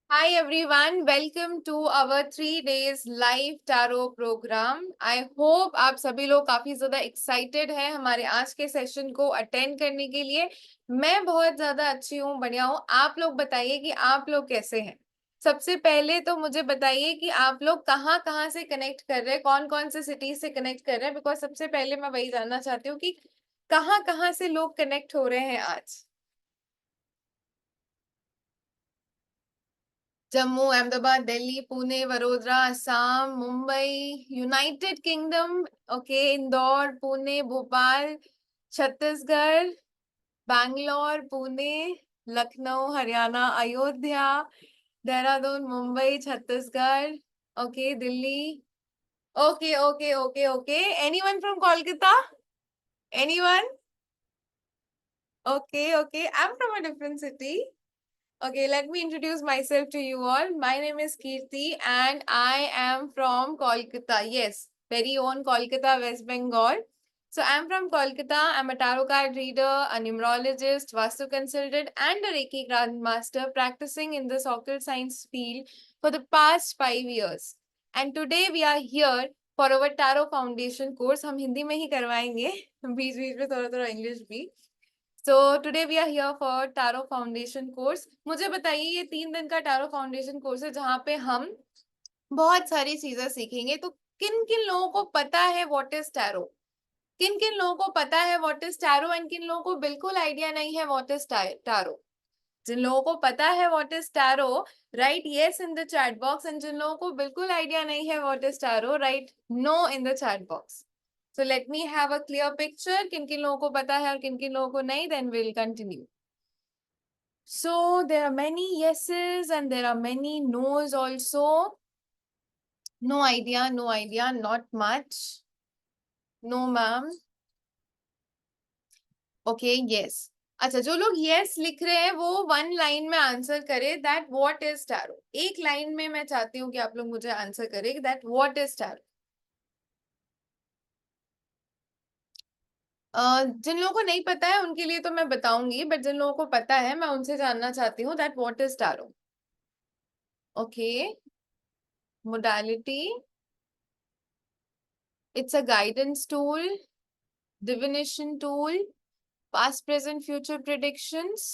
Hi everyone, welcome to our 3 days live tarot program. I hope आप सभी लोग काफी ज्यादा एक्साइटेड हैं हमारे आज के सेशन को अटेंड करने के लिए। मैं बहुत ज्यादा अच्छी हूँ, बढ़िया हूँ। आप लोग बताइए कि आप लोग कैसे हैं। सबसे पहले तो मुझे बताइए कि आप लोग कहाँ कहाँ से कनेक्ट कर रहे हैं, कौन कौन से सिटी से कनेक्ट कर रहे हैं। बिकॉज सबसे पहले मैं वही जानना चाहती हूँ कि कहाँ कहाँ से लोग कनेक्ट हो रहे हैं आज। Jammu, Ahmedabad, Delhi, Pune, Vadodara, Assam, Mumbai, United kingdom, okay, Indore, Pune, Bhopal, Chhattisgarh, Bangalore, Pune, Lucknow, Haryana, Ayodhya, Dehradun, Mumbai, Chhattisgarh, okay, Delhi, okay okay okay okay. Anyone from Kolkata? Anyone? Okay okay, I am from a different city. Okay, let me introduce myself to you all. My name is Kirti and I am from Kolkata. Yes, very own Kolkata, West Bengal. So I'm from Kolkata. I'm a tarot card reader, a numerologist, Vastu consultant, and a Reiki grandmaster practicing in this occult science field for the past 5 years. And today we are here for our tarot foundation course. हम हिंदी में ही करवाएंगे, बीच बीच में थोड़ा थोड़ा English भी. So today we are here for tarot foundation course. मुझे बताइए, ये 3 दिन का टारो फाउंडेशन कोर्स है जहाँ पे हम बहुत सारी चीजें सीखेंगे. तो किन किन लोगों को पता है व्हाट इज टैरो, किन किन लोगों को पता है व्हाट इज टैरो, एंड किन लोगों को बिल्कुल आइडिया नहीं है व्हाट इज टैरो. जिन लोगों को पता है what is tarot, right yes in the chat box, and जिन लोगों को बिल्कुल आइडिया नहीं है what is tarot, right no in the chat box. So let me have a clear picture. किन किन लोगों को पता है और किन किन लोगों को नहीं, then we'll continue. So there are many yeses and there are many no's also. No idea, not much. No ma'am. Okay, yes. अच्छा, जो लोग yes लिख रहे हैं वो 1 लाइन में आंसर करे that what is tarot. एक लाइन में मैं चाहती हूँ कि आप लोग मुझे आंसर करें that what is tarot. जिन लोगों को नहीं पता है उनके लिए तो मैं बताऊंगी, बट जिन लोगों को पता है मैं उनसे जानना चाहती हूँ that what is tarot. Okay, modality. It's a guidance tool, divination tool, past, present, future predictions,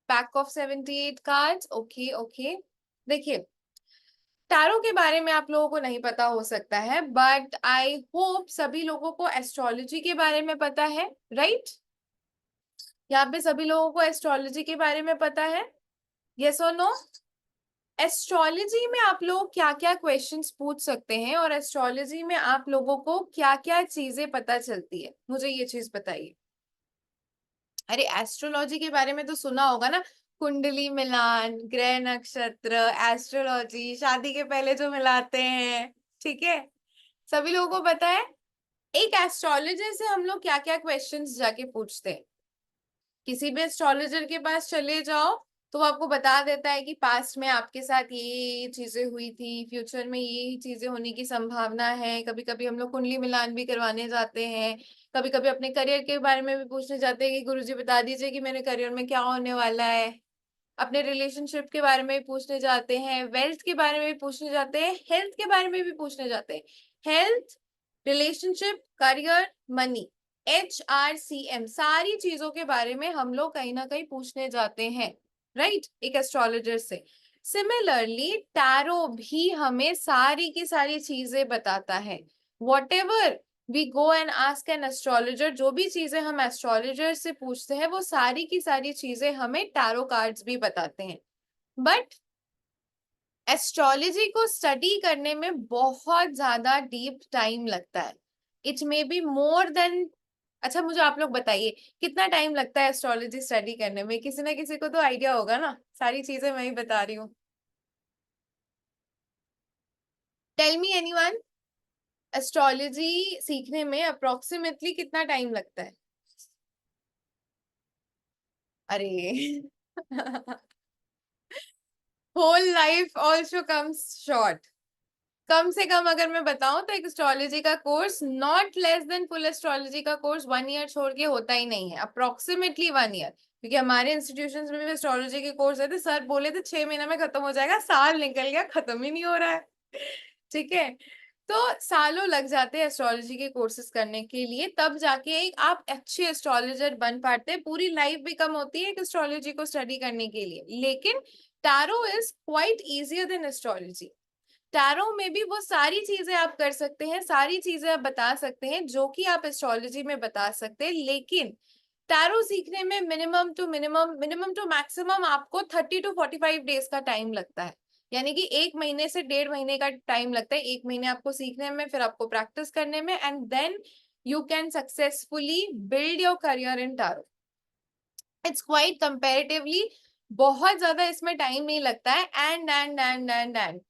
pack of 78 cards. Okay, okay. देखिए, टैरो के बारे में आप लोगों को नहीं पता हो सकता है, बट आई होप सभी लोगों को एस्ट्रोलॉजी के बारे में पता है, राइट? यहाँ पे सभी लोगों को एस्ट्रोलॉजी के बारे में पता है, यस और नो? एस्ट्रोलॉजी में आप लोग क्या क्या क्वेश्चंस पूछ सकते हैं और एस्ट्रोलॉजी में आप लोगों को क्या क्या चीजें पता चलती है, मुझे ये चीज बताइए. अरे एस्ट्रोलॉजी के बारे में तो सुना होगा ना, कुंडली मिलान, ग्रह नक्षत्र, एस्ट्रोलॉजी, शादी के पहले जो मिलाते हैं, ठीक है, सभी लोगों को पता है. एक एस्ट्रोलॉजर से हम लोग क्या क्या क्वेश्चंस जाके पूछते हैं. किसी भी एस्ट्रोलॉजर के पास चले जाओ तो वो आपको बता देता है कि पास्ट में आपके साथ ये चीजें हुई थी, फ्यूचर में ये चीजें होने की संभावना है. कभी कभी हम लोग कुंडली मिलान भी करवाने जाते हैं. कभी कभी अपने करियर के बारे में भी पूछने जाते हैं कि गुरुजी बता दीजिए कि मेरे करियर में क्या होने वाला है. अपने रिलेशनशिप के बारे में भी पूछने जाते हैं, वेल्थ के बारे में भी पूछने जाते हैं, हेल्थ के बारे में भी पूछने जाते हैं. Health, relationship, career, money, HRCM, सारी चीजों के बारे में हम लोग कहीं ना कहीं पूछने जाते हैं, राइट, एक एस्ट्रोलॉजर से. सिमिलरली टैरो भी हमें सारी की सारी चीजें बताता है. Whatever we go and ask an astrologer, जो भी चीजें हम एस्ट्रोलॉजर से पूछते हैं वो सारी की सारी चीजें हमें टैरो कार्ड्स भी बताते हैं. बट एस्ट्रोलॉजी को स्टडी करने में बहुत ज्यादा डीप टाइम लगता है. It may be more than. अच्छा, मुझे आप लोग बताइए कितना टाइम लगता है एस्ट्रोलॉजी स्टडी करने में. किसी ना किसी को तो आइडिया होगा ना, सारी चीजें मैं ही बता रही हूँ. टेल मी एनीवन, एस्ट्रोलॉजी सीखने में अप्रोक्सीमेटली कितना टाइम लगता है? अरे whole life also comes short. कम से कम अगर मैं बताऊं तो एक एस्ट्रोलॉजी का course not less than full astrology का कोर्स 1 ईयर छोड़ के होता ही नहीं है, अप्रोक्सीमेटली 1 ईयर. क्योंकि हमारे इंस्टीट्यूशंस में भी एस्ट्रोलॉजी के कोर्स है, तो सर बोले थे 6 महीने में खत्म हो जाएगा, साल निकल गया, खत्म ही नहीं हो रहा है। ठीक है, तो सालों लग जाते हैं एस्ट्रोलॉजी के कोर्सेज करने के लिए, तब जाके एक आप अच्छे एस्ट्रोलॉजर बन पाते हैं। पूरी लाइफ भी कम होती है एस्ट्रोलॉजी को स्टडी करने के लिए। लेकिन tarot is quite easier than astrology. Tarot में भी वो सारी चीजें आप कर सकते हैं, सारी चीजें आप बता सकते हैं जो कि आप एस्ट्रोलॉजी में बता सकते हैं। लेकिन टैरो सीखने में मिनिमम टू मैक्सिमम आपको 30 to 45 डेज का टाइम लगता है। यानी कि 1 महीने से 1.5 महीने का टाइम लगता है। 1 महीने आपको सीखने में, फिर आपको प्रैक्टिस करने में, and then you can successfully build your career in tarot. It's quite comparatively बहुत ज्यादा इसमें टाइम नहीं लगता है। एंड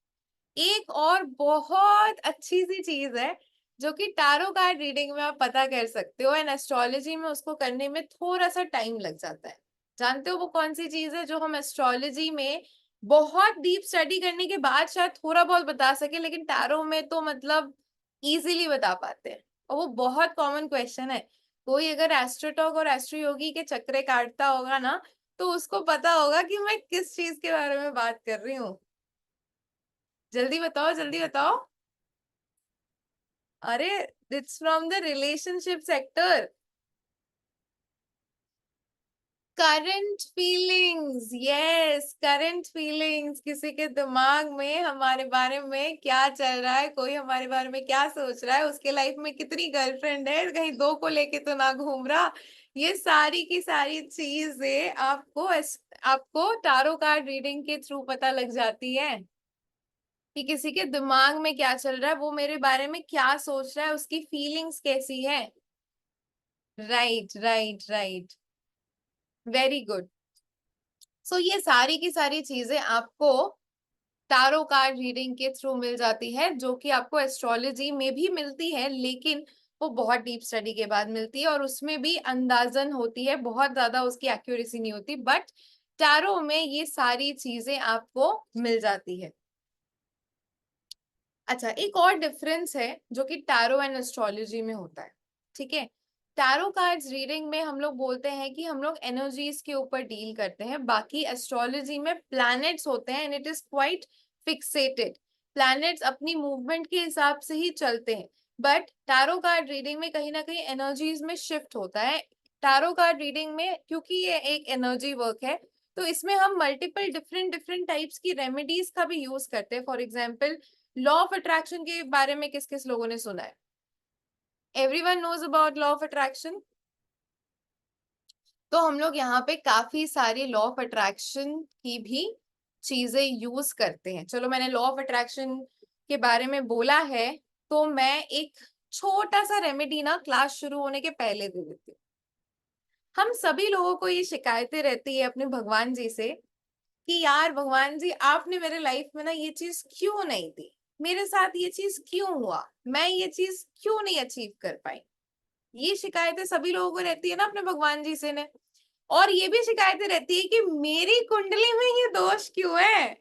एक और बहुत अच्छी सी चीज है जो कि टैरो कार्ड रीडिंग में आप पता कर सकते हो, एंड एस्ट्रोलॉजी में उसको करने में थोड़ा सा टाइम लग जाता है। जानते हो वो कौन सी चीज है जो हम एस्ट्रोलॉजी में बहुत डीप स्टडी करने के बाद शायद थोड़ा बहुत बता सके, लेकिन टैरो में तो मतलब इजीली बता पाते हैं। और वो बहुत कॉमन क्वेश्चन है। कोई अगर एस्ट्रोटॉक और एस्ट्रो योगी के चक्रे काटता होगा ना, तो उसको पता होगा कि मैं किस चीज के बारे में बात कर रही हूँ। जल्दी बताओ, जल्दी बताओ। अरे, it's from the relationship sector. Current feelings, yes, current feelings. किसी के दिमाग में हमारे बारे में क्या चल रहा है, कोई हमारे बारे में क्या सोच रहा है, उसके लाइफ में कितनी गर्लफ्रेंड है, कहीं 2 को लेके तो ना घूम रहा। ये सारी की सारी चीजें आपको टारो कार्ड रीडिंग के थ्रू पता लग जाती है कि किसी के दिमाग में क्या चल रहा है, वो मेरे बारे में क्या सोच रहा है, उसकी फीलिंग्स कैसी है। Right, right, right, very good. So ये सारी की सारी चीजें आपको टारो कार्ड रीडिंग के थ्रू मिल जाती है, जो कि आपको एस्ट्रोलॉजी में भी मिलती है, लेकिन वो बहुत डीप स्टडी के बाद मिलती है, और उसमें भी अंदाजन होती है, बहुत ज्यादा उसकी एक्यूरेसी नहीं होती। बट टारो में ये सारी चीजें आपको मिल जाती है। अच्छा, एक और डिफरेंस है जो कि टैरो एंड एस्ट्रोलॉजी में होता है। ठीक है, टैरो कार्ड्स रीडिंग में हम लोग बोलते हैं कि हम लोग एनर्जीज के ऊपर डील करते हैं, बाकी एस्ट्रोलॉजी में प्लैनेट्स होते हैं, and it is quite fixated. Planets अपनी मूवमेंट के हिसाब से ही चलते हैं, बट टैरो कार्ड रीडिंग में कहीं ना कहीं एनर्जीज में शिफ्ट होता है। टैरो कार्ड रीडिंग में क्योंकि ये एक एनर्जी वर्क है, तो इसमें हम मल्टीपल डिफरेंट डिफरेंट टाइप्स की रेमेडीज का भी यूज करते हैं। For example, law of attraction के बारे में किस किस लोगों ने सुना है? Everyone knows about law of attraction. तो हम लोग यहाँ पे काफी सारी लॉ ऑफ अट्रैक्शन की भी चीजें यूज करते हैं। चलो, मैंने लॉ ऑफ अट्रैक्शन के बारे में बोला है, तो मैं एक छोटा सा रेमेडी ना क्लास शुरू होने के पहले दे देती हूँ। हम सभी लोगों को ये शिकायतें रहती है अपने भगवान जी से कि यार भगवान जी, आपने मेरे लाइफ में ना ये चीज क्यों नहीं दी, मेरे साथ ये चीज क्यों हुआ, मैं ये चीज क्यों नहीं अचीव कर पाई। ये शिकायतें सभी लोगों को रहती है ना अपने भगवान जी से ने। और ये भी शिकायतें रहती है कि मेरी कुंडली में ये दोष क्यों है,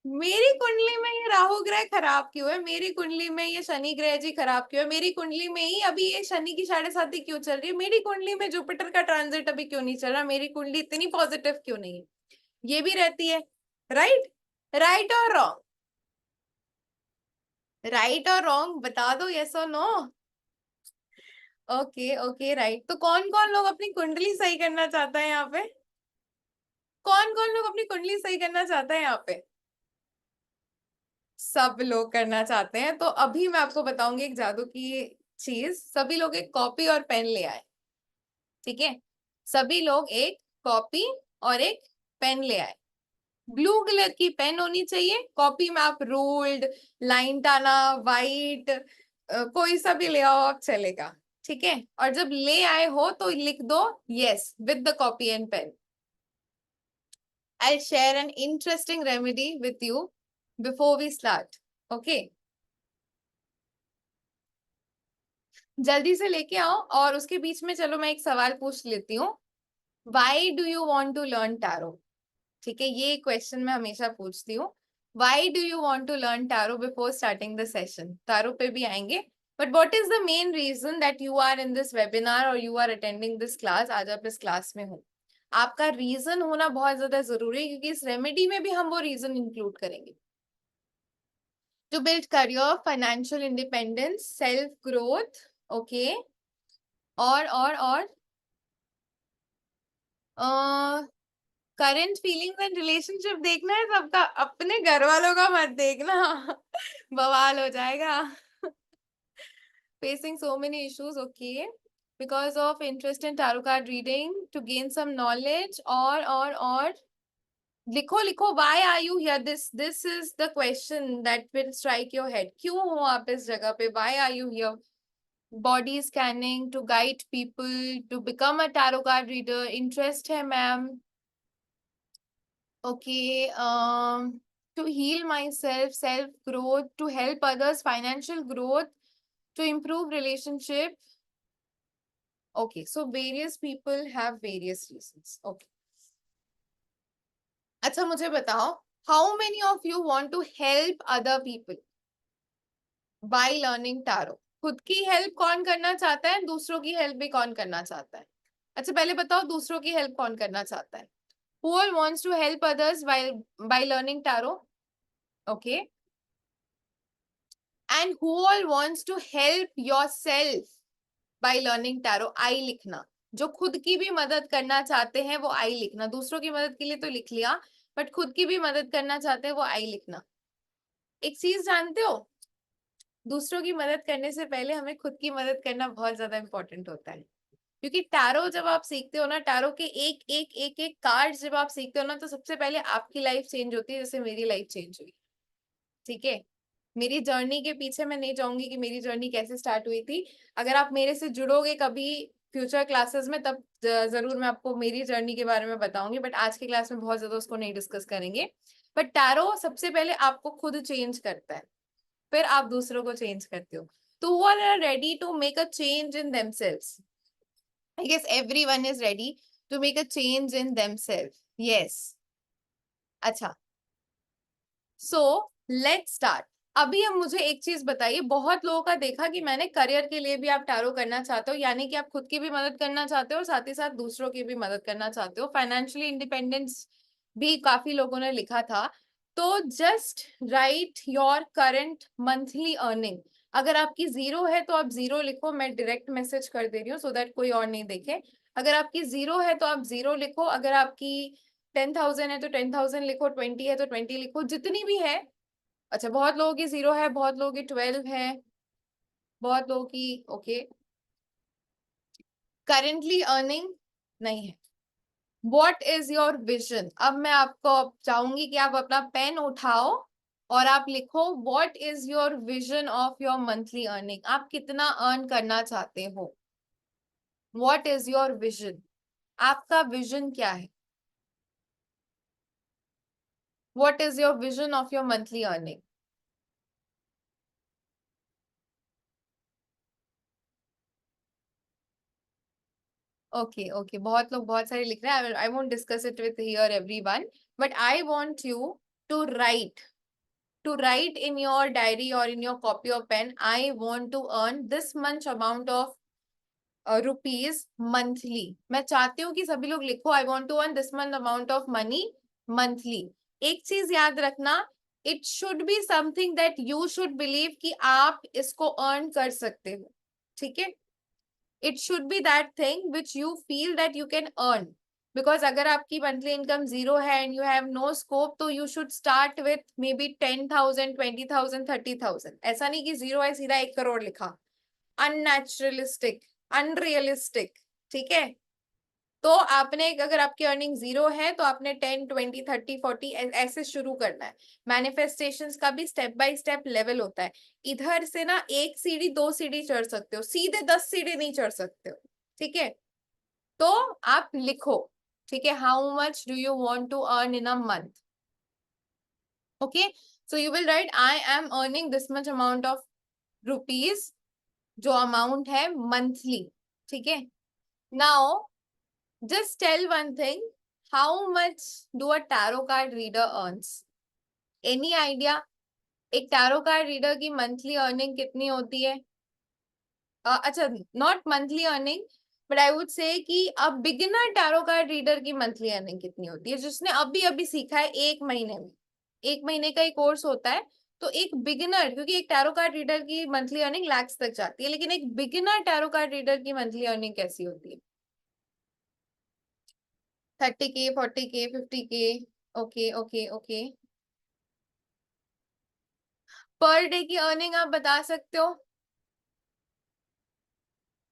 मेरी कुंडली में ये राहु ग्रह खराब क्यों है, मेरी कुंडली में ये शनि ग्रह जी खराब क्यों है, मेरी कुंडली में ही अभी ये शनि की 7.5 क्यों चल रही है, मेरी कुंडली में जुपिटर का ट्रांजिट अभी क्यों नहीं चल रहा, मेरी कुंडली इतनी पॉजिटिव क्यों नहीं है। ये भी रहती है। राइट, राइट और रॉन्ग? राइट और रॉन्ग बता दो, यस और नो। Okay, okay, right. तो कौन कौन लोग अपनी कुंडली सही करना चाहता है यहाँ पे? कौन कौन लोग अपनी कुंडली सही करना चाहता है यहाँ पे? सब लोग करना चाहते हैं। तो अभी मैं आपको बताऊंगी एक जादू की चीज। सभी लोग एक कॉपी और पेन ले आए। ठीक है, सभी लोग एक कॉपी और एक पेन ले आए। ब्लू कलर की पेन होनी चाहिए, कॉपी में आप रूल्ड, लाइन टाना, वाइट, कोई सा भी ले आओ आप चलेगा। ठीक है, और जब ले आए हो तो लिख दो yes with the copy and pen. I share an interesting remedy with you before we start. Okay, जल्दी से लेके आओ। और उसके बीच में चलो मैं एक सवाल पूछ लेती हूँ। Why do you want to learn tarot? ठीक है, ये क्वेश्चन मैं हमेशा पूछती हूँ। Why do you want to learn tarot before starting the session? Tarot पे भी आएंगे, but what is the main reason that you are in this webinar और you are attending this class? आज आप इस क्लास में हो, आपका रीजन होना बहुत ज्यादा जरूरी है, क्योंकि इस रेमेडी में भी हम वो रीजन इंक्लूड करेंगे। To build career, financial independence, self growth, okay, और करंट फीलिंग्स एंड रिलेशनशिप देखना है सबका, अपने घर वालों का मत देखना बवाल हो जाएगा। Facing so many issues, okay, because of interest in tarot card reading, to gain some knowledge, or लिखो लिखो, why are you here? This is the question that will strike your head. क्यों हो आप इस जगह पे? Why are you here? Body scanning to guide people to become a tarot card reader. Interest है ma'am? Okay, to heal myself, self growth, to help others, financial growth, to improve relationship. Okay, so various people have various reasons. Okay. अच्छा मुझे बताओ, how many of you want to help other people by learning tarot? खुद की help कौन करना चाहता है, दूसरों की हेल्प भी कौन करना चाहता है? अच्छा पहले बताओ, दूसरों की हेल्प कौन करना चाहता है? Who all wants to help others by learning tarot? Okay. And who all wants to help yourself by learning tarot? आई लिखना। जो खुद की भी मदद करना चाहते हैं वो आई लिखना। दूसरों की मदद के लिए तो लिख लिया, बट खुद की भी मदद करना चाहते हैं वो आई लिखना। एक चीज जानते हो, दूसरों की मदद करने से पहले हमें खुद की मदद करना बहुत ज्यादा इंपॉर्टेंट होता है। क्योंकि टैरो जब आप सीखते हो ना, टैरो के एक कार्ड जब आप सीखते हो ना, तो सबसे पहले आपकी लाइफ चेंज होती है, जैसे मेरी लाइफ चेंज हुई। ठीक है, मेरी जर्नी के पीछे मैं नहीं जाऊंगी कि मेरी जर्नी कैसे स्टार्ट हुई थी। अगर आप मेरे से जुड़ोगे कभी फ्यूचर क्लासेस में, तब जरूर मैं आपको मेरी जर्नी के बारे में बताऊंगी, बट आज की क्लास में बहुत ज्यादा उसको नहीं डिस्कस करेंगे। बट टैरो सबसे पहले आपको खुद चेंज करता है, फिर आप दूसरों को चेंज करते हो। तो who are ready to make a change in themselves? I guess everyone is ready to make a change in themselves. Yes. अच्छा, सो लेट्स स्टार्ट। अभी अब मुझे एक चीज बताइए, बहुत लोगों का देखा कि मैंने करियर के लिए भी आप टैरो करना चाहते हो, यानी कि आप खुद की भी मदद करना चाहते हो और साथ ही साथ दूसरों की भी मदद करना चाहते हो। फाइनेंशियली इंडिपेंडेंस भी काफी लोगों ने लिखा था। तो just right your current monthly earning. अगर आपकी जीरो है तो आप जीरो लिखो, मैं डायरेक्ट मैसेज कर दे रही हूँ सो दैट कोई और नहीं देखे। अगर आपकी जीरो है तो आप जीरो लिखो, अगर आपकी 10,000 है तो 10,000 लिखो, 20 है तो 20 लिखो, जितनी भी है। अच्छा, बहुत लोगों की जीरो है, बहुत लोगों की 12 है, बहुत लोगों की ओके। करेंटली अर्निंग नहीं है। What is your vision? अब मैं आपको चाहूंगी कि आप अपना पेन उठाओ और आप लिखो, what is your vision of your monthly earning? आप कितना अर्न करना चाहते हो? What is your vision? आपका विजन क्या है? What is your vision of your monthly earning? Okay okay, बहुत लोग बहुत सारे लिख रहे हैं। I won't discuss it with here everyone, but I want you to write, to write in your diary or in your copy or pen, I want to earn this much amount of rupees monthly. मैं चाहती हूँ कि सभी लोग लिखो, I want to earn this much amount of money monthly. एक चीज याद रखना, it should be something that you should believe कि आप इसको earn कर सकते हो। ठीक है, it should be that thing which you feel that you can earn. Because अगर आपकी मंथली इनकम जीरो है and you have no scope, तो you should start with maybe 10,000, 20,000, 30,000। ऐसा नहीं कि जीरो है सीधा 1 करोड़ लिखा, अननेचुरलिस्टिक, अनरियलिस्टिक। ठीक है, तो आपने, अगर आपकी अर्निंग जीरो है तो आपने 10, 20, 30, 40 ऐसे शुरू करना है। मैनिफेस्टेशंस का भी स्टेप बाय स्टेप लेवल होता है। इधर से ना 1 सीढ़ी 2 सीढ़ी चढ़ सकते हो, सीधे 10 सीढ़ी नहीं चढ़ सकते हो। ठीक है, तो आप लिखो। ठीक है, how much do you want to earn in a month? Okay, so you will write, I am earning this much amount of rupees, जो अमाउंट है मंथली। ठीक है, नाउ just tell one thing, how much do a tarot card reader earns? Any idea? एक tarot card reader की monthly earning कितनी होती है? अच्छा, not monthly earning, but I would say कि अब बिगिनर टैरो कार्ड रीडर की मंथली अर्निंग कितनी होती है, जिसने अभी अभी सीखा है 1 महीने में, 1 महीने का ही कोर्स होता है, तो एक बिगिनर, क्योंकि एक टैरो कार्ड रीडर की मंथली अर्निंग लैक्स तक जाती है, लेकिन एक बिगिनर टैरो कार्ड रीडर की मंथली अर्निंग कैसी होती है? 30K, 40K, 50K? Okay okay okay. Per day की अर्निंग आप बता सकते हो?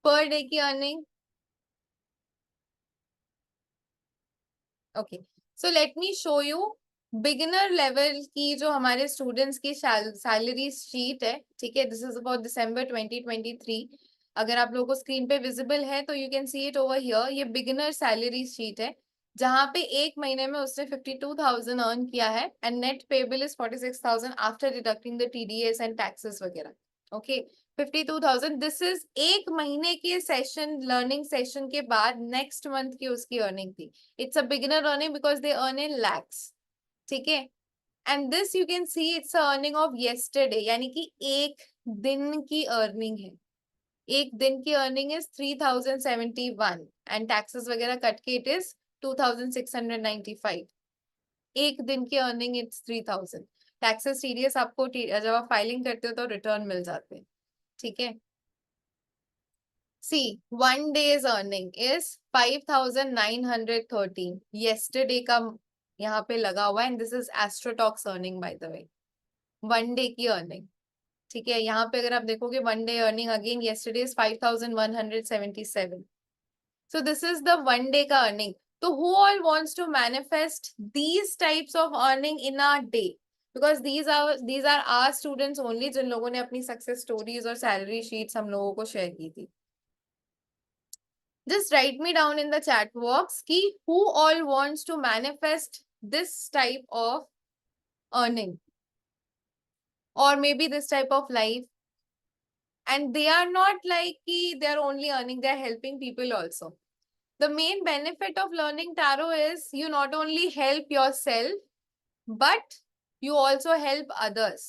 पर डे की earning? Okay, so let me show you beginner level की जो हमारे स्टूडेंट्स की सैलरी शीट है, ठीक है? This is about December 2023। अगर आप लोगों को स्क्रीन पे विजिबल है तो you can see it over here. ये बिगिनर सैलरी शीट है, जहां पे 1 महीने में उसने 52,000 अर्न किया है, and net payable is 46,000 after deducting the TDS and taxes वगैरह। ओके, 52,000, दिस इज 1 महीने के सेशन, लर्निंग सेशन के बाद नेक्स्ट मंथ की उसकी अर्निंग थी। It's a beginner earning because they earn in lakhs, ठीक है? And this you can see it's earning of yesterday, यानी कि एक दिन की अर्निंग है। एक दिन की अर्निंग इज 3,071 एंड टैक्सेस वगैरह कट के इट इज 2,695। एक दिन की अर्निंग इट्स 3,000। टैक्सेस TDS आपको जब आप फाइलिंग करते हो तो रिटर्न मिल जाते हैं, ठीक है? See, 1 day's earning is 5,913. Yesterday का यहाँ पे लगा हुआ है, and this is Astrotalk's earning by the way. 1 day की earning, ठीक है? यहाँ पे अगर आप देखोगे 1 day earning again yesterday is 5,177. So this is the 1 day का earning. So who all wants to manifest these types of earning in a day? Because these are our students only जिन लोगों ने अपनी success stories और salary sheets हम लोगों को share की थी। Just write me down in the chat box ki who all wants to manifest this type of earning or maybe this type of life, and they are not like ki they are only earning, they are helping people also. The main benefit of learning tarot is you not only help yourself but you also help others.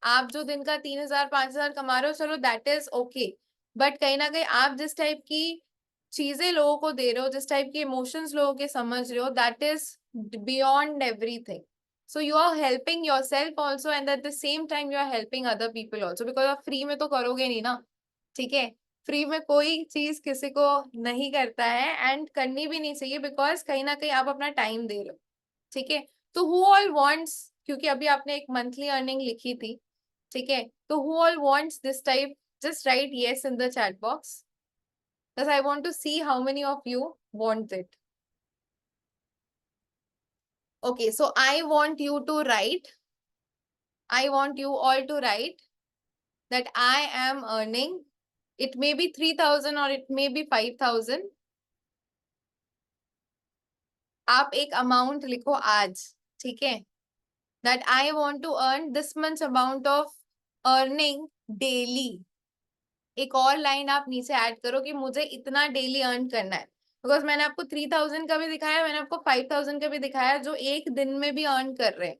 आप जो दिन का 3,000 5,000 कमा रहे हो, चलो that is okay, but कहीं ना कहीं आप जिस टाइप की चीजें लोगों को दे रहे हो, जिस टाइप के इमोशंस लोगों के समझ रहे हो, that is beyond everything. So you are helping yourself also and at the same time you are helping other people also, because आप फ्री में तो करोगे नहीं ना, ठीक है? फ्री में कोई चीज किसी को नहीं करता है एंड करनी भी नहीं चाहिए, बिकॉज कहीं ना कहीं आप अपना टाइम दे रहे हो, ठीक है? तो हु ऑल वांट्स, क्योंकि अभी आपने एक मंथली अर्निंग लिखी थी, ठीक है? तो who all wants this type, just right yes in the chat box, because I want to see how many of you want it. Okay, so I want you to write, I want you all to write that I am earning, it may be 3,000 or it may be 5,000. आप एक amount लिखो आज, ठीक है? That I want to earn this much amount of earning daily. एक और line आप नीचे ऐड करो कि मुझे इतना डेली अर्न करना है, बिकॉज मैंने आपको 3,000 का भी दिखाया, मैंने आपको 5,000 का भी दिखाया, जो एक दिन में भी अर्न कर रहे हैं,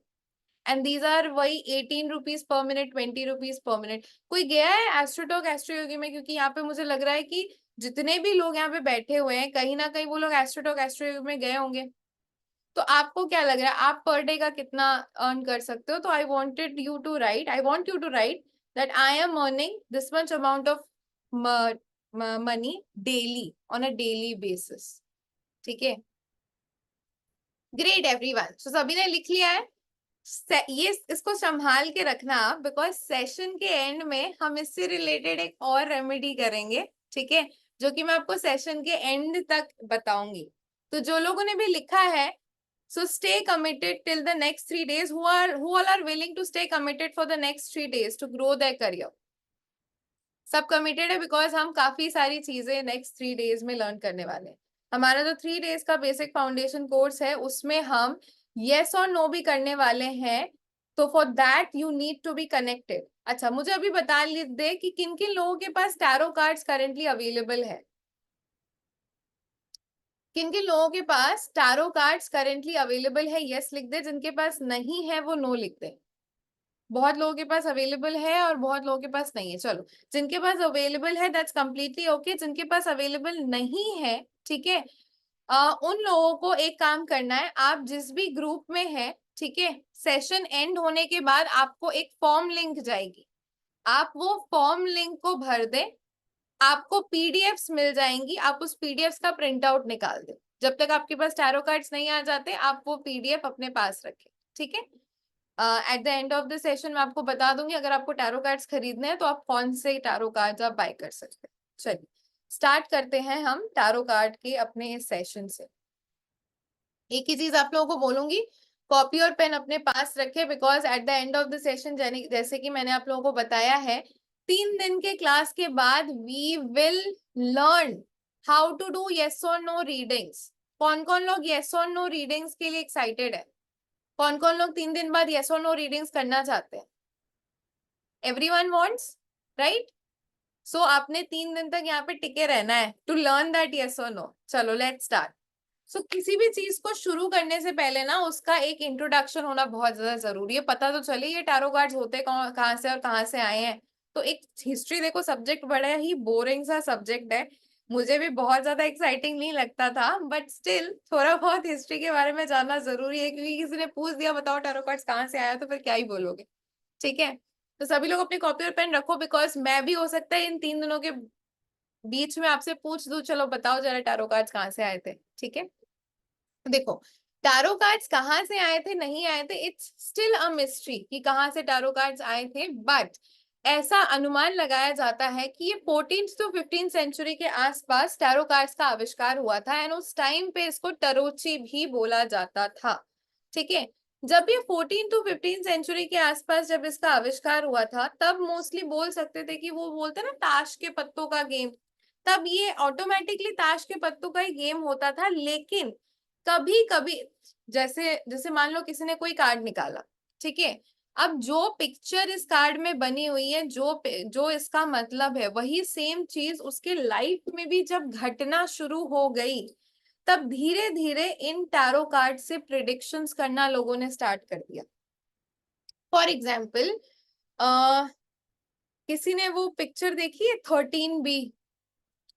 एंड दीज आर वही 18 rupees per minute, 20 rupees per minute. कोई गया है एस्ट्रोटॉक एस्ट्रो योगी में? क्योंकि यहाँ पे मुझे लग रहा है कि जितने भी लोग यहाँ पे बैठे हुए हैं, कहीं ना कहीं वो लोग एस्ट्रोटॉक एस्ट्रो योगी में गए होंगे. तो आपको क्या लग रहा है आप पर डे का कितना अर्न कर सकते हो? तो I want you to write that I am earning this much amount of money daily, on a daily basis, ठीक है? ग्रेट एवरीवन, सो सभी ने लिख लिया है? ये इसको संभाल के रखना, बिकॉज सेशन के एंड में हम इससे रिलेटेड एक और रेमेडी करेंगे, ठीक है? जो कि मैं आपको सेशन के एंड तक बताऊंगी. तो जो लोगों ने भी लिखा है, so stay committed till the next 3 days. Who all are willing to stay committed for the next 3 days to grow their career? सब कमिटेड है, बिकॉज हम काफी सारी चीजें नेक्स्ट 3 days में लर्न करने वाले हैं. हमारा जो 3 days का बेसिक फाउंडेशन कोर्स है, उसमें हम येस और नो भी करने वाले हैं. तो for that you need to be connected. अच्छा, मुझे अभी बता दे कि किन किन लोगों के पास टैरो कार्ड्स करेंटली अवेलेबल है. किन किन लोगों के पास टैरो कार्ड्स करेंटली अवेलेबल है, यस लिख दे. जिनके पास नहीं है वो नो लिख दे. बहुत लोगों के पास अवेलेबल है और बहुत लोगों के पास नहीं है। चलो, जिनके पास अवेलेबल है दैट्स कम्प्लीटली ओके। जिनके पास अवेलेबल नहीं है, ठीक है, उन लोगों को एक काम करना है, आप जिस भी ग्रुप में है, ठीक है, सेशन एंड होने के बाद आपको एक फॉर्म लिंक जाएगी, आप वो फॉर्म लिंक को भर दें, आपको पीडीएफ्स मिल जाएंगी, आप उस पीडीएफ्स का प्रिंट आउट निकाल दें। जब तक आपके पास टैरो कार्ड्स नहीं आ जाते, आप वो पीडीएफ अपने पास रखें, ठीक है। Eight the end of the session मैं आपको बता दूंगी अगर आपको टैरो कार्ड्स खरीदने हैं तो आप कौन से टैरो कार्ड्स आप बाय कर सकते हैं। चलिए स्टार्ट करते हैं हम टैरो कार्ड के अपने इस सेशन से। एक ही चीज आप लोगों को बोलूंगी, कॉपी और पेन अपने पास रखें, because at the end of the session जैसे कि मैंने आप लोगों को बताया है, 3 दिन के क्लास के बाद we will learn how to do yes और नो रीडिंग्स। कौन कौन लोग येस और नो रीडिंग्स के लिए एक्साइटेड है? कौन कौन लोग 3 दिन बाद येस और नो रीडिंग्स करना चाहते हैं? Everyone wants, right? सो आपने 3 दिन तक यहाँ पे टिके रहना है टू लर्न दैट येस और नो। चलो लेट्स स्टार्ट। सो किसी भी चीज को शुरू करने से पहले ना उसका एक इंट्रोडक्शन होना बहुत ज्यादा जरूरी है, पता तो चले ये टैरो कार्ड्स होते कहाँ से और कहाँ से आए हैं। तो एक हिस्ट्री, देखो सब्जेक्ट बड़ा ही बोरिंग सा सब्जेक्ट है, मुझे भी बहुत ज्यादा एक्साइटिंग नहीं लगता था, बट स्टिल थोड़ा बहुत हिस्ट्री के बारे में जानना जरूरी है, क्योंकि किसी ने पूछ दिया बताओ टैरो कार्ड्स कहाँ से आया, तो फिर क्या ही बोलोगे, ठीक है। तो सभी लोग अपनी कॉपी और पेन रखो, बिकॉज मैं भी हो सकता है इन 3 दिनों के बीच में आपसे पूछ दूं, चलो बताओ जरा टैरो कार्ड्स कहाँ से आए थे, ठीक है। देखो, टैरो कार्ड्स कहाँ से आए थे नहीं आए थे, इट्स स्टिल अ मिस्ट्री कि कहाँ से टैरो कार्ड्स आए थे, बट ऐसा अनुमान लगाया जाता है कि ये 14th to 15th सेंचुरी के आसपास टैरो कार्ड्स का आविष्कार हुआ था, एंड उस टाइम पे इसको टरोची भी बोला जाता था, ठीक है। जब ये 14 to 15 सेंचुरी के आसपास जब इसका आविष्कार हुआ था, तब मोस्टली बोल सकते थे कि वो बोलते ना ताश के पत्तों का गेम, तब ये ऑटोमेटिकली ताश के पत्तों का ही गेम होता था। लेकिन कभी कभी जैसे जैसे मान लो किसी ने कोई कार्ड निकाला, ठीक है, अब जो पिक्चर इस कार्ड में बनी हुई है, जो इसका मतलब है, वही सेम चीज उसके लाइफ में भी जब घटना शुरू हो गई, तब धीरे धीरे इन टैरो कार्ड से प्रिडिक्शंस करना लोगों ने स्टार्ट कर दिया। फॉर एग्जाम्पल, किसी ने वो पिक्चर देखी है 13B?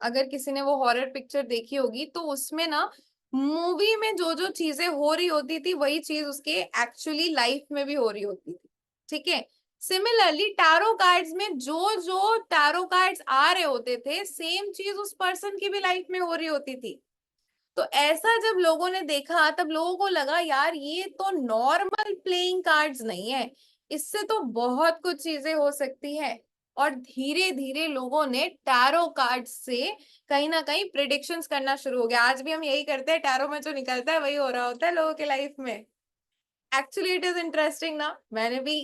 अगर किसी ने वो हॉरर पिक्चर देखी होगी तो उसमें ना मूवी में जो जो चीजें हो रही होती थी वही चीज उसके एक्चुअली लाइफ में भी हो रही होती थी, ठीक है। सिमिलरली टैरो कार्ड्स में जो जो टैरो कार्ड्स आ रहे होते थे, सेम चीज उस पर्सन की भी लाइफ में हो रही होती थी। तो ऐसा जब लोगों ने देखा, तब लोगों को लगा यार ये तो नॉर्मल प्लेइंग कार्ड्स नहीं है, इससे तो बहुत कुछ चीजें हो सकती है। और धीरे धीरे लोगों ने टैरो कार्ड से कहीं ना कहीं प्रिडिक्शंस करना शुरू हो गया। आज भी हम यही करते हैं, टैरो में जो निकलता है वही हो रहा होता है लोगों के लाइफ में। एक्चुअली इट इज इंटरेस्टिंग ना, मैंने भी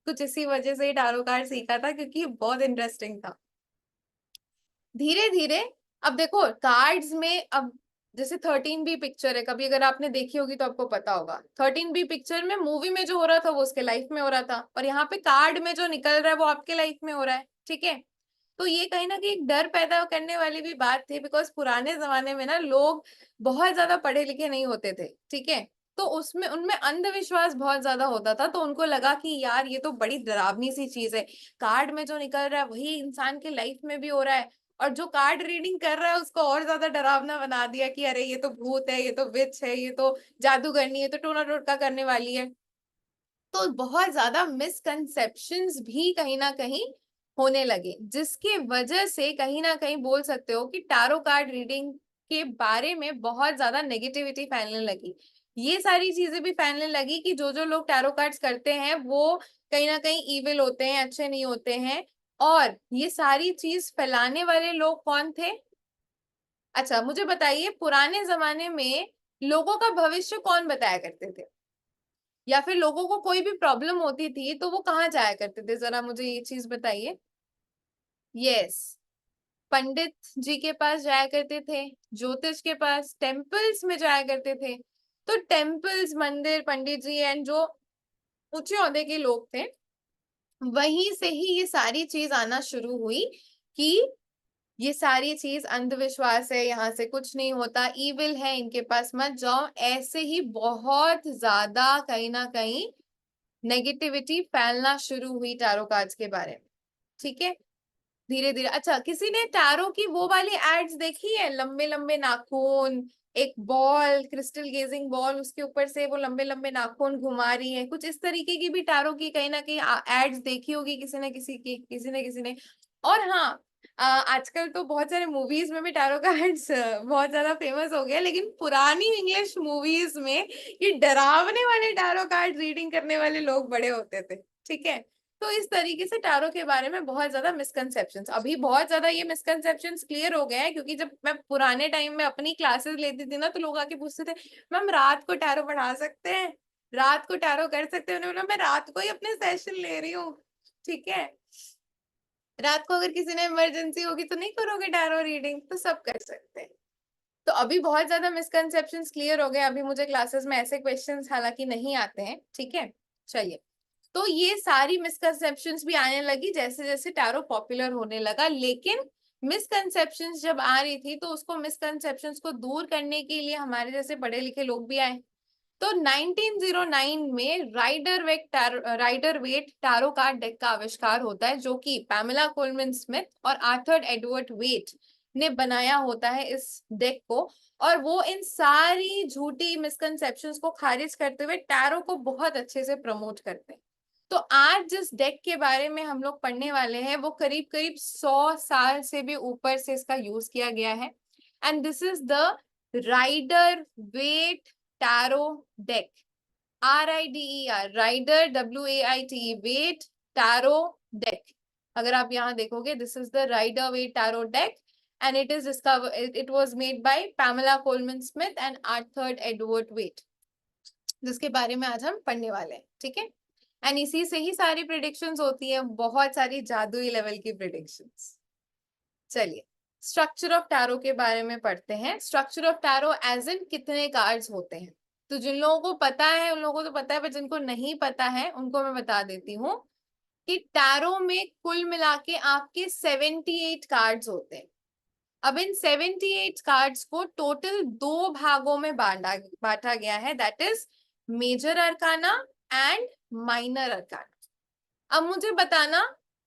कुछ इसी वजह से ही टैरो कार्ड सीखा था, क्योंकि बहुत इंटरेस्टिंग था। धीरे धीरे अब देखो कार्ड्स में, अब जैसे 13B पिक्चर है, कभी अगर आपने देखी होगी तो आपको पता होगा, 13B पिक्चर में मूवी में जो हो रहा था वो उसके लाइफ में हो रहा था, और यहाँ पे कार्ड में जो निकल रहा है वो आपके लाइफ में हो रहा है, ठीक है। तो ये कहीं ना कहीं एक डर पैदा करने वाली भी बात थी, बिकॉज पुराने जमाने में ना लोग बहुत ज्यादा पढ़े लिखे नहीं होते थे, ठीक है। तो उसमें उनमें अंधविश्वास बहुत ज्यादा होता था, तो उनको लगा कि यार ये तो बड़ी डरावनी सी चीज है, कार्ड में जो निकल रहा है वही इंसान के लाइफ में भी हो रहा है, और जो कार्ड रीडिंग कर रहा है उसको और ज्यादा डरावना बना दिया कि अरे ये तो भूत है, ये तो विच है, ये तो जादूगरनी है, तो टोना टोटका करने वाली है। तो बहुत ज्यादा मिसकंसेप्शंस भी कहीं ना कहीं होने लगे, जिसके वजह से कहीं ना कहीं बोल सकते हो कि टैरो कार्ड रीडिंग के बारे में बहुत ज्यादा नेगेटिविटी फैलने लगी। ये सारी चीजें भी फैलने लगी कि जो जो लोग टैरो कार्ड्स करते हैं वो कहीं ना कहीं इविल होते हैं, अच्छे नहीं होते हैं। और ये सारी चीज फैलाने वाले लोग कौन थे? अच्छा मुझे बताइए, पुराने जमाने में लोगों का भविष्य कौन बताया करते थे? या फिर लोगों को कोई भी प्रॉब्लम होती थी तो वो कहाँ जाया करते थे, जरा मुझे ये चीज बताइए। यस, पंडित जी के पास जाया करते थे, ज्योतिष के पास, टेम्पल्स में जाया करते थे। तो टेम्पल्स, मंदिर, पंडित जी एंड जो ऊंचे ओहदे के लोग थे, वहीं से ही ये सारी चीज आना शुरू हुई कि ये सारी चीज अंधविश्वास है, यहाँ से कुछ नहीं होता, इविल है, इनके पास मत जाओ। ऐसे ही बहुत ज्यादा कहीं ना कहीं नेगेटिविटी फैलना शुरू हुई टैरो कार्ड्स के बारे में, ठीक है, धीरे धीरे। अच्छा, किसी ने टैरो की वो वाली एड्स देखी है, लंबे लंबे नाखून, एक बॉल, क्रिस्टल गेजिंग बॉल, उसके ऊपर से वो लंबे लंबे नाखून घुमा रही है, कुछ इस तरीके की भी टैरो की कहीं ना कहीं एड्स देखी होगी किसी ने किसी की, किसी ने। और हाँ, आजकल तो बहुत सारे मूवीज में भी टैरो कार्ड्स बहुत ज्यादा फेमस हो गया, लेकिन पुरानी इंग्लिश मूवीज में ये डरावने वाले टैरो कार्ड रीडिंग करने वाले लोग बड़े होते थे, ठीक है। तो इस तरीके से टैरो के बारे में बहुत ज्यादा मिसकंसेप्शंस, अभी बहुत ज्यादा ये मिसकंसेप्शंस क्लियर हो गए हैं, क्योंकि जब मैं पुराने टाइम में अपनी क्लासेस लेती थी ना, तो लोग आके पूछते थे, मैम रात को टैरो पढ़ा सकते हैं, रात को टैरो कर सकते हैं? उन्होंने बोला मैं रात को ही अपने सेशन ले रही हूँ, ठीक है, रात को अगर किसी ने इमरजेंसी होगी तो नहीं करोगे टैरो रीडिंग? तो सब कर सकते हैं। तो अभी बहुत ज्यादा मिसकंसेप्शंस क्लियर हो गए, अभी मुझे क्लासेस में ऐसे क्वेश्चंस हालांकि नहीं आते हैं, ठीक है। चलिए, तो ये सारी मिसकंसेप्शंस भी आने लगी जैसे जैसे टैरो पॉपुलर होने लगा, लेकिन मिसकंसेप्शंस जब आ रही थी तो उसको मिसकंसेप्शंस को दूर करने के लिए हमारे जैसे पढ़े लिखे लोग भी आए। तो 1909 में Rider Waite tarot card deck का आविष्कार होता है, जो कि पैमेला कोलमैन स्मिथ और आर्थर एडवर्ड वेट ने बनाया होता है इस डेक को। और वो इन सारी झूठी मिसकंसेप्शंस को खारिज करते हुए टैरो को बहुत अच्छे से प्रमोट करते हैं। तो आज जिस डेक के बारे में हम लोग पढ़ने वाले हैं वो करीब करीब 100 साल से भी ऊपर से इसका यूज किया गया है, and this is the Rider Waite tarot deck, RIDER, Rider WAIT, Waite tarot deck. अगर आप यहाँ देखोगे, this is the Rider Waite tarot deck, and it was made by Pamela Colman Smith and Arthur Edward Waite, जिसके बारे में आज हम पढ़ने वाले हैं, ठीक है। एंड इसी से ही सारी प्रिडिक्शंस होती है, बहुत सारी जादुई लेवल की प्रिडिक्शंस। चलिए, स्ट्रक्चर ऑफ टैरो के बारे में पढ़ते हैं। Structure of tarot as in कितने कार्ड्स होते हैं, तो जिन लोगों को पता है उन लोगों को तो पता है, पर जिनको नहीं पता है उनको मैं बता देती हूँ कि टैरो में कुल मिला के आपके 78 कार्ड्स होते हैं। अब इन 78 कार्ड्स को टोटल 2 भागों में बांटा गया है, that is major arcana and minor arcana. अब मुझे बताना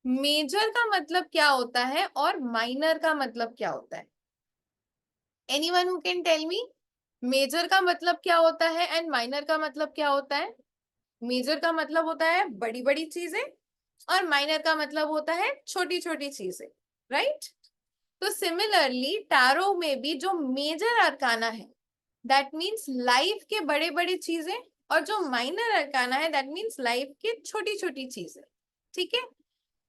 मेजर का मतलब क्या होता है और माइनर का मतलब क्या होता है? Anyone who can tell me major का मतलब क्या होता है एंड माइनर का मतलब क्या होता है? मेजर का मतलब होता है बड़ी बड़ी चीजें, और माइनर का मतलब होता है छोटी छोटी चीजें, राइट? तो सिमिलरली टैरो में भी जो मेजर अरकाना है दैट मीन्स लाइफ के बड़े बड़ी चीजें, और जो माइनर अरकाना है दैट मीन्स लाइफ के छोटी छोटी चीजें, ठीक है।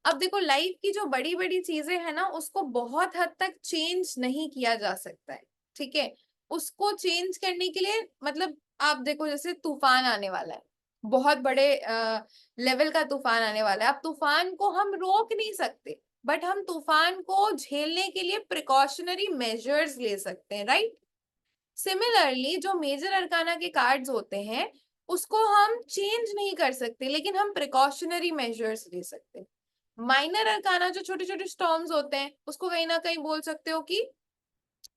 अब देखो, लाइफ की जो बड़ी बड़ी चीजें है ना, उसको बहुत हद तक चेंज नहीं किया जा सकता है, ठीक है। उसको चेंज करने के लिए मतलब आप देखो, जैसे तूफान आने वाला है, बहुत बड़े लेवल का तूफान आने वाला है। अब तूफान को हम रोक नहीं सकते, बट हम तूफान को झेलने के लिए प्रिकॉशनरी मेजर्स ले सकते हैं, राइट? सिमिलरली जो मेजर अरकाना के कार्ड्स होते हैं उसको हम चेंज नहीं कर सकते, लेकिन हम प्रिकॉशनरी मेजर्स ले सकते हैं। माइनर अरकाना जो छोटे छोटे स्टॉर्म्स होते हैं, उसको कहीं ना कहीं बोल सकते हो कि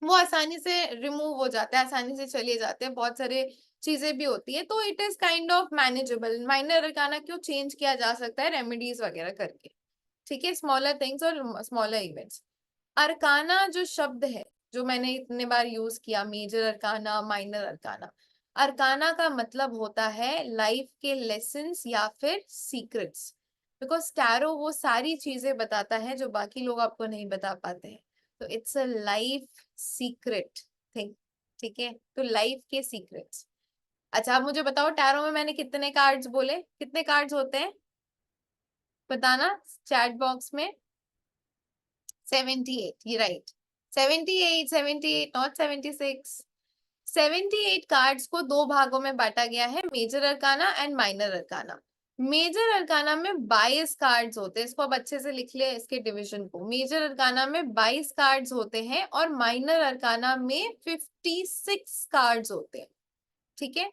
वो आसानी से रिमूव हो जाते हैं, आसानी से चले जाते हैं, बहुत सारे चीजें भी होती है, तो it is kind of manageable. Minor arcana क्यों चेंज किया जा सकता है रेमेडीज वगैरह करके, ठीक है, स्मॉलर थिंग्स और स्मॉलर इवेंट्स। अरकाना जो शब्द है, जो मैंने इतने बार यूज किया, major arcana, minor arcana, arcana का मतलब होता है लाइफ के लेसन्स या फिर सीक्रेट्स, बिकॉज टैरो वो सारी चीजें बताता है जो बाकी लोग आपको नहीं बता पाते हैं। तो it's a life secret thing, ठीक है, तो लाइफ के सीक्रेट्स। अच्छा, आप मुझे बताओ टैरो में मैंने कितने कार्ड्स बोले, कितने कार्ड्स होते हैं बताना चैट बॉक्स में। 78, you right. 78, 78, not 76. 78 कार्ड्स को 2 भागों में बांटा गया है, major arcana and minor arcana. Major arcana में 22 कार्ड्स होते हैं, इसको अब अच्छे से लिख ले इसके डिवीजन को। मेजर अरकाना में 22 कार्ड्स होते हैं और माइनर अरकाना में 56 कार्ड्स होते हैं, ठीक है।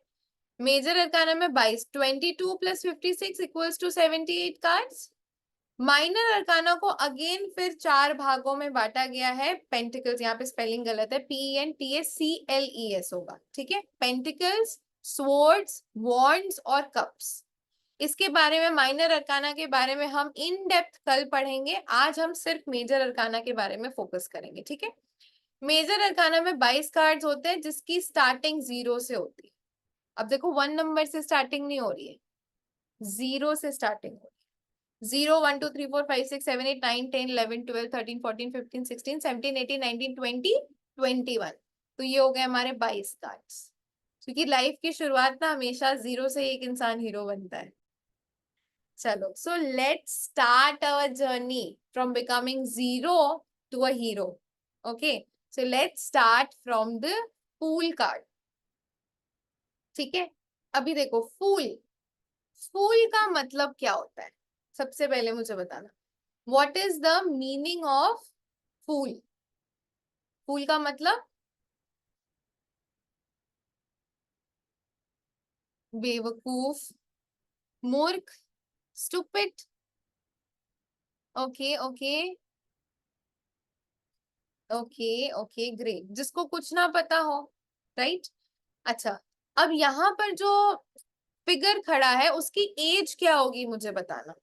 मेजर अरकाना में 22, 22 plus 56 equals to 78 cards. Minor arcana को अगेन फिर 4 भागों में बांटा गया है। पेंटिकल्स, यहाँ पे स्पेलिंग गलत है, PENTACLES होगा, ठीक है। पेंटिकल्स, स्वॉर्ड्स, वॉन्ड्स और कप्स, इसके बारे में, माइनर अरकाना के बारे में हम इन डेप्थ कल पढ़ेंगे। आज हम सिर्फ मेजर अरकाना के बारे में फोकस करेंगे, ठीक है। मेजर अरकाना में 22 कार्ड्स होते हैं जिसकी स्टार्टिंग 0 से होती है। अब देखो 1 नंबर से स्टार्टिंग नहीं हो रही है, 0 से स्टार्टिंग हो रही है। 0 1 2 3 4 5 6 7 8 9 10 11 12 13 14 15 16 17 18 19 20 21। तो ये हो गए हमारे 22 कार्ड्स। क्योंकि लाइफ की शुरुआत ना हमेशा 0 से एक इंसान हीरो बनता है। चलो, so let's start our journey from becoming 0 to a hero. Okay, so let's start from the fool card. ठीक है, अभी देखो फूल, फूल का मतलब क्या होता है? सबसे पहले मुझे बताना, what is the meaning of fool? Fool का मतलब बेवकूफ, मूर्ख, stupid. Okay okay okay okay, great, जिसको कुछ ना पता हो, राइट। अच्छा, अब यहाँ पर जो फिगर खड़ा है उसकी एज क्या होगी मुझे बताना।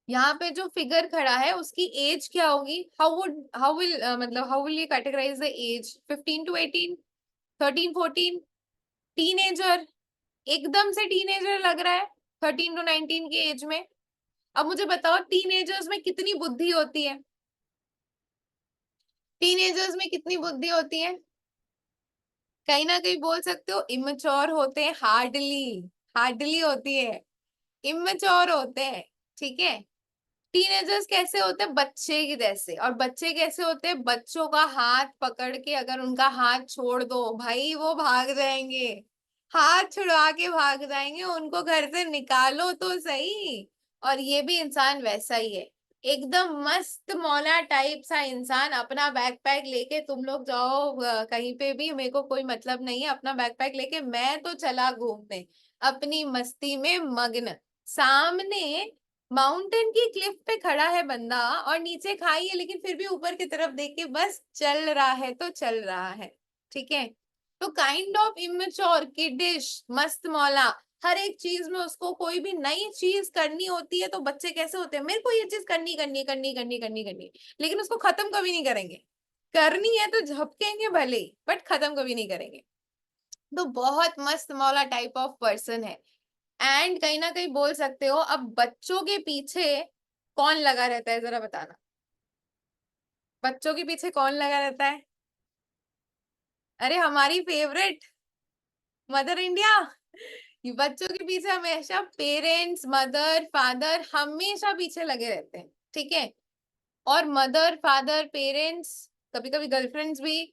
यहाँ पे जो फिगर खड़ा है उसकी एज क्या होगी? How will you categorise the age? 15 to 18, 13 14, teenager, एकदम से टीनेजर लग रहा है 13 टू 19 की एज में। अब मुझे बताओ टीनेजर्स में कितनी बुद्धि होती है? टीनेजर्स में कितनी बुद्धि होती है? कहीं ना कहीं बोल सकते हो इमेच्योर होते हैं, हार्डली, हार्डली होती है, इमेच्योर होते हैं, ठीक है। टीनेजर्स कैसे होते हैं? बच्चे की जैसे। और बच्चे कैसे होते हैं? बच्चों का हाथ पकड़ के अगर उनका हाथ छोड़ दो भाई वो भाग जाएंगे, हाथ छुड़वा के भाग जाएंगे, उनको घर से निकालो तो सही। और ये भी इंसान वैसा ही है, एकदम मस्त मौला टाइप सा इंसान। अपना बैकपैक लेके तुम लोग जाओ कहीं पे भी, मेरे को कोई मतलब नहीं है, अपना बैकपैक लेके मैं तो चला घूमने, अपनी मस्ती में मग्न। सामने माउंटेन की क्लिफ पे खड़ा है बंदा और नीचे खाई है, लेकिन फिर भी ऊपर की तरफ देख के बस चल रहा है तो चल रहा है, ठीक है। तो काइंड ऑफ इमेच्योर, किडिश, मस्त मौला, हर एक चीज में उसको कोई भी नई चीज करनी होती है तो बच्चे कैसे होते हैं, मेरे को ये चीज करनी, लेकिन उसको खत्म कभी नहीं करेंगे। करनी है तो झपकेंगे भले ही, बट खत्म कभी नहीं करेंगे। तो बहुत मस्त मौला टाइप ऑफ पर्सन है। एंड कहीं ना कहीं बोल सकते हो, अब बच्चों के पीछे कौन लगा रहता है जरा बताना, बच्चों के पीछे कौन लगा रहता है? अरे हमारी फेवरेट मदर इंडिया। ये बच्चों के पीछे हमेशा पेरेंट्स, मदर फादर हमेशा पीछे लगे रहते हैं, ठीक है। और मदर फादर पेरेंट्स, कभी कभी गर्लफ्रेंड्स भी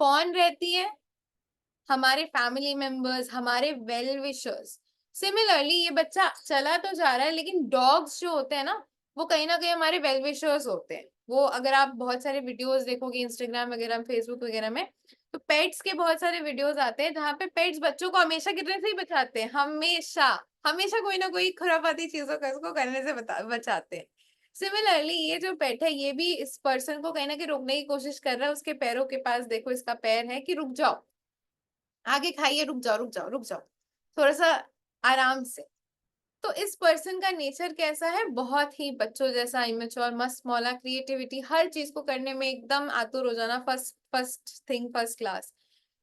कौन रहती है? हमारे फैमिली मेंबर्स, हमारे वेल विशर्स। सिमिलरली ये बच्चा चला तो जा रहा है, लेकिन डॉग्स जो होते हैं ना कहीं हमारे वेल विशर्स होते हैं। वो अगर आप बहुत सारे वीडियोस देखोगे इंस्टाग्राम वगैरह, फेसबुक वगैरह में, तो पेट्स के बहुत सारे वीडियोस आते हैं जहाँ पे पेट्स बच्चों को हमेशा गिरने से ही बचाते हैं, हमेशा, हमेशा कोई ना कोई खुरापाती चीजों का उसको करने से बचाते हैं। सिमिलरली ये जो पेट है ये भी इस पर्सन को कहीं ना कहीं रोकने की कोशिश कर रहा है। उसके पैरों के पास देखो, इसका पैर है कि रुक जाओ, आगे खाइए, रुक जाओ रुक जाओ रुक जाओ, थोड़ा सा आराम से। तो इस पर्सन का नेचर कैसा है? बहुत ही बच्चों जैसा, इमेच्योर, मस्त मौला, क्रिएटिविटी, हर चीज को करने में एकदम आतुर हो जाना, first first thing, first class.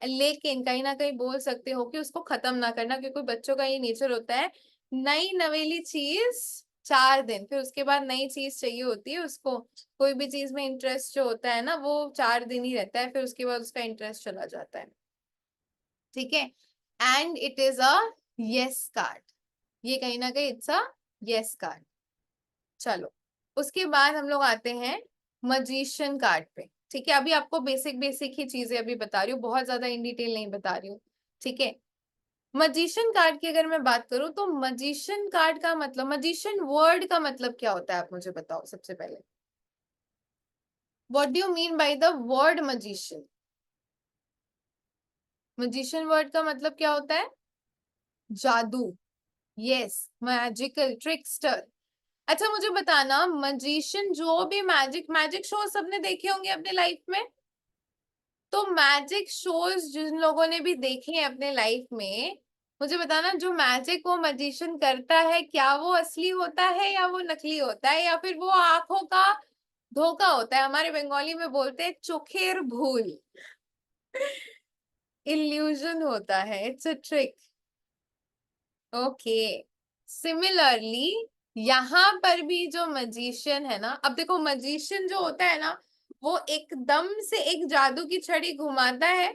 लेकिन कहीं ना कहीं बोल सकते हो कि उसको खत्म ना करना, क्योंकि बच्चों का ये नेचर होता है, नई नवेली चीज 4 दिन, फिर उसके बाद नई चीज चाहिए होती है उसको। कोई भी चीज में इंटरेस्ट जो होता है ना वो 4 दिन ही रहता है, फिर उसके बाद उसका इंटरेस्ट चला जाता है, ठीक है। And it is a yes card, ये कहीं ना कहीं इट्स अ यस कार्ड। चलो, उसके बाद हम लोग आते हैं मजिशियन कार्ड पे, ठीक है। अभी आपको बेसिक बेसिक ही चीजें अभी बता रही हूँ, बहुत ज्यादा इन डिटेल नहीं बता रही हूँ, ठीक है। मजिशियन कार्ड की अगर मैं बात करूं तो मजिशियन कार्ड का मतलब, मजिशियन वर्ड का मतलब क्या होता है आप मुझे बताओ सबसे पहले। What do you mean by the word magician? Magician word का मतलब क्या होता है? जादू, यस, मैजिकल, ट्रिकस्टर। अच्छा मुझे बताना, मजिशियन जो भी मैजिक मैजिक शो सबने देखे होंगे अपने लाइफ में, तो मैजिक शोज जिन लोगों ने भी देखे हैं अपने लाइफ में, मुझे बताना, जो मैजिक वो मैजिशियन करता है, क्या वो असली होता है या वो नकली होता है, या फिर वो आंखों का धोखा होता है? हमारे बंगाली में बोलते हैं चोखेर भूल। इल्यूजन होता है, it's a trick. Okay, similarly यहाँ पर भी जो मजिशियन है ना, अब देखो मजिशियन जो होता है ना, वो एकदम से एक जादू की छड़ी घुमाता है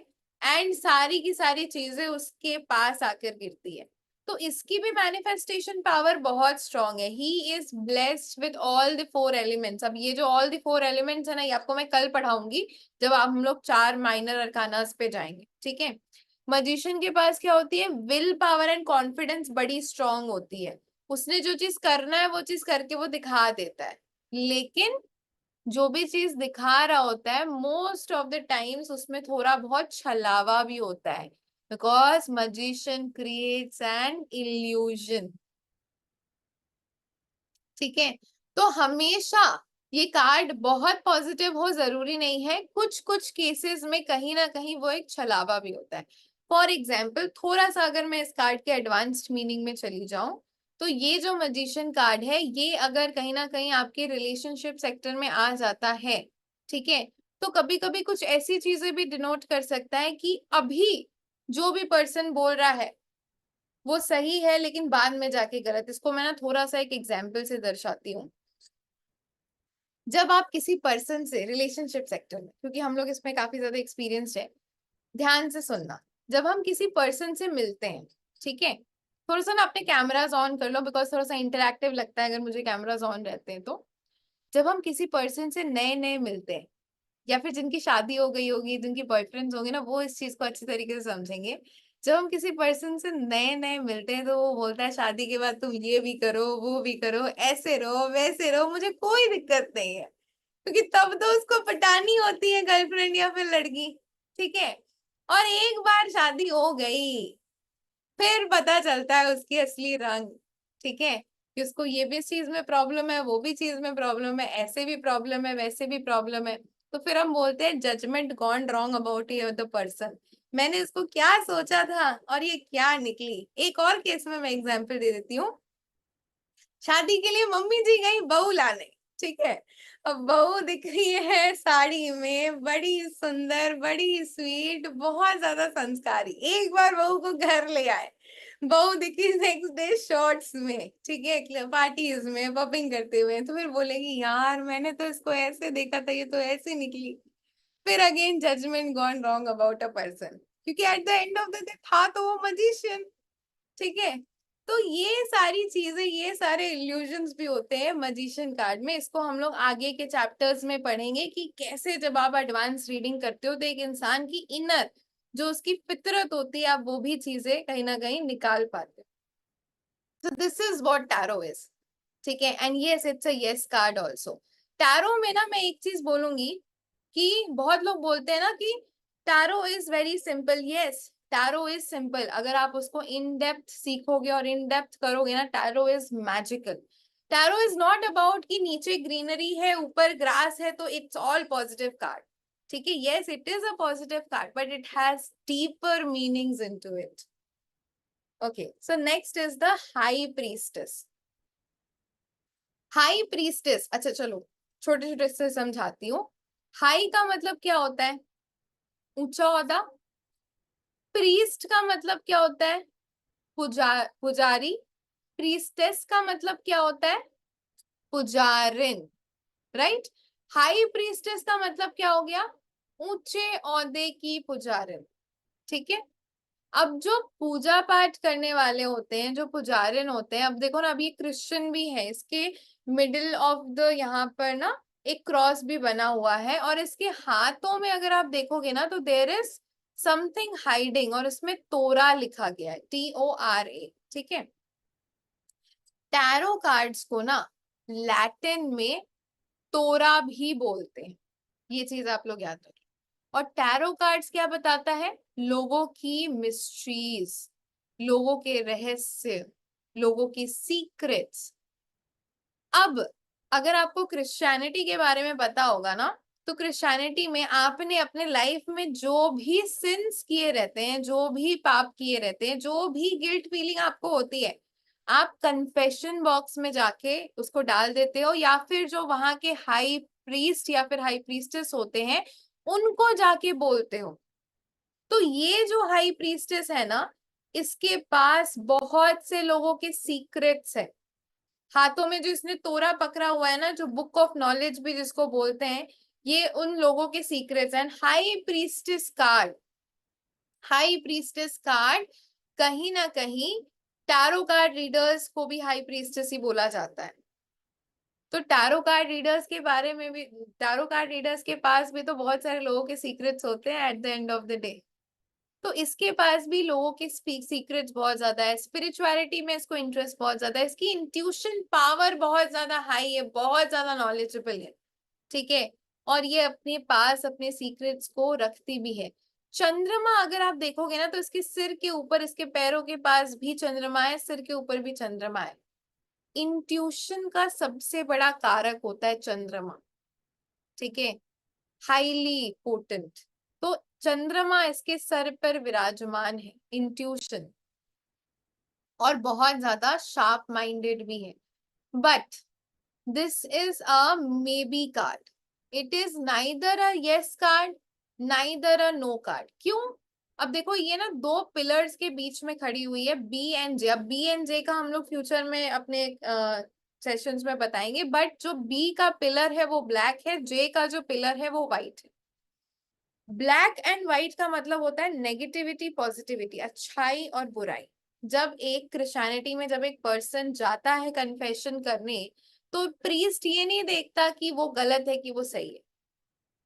एंड सारी की सारी चीजें उसके पास आकर गिरती है। तो इसकी भी मैनिफेस्टेशन पावर बहुत स्ट्रांग है। He is blessed with all the four elements. अब ये जो ऑल द फोर एलिमेंट्स है ना, ये आपको मैं कल पढ़ाऊंगी जब हम लोग 4 माइनर अरकानास पे जाएंगे, ठीक है। मजिशियन के पास क्या होती है? विल पावर एंड कॉन्फिडेंस बड़ी स्ट्रांग होती है। उसने जो चीज करना है वो चीज करके वो दिखा देता है। लेकिन जो भी चीज दिखा रहा होता है, मोस्ट ऑफ द टाइम्स उसमें थोड़ा बहुत छलावा भी होता है, because magician creates an illusion. ठीक है, तो हमेशा ये कार्ड बहुत पॉजिटिव हो जरूरी नहीं है, कुछ कुछ केसेस में कहीं ना कहीं वो एक छलावा भी होता है। फॉर एग्जाम्पल, थोड़ा सा अगर मैं इस कार्ड के एडवांस्ड मीनिंग में चली जाऊं, तो ये जो मजिशियन कार्ड है, ये अगर कहीं ना कहीं आपके रिलेशनशिप सेक्टर में आ जाता है, ठीक है, तो कभी कभी कुछ ऐसी चीजें भी डिनोट कर सकता है कि अभी जो भी पर्सन बोल रहा है वो सही है, लेकिन बाद में जाके गलत। इसको मैं ना थोड़ा सा एक एग्जाम्पल से दर्शाती हूँ। जब आप किसी पर्सन से रिलेशनशिप सेक्टर में, क्योंकि हम लोग इसमें काफी ज्यादा एक्सपीरियंस्ड है, ध्यान से सुनना। जब हम किसी पर्सन से मिलते हैं, ठीक है, थोड़ा सा ना अपने कैमराज ऑन कर लो, बिकॉज थोड़ा सा इंटरेक्टिव लगता है अगर मुझे कैमराज ऑन रहते हैं तो। जब हम किसी पर्सन से नए नए मिलते हैं, या फिर जिनकी शादी हो गई होगी, जिनकी बॉयफ्रेंड्स होंगे ना, वो इस चीज को अच्छी तरीके से समझेंगे। जब हम किसी पर्सन से नए नए मिलते हैं तो वो बोलता है शादी के बाद तुम ये भी करो, वो भी करो, ऐसे रहो वैसे रहो, मुझे कोई दिक्कत नहीं है, क्योंकि तब तो उसको पटानी होती है गर्लफ्रेंड या फिर लड़की, ठीक है। और एक बार शादी हो गई, फिर पता चलता है उसकी असली रंग, ठीक है, कि उसको ये भी चीज में प्रॉब्लम है, वो भी चीज में प्रॉब्लम है, ऐसे भी प्रॉब्लम है, वैसे भी प्रॉब्लम है। तो फिर हम बोलते हैं judgement gone wrong about the person. मैंने इसको क्या सोचा था और ये क्या निकली। एक और केस में मैं एग्जांपल दे देती हूँ। शादी के लिए मम्मी जी गई बहू लाने, ठीक है। अब बहू दिख रही है साड़ी में, बड़ी सुंदर, बड़ी स्वीट, बहुत ज्यादा संस्कारी। एक बार बहू को घर ले आए, बहू दिखी नेक्स्ट डे शॉर्ट्स में, ठीक है, पार्टीज में पपिंग करते हुए। तो फिर बोलेगी यार मैंने तो इसको ऐसे देखा था, ये तो ऐसे निकली। फिर again judgment gone wrong about a person, क्योंकि at the end of the day था तो वो मजिशियन, ठीक है। तो ये सारी चीजें, ये सारे इल्यूजन्स भी होते हैं मजिशियन कार्ड में। इसको हम लोग आगे के चैप्टर्स में पढ़ेंगे कि कैसे जब आप एडवांस रीडिंग करते हो तो एक इंसान की इनर, जो उसकी फितरत होती है, आप वो भी चीजें कहीं ना कहीं निकाल पाते हो। तो this is what tarot is, ठीक है। And yes, it's a yes card also. Tarot में ना मैं एक चीज बोलूंगी कि बहुत लोग बोलते हैं ना कि tarot is very simple. Yes, tarot is simple, अगर आप उसको इन डेप्थ सीखोगे और इन डेप्थ करोगे ना, tarot is magical. Tarot is not about कि नीचे ग्रीनरी है ऊपर ग्रास है तो इट्स ऑल पॉजिटिव कार्ड, ठीक है। Yes, it is a positive card but it has deeper meanings into it. Okay, so next is the high priestess. High priestess, अच्छा चलो छोटे छोटे से समझाती हूँ। हाई का मतलब क्या होता है? ऊंचा ओहदा। प्रीस्ट का मतलब क्या होता है? पुजारी। प्रीस्टेस का मतलब क्या होता है? पुजारिन, राइट। हाई प्रीस्टेस का मतलब क्या हो गया? ऊंचे ओहदे की पुजारिन, ठीक है। अब जो पूजा पाठ करने वाले होते हैं, जो पुजारिन होते हैं, अब देखो ना, अब ये क्रिश्चियन भी है, इसके मिडिल ऑफ द यहाँ पर ना एक क्रॉस भी बना हुआ है, और इसके हाथों में अगर आप देखोगे ना तो देयर इज समथिंग हाइडिंग, और इसमें तोरा लिखा गया है, TORA, ठीक है। टैरो कार्ड्स को ना लैटिन में तोरा भी बोलते हैं, ये चीज आप लोग याद रखें। और टैरो कार्ड्स क्या बताता है? लोगों की मिस्ट्रीज, लोगों के रहस्य, लोगों की सीक्रेट्स। अब अगर आपको क्रिश्चियनिटी के बारे में पता होगा ना, तो क्रिश्चियनिटी में आपने अपने लाइफ में जो भी सिंस किए रहते हैं, जो भी पाप किए रहते हैं, जो भी गिल्ट फीलिंग आपको होती है, आप कन्फेशन बॉक्स में जाके उसको डाल देते हो, या फिर जो वहां के हाई प्रीस्ट या फिर हाई प्रीस्टेस होते हैं उनको जाके बोलते हो। तो ये जो हाई प्रीस्टेस है ना, इसके पास बहुत से लोगों के सीक्रेट्स है। हाथों में जो इसने तोरा पकड़ा हुआ है ना, जो बुक ऑफ नॉलेज भी जिसको बोलते हैं, ये उन लोगों के सीक्रेट्स हैं। हाई प्रीस्टेस कार्ड कहीं ना कहीं टैरो कार्ड रीडर्स को भी हाई प्रीस्टेस ही बोला जाता है। तो टैरो कार्ड रीडर्स के बारे में भी, टैरो कार्ड रीडर्स के पास भी तो बहुत सारे लोगों के सीक्रेट्स होते हैं eight the end of the day. तो इसके पास भी लोगों के सीक्रेट्स बहुत ज्यादा है। स्पिरिचुअलिटी में इसको इंटरेस्ट बहुत ज्यादा है, इसकी इंट्यूशन पावर बहुत ज्यादा हाई है, बहुत ज्यादा नॉलेजेबल है। ठीक है, और ये अपने पास अपने सीक्रेट्स को रखती भी है। चंद्रमा अगर आप देखोगे ना, तो इसके सिर के ऊपर, इसके पैरों के पास भी चंद्रमा है, सिर के ऊपर भी चंद्रमा है। इंट्यूशन का सबसे बड़ा कारक होता है चंद्रमा। ठीक है, हाईली पोटेंट। तो चंद्रमा इसके सर पर विराजमान है, इंट्यूशन, और बहुत ज्यादा शार्प माइंडेड भी है। But this is a maybe card, it is neither a yes card, neither a no card. क्यों? अब देखो, ये ना दो पिलर्स के बीच में खड़ी हुई है, बी एंड जे। अब बी एंड जे का हम लोग फ्यूचर में अपने सेशंस में बताएंगे, बट जो बी का पिलर है वो ब्लैक है, जे का जो पिलर है वो व्हाइट है। ब्लैक एंड व्हाइट का मतलब होता है नेगेटिविटी पॉजिटिविटी, अच्छाई और बुराई। जब एक क्रिश्चियनिटी में जब एक पर्सन जाता है कन्फेशन करने, तो प्रीस्ट ये नहीं देखता कि वो गलत है कि वो सही है।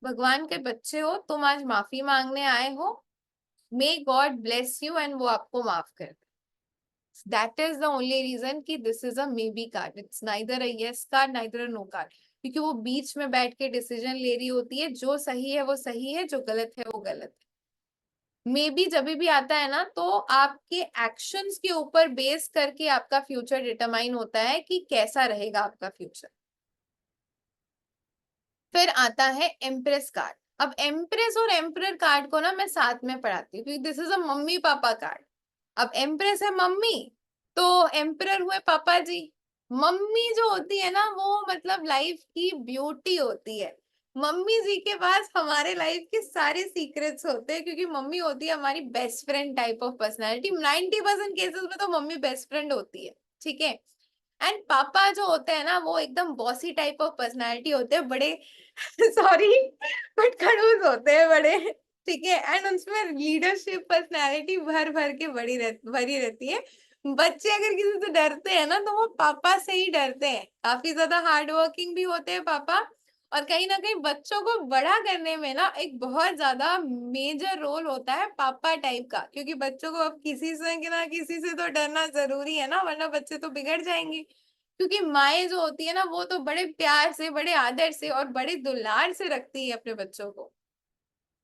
भगवान के बच्चे हो तुम, आज माफी मांगने आए हो, may God bless you and वो आपको माफ कर दे। That is the only reason कि this is a maybe card, it's neither a yes card neither a no card. क्योंकि वो बीच में बैठ के डिसीजन ले रही होती है, जो सही है वो सही है, जो गलत है वो गलत है। मे बी जब भी आता है ना, तो आपके एक्शंस के ऊपर बेस करके आपका फ्यूचर डिटरमाइन होता है कि कैसा रहेगा आपका फ्यूचर। फिर आता है एम्प्रेस कार्ड। अब एम्प्रेस और एम्परर कार्ड को ना मैं साथ में पढ़ाती हूँ, क्योंकि this is a mummy papa card. अब एम्प्रेस है मम्मी, तो एम्परर हुए पापा जी। मम्मी जो होती है ना, वो मतलब लाइफ की ब्यूटी होती है। मम्मी जी के पास हमारे लाइफ के सारे सीक्रेट्स होते हैं, क्योंकि मम्मी होती है हमारी best friend type of personality. 90% cases में तो मम्मी बेस्ट फ्रेंड होती है। ठीक है, एंड पापा जो होते हैं ना, वो एकदम बॉसी टाइप ऑफ पर्सनैलिटी होते हैं, बड़े सॉरी बट खड़ूस होते हैं बड़े। ठीक है, एंड उसमें लीडरशिप पर्सनैलिटी भर भर के भरी रहती है। बच्चे अगर किसी से डरते हैं ना, तो वो पापा से ही डरते हैं। काफी ज्यादा हार्ड वर्किंग भी होते हैं पापा, और कहीं ना कहीं बच्चों को बड़ा करने में ना एक बहुत ज्यादा मेजर रोल होता है पापा टाइप का। क्योंकि बच्चों को अब किसी से ना किसी से तो डरना जरूरी है ना, वरना बच्चे तो बिगड़ जाएंगे। क्योंकि माएँ जो होती है ना, वो तो बड़े प्यार से, बड़े आदर से और बड़े दुलार से रखती है अपने बच्चों को।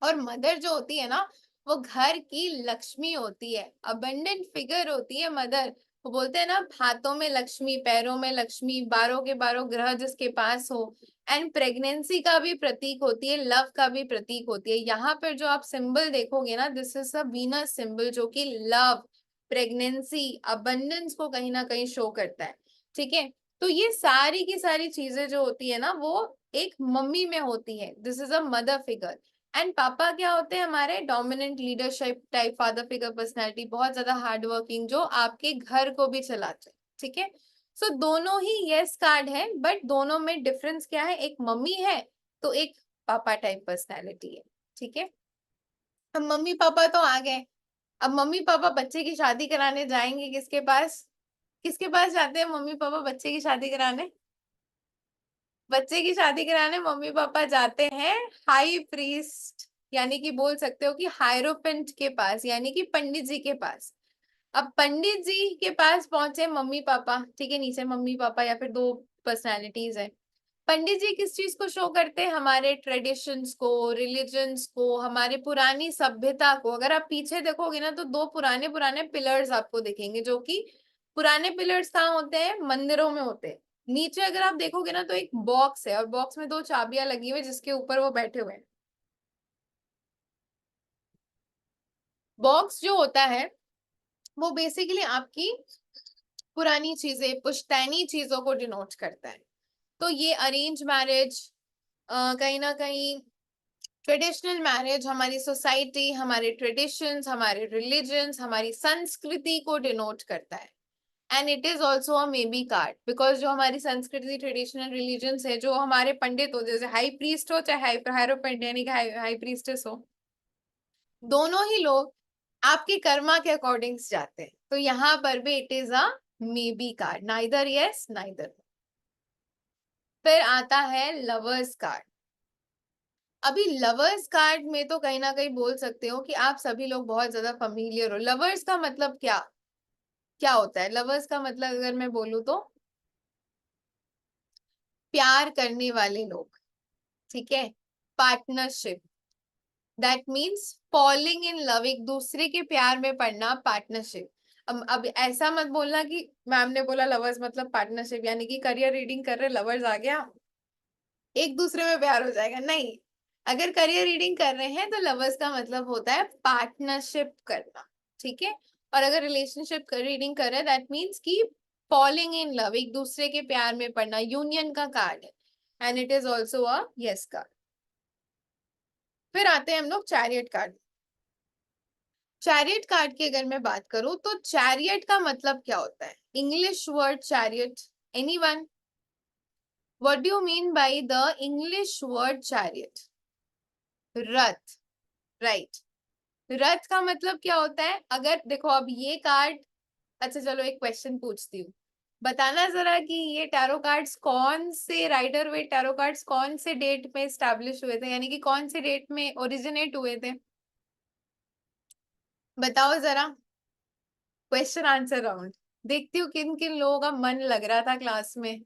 और मदर जो होती है ना, वो घर की लक्ष्मी होती है, अबंडेंट फिगर होती है मदर। वो बोलते हैं ना, हाथों में लक्ष्मी, पैरों में लक्ष्मी, 12 के 12 ग्रह जिसके पास हो। एंड प्रेगनेंसी का भी प्रतीक होती है, लव का भी प्रतीक होती है। यहाँ पर जो आप सिंबल देखोगे ना, this is a Venus symbol, जो कि लव, प्रेगनेंसी, अबंडेंस को कहीं ना कहीं शो करता है। ठीक है, तो ये सारी की सारी चीजें जो होती है ना, वो एक मम्मी में होती है। This is a mother figure. And पापा क्या होते हैं? हमारे dominant leadership type father figure personality, बहुत ज्यादा हार्ड वर्किंग, जो आपके घर को भी चलाते हैं। ठीक है, सो दोनों ही यस कार्ड है, बट दोनों में डिफरेंस क्या है? एक मम्मी है तो एक पापा टाइप पर्सनैलिटी है। ठीक है, अब मम्मी पापा तो आ गए। अब मम्मी पापा बच्चे की शादी कराने जाएंगे किसके पास? किसके पास जाते हैं मम्मी पापा बच्चे की शादी कराने? बच्चे की शादी कराने मम्मी पापा जाते हैं हाई प्रीस्ट, यानी कि बोल सकते हो कि हायरोपेंट के पास, यानी कि पंडित जी के पास। अब पंडित जी के पास पहुंचे मम्मी पापा, ठीक है, नीचे मम्मी पापा या फिर दो पर्सनालिटीज है। पंडित जी किस चीज को शो करते हैं? हमारे ट्रेडिशंस को, रिलीजन्स को, हमारे पुरानी सभ्यता को। अगर आप पीछे देखोगे ना, तो दो पुराने पुराने पिलर्स आपको दिखेंगे, जो कि पुराने पिलर्स कहाँ होते हैं? मंदिरों में होते हैं। नीचे अगर आप देखोगे ना तो एक बॉक्स है और बॉक्स में 2 चाबियां लगी हुई जिसके ऊपर वो बैठे हुए हैं। बॉक्स जो होता है वो बेसिकली आपकी पुरानी चीजें, पुश्तैनी चीजों को डिनोट करता है। तो ये अरेंज मैरिज, कहीं ना कहीं ट्रेडिशनल मैरिज, हमारी सोसाइटी, हमारे ट्रेडिशंस, हमारे रिलीजन्स, हमारी संस्कृति को डिनोट करता है। And it is also a maybe card, because जो हमारी संस्कृति, ट्रेडिशनल रिलीजन्स है, जो हमारे पंडित हो, जैसे हाई प्रीस्ट हो चाहे हायरोपेंट यानी कि हाई प्रीस्टेस हो, दोनों ही लोग आपके कर्मा के अकॉर्डिंग जाते हैं। तो यहाँ पर भी it is a maybe card, neither yes neither. फिर आता है लवर्स कार्ड। अभी लवर्स कार्ड में तो कहीं ना कहीं बोल सकते हो कि आप सभी लोग बहुत ज्यादा फैमिलियर हो। लवर्स का मतलब क्या क्या होता है? लवर्स का मतलब अगर मैं बोलूँ तो प्यार करने वाले लोग, ठीक है, partnership, that means falling in love, एक दूसरे के प्यार में पड़ना, पार्टनरशिप। अब ऐसा मत बोलना कि मैम ने बोला लवर्स मतलब पार्टनरशिप, यानी कि करियर रीडिंग कर रहे लवर्स आ गया एक दूसरे में प्यार हो जाएगा, नहीं। अगर करियर रीडिंग कर रहे हैं तो लवर्स का मतलब होता है पार्टनरशिप करना, ठीक है। और अगर रिलेशनशिप रीडिंग कर रहे हैं दैट मीन्स कि फॉलिंग इन लव, एक दूसरे के प्यार में पड़ना, यूनियन का कार्ड है। And it is also a yes card. फिर आते हैं हम लोग चैरियट कार्ड। चैरियट कार्ड की अगर मैं बात करूं तो चैरियट का मतलब क्या होता है? English word chariot, anyone? What do you mean by the English word chariot? Rath, right. रथ का मतलब क्या होता है? अगर देखो अब ये कार्ड, अच्छा चलो एक क्वेश्चन पूछती हूँ, बताना जरा कि ये टैरो कार्ड्स कौन से, राइडर वेट टैरो कार्ड्स कौन से डेट में स्टैब्लिश हुए थे, यानी कि कौन से डेट में ओरिजिनेट हुए थे? बताओ जरा। क्वेश्चन आंसर राउंड, देखती हूँ किन किन लोगों का मन लग रहा था क्लास में।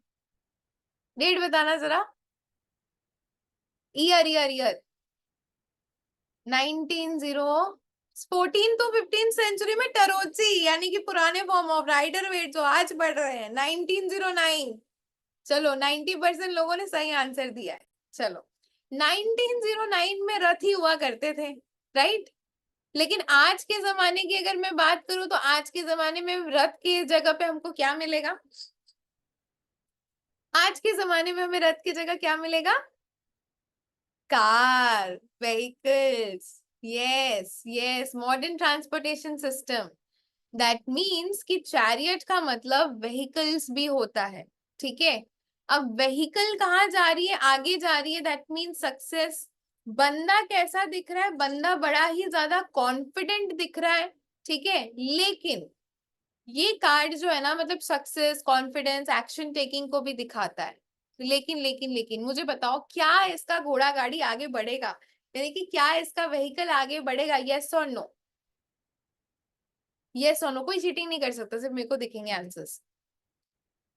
डेट बताना जरा। ईयर ईयर ईयर 1900, 14 तो 15 सेंचुरी में टरोची, यानी कि पुराने फॉर्म ऑफ राइडर वेट जो आज बढ़ रहे हैं, 1909। चलो 90% लोगों ने सही आंसर दिया है। चलो 1909 में रथ ही हुआ करते थे, राइट। लेकिन आज के जमाने की अगर मैं बात करूं तो आज के जमाने में रथ की जगह पे हमको क्या मिलेगा? आज के जमाने में हमें रथ की जगह क्या मिलेगा? Car, vehicles, yes yes, modern transportation system. That means कि चैरियट का मतलब व्हीकल्स भी होता है, ठीक है। अब व्हीकल कहाँ जा रही है? आगे जा रही है, दैट मीन्स सक्सेस। बंदा कैसा दिख रहा है? बंदा बड़ा ही ज्यादा कॉन्फिडेंट दिख रहा है, ठीक है। लेकिन ये कार्ड जो है ना, मतलब सक्सेस, कॉन्फिडेंस, एक्शन टेकिंग को भी दिखाता है। लेकिन मुझे बताओ, क्या इसका घोड़ा गाड़ी आगे बढ़ेगा? यानी कि क्या इसका व्हीकल आगे बढ़ेगा? यस और नो? यस और नो, कोई चीटिंग नहीं कर सकता, सिर्फ मेरे को दिखेंगे आंसर्स।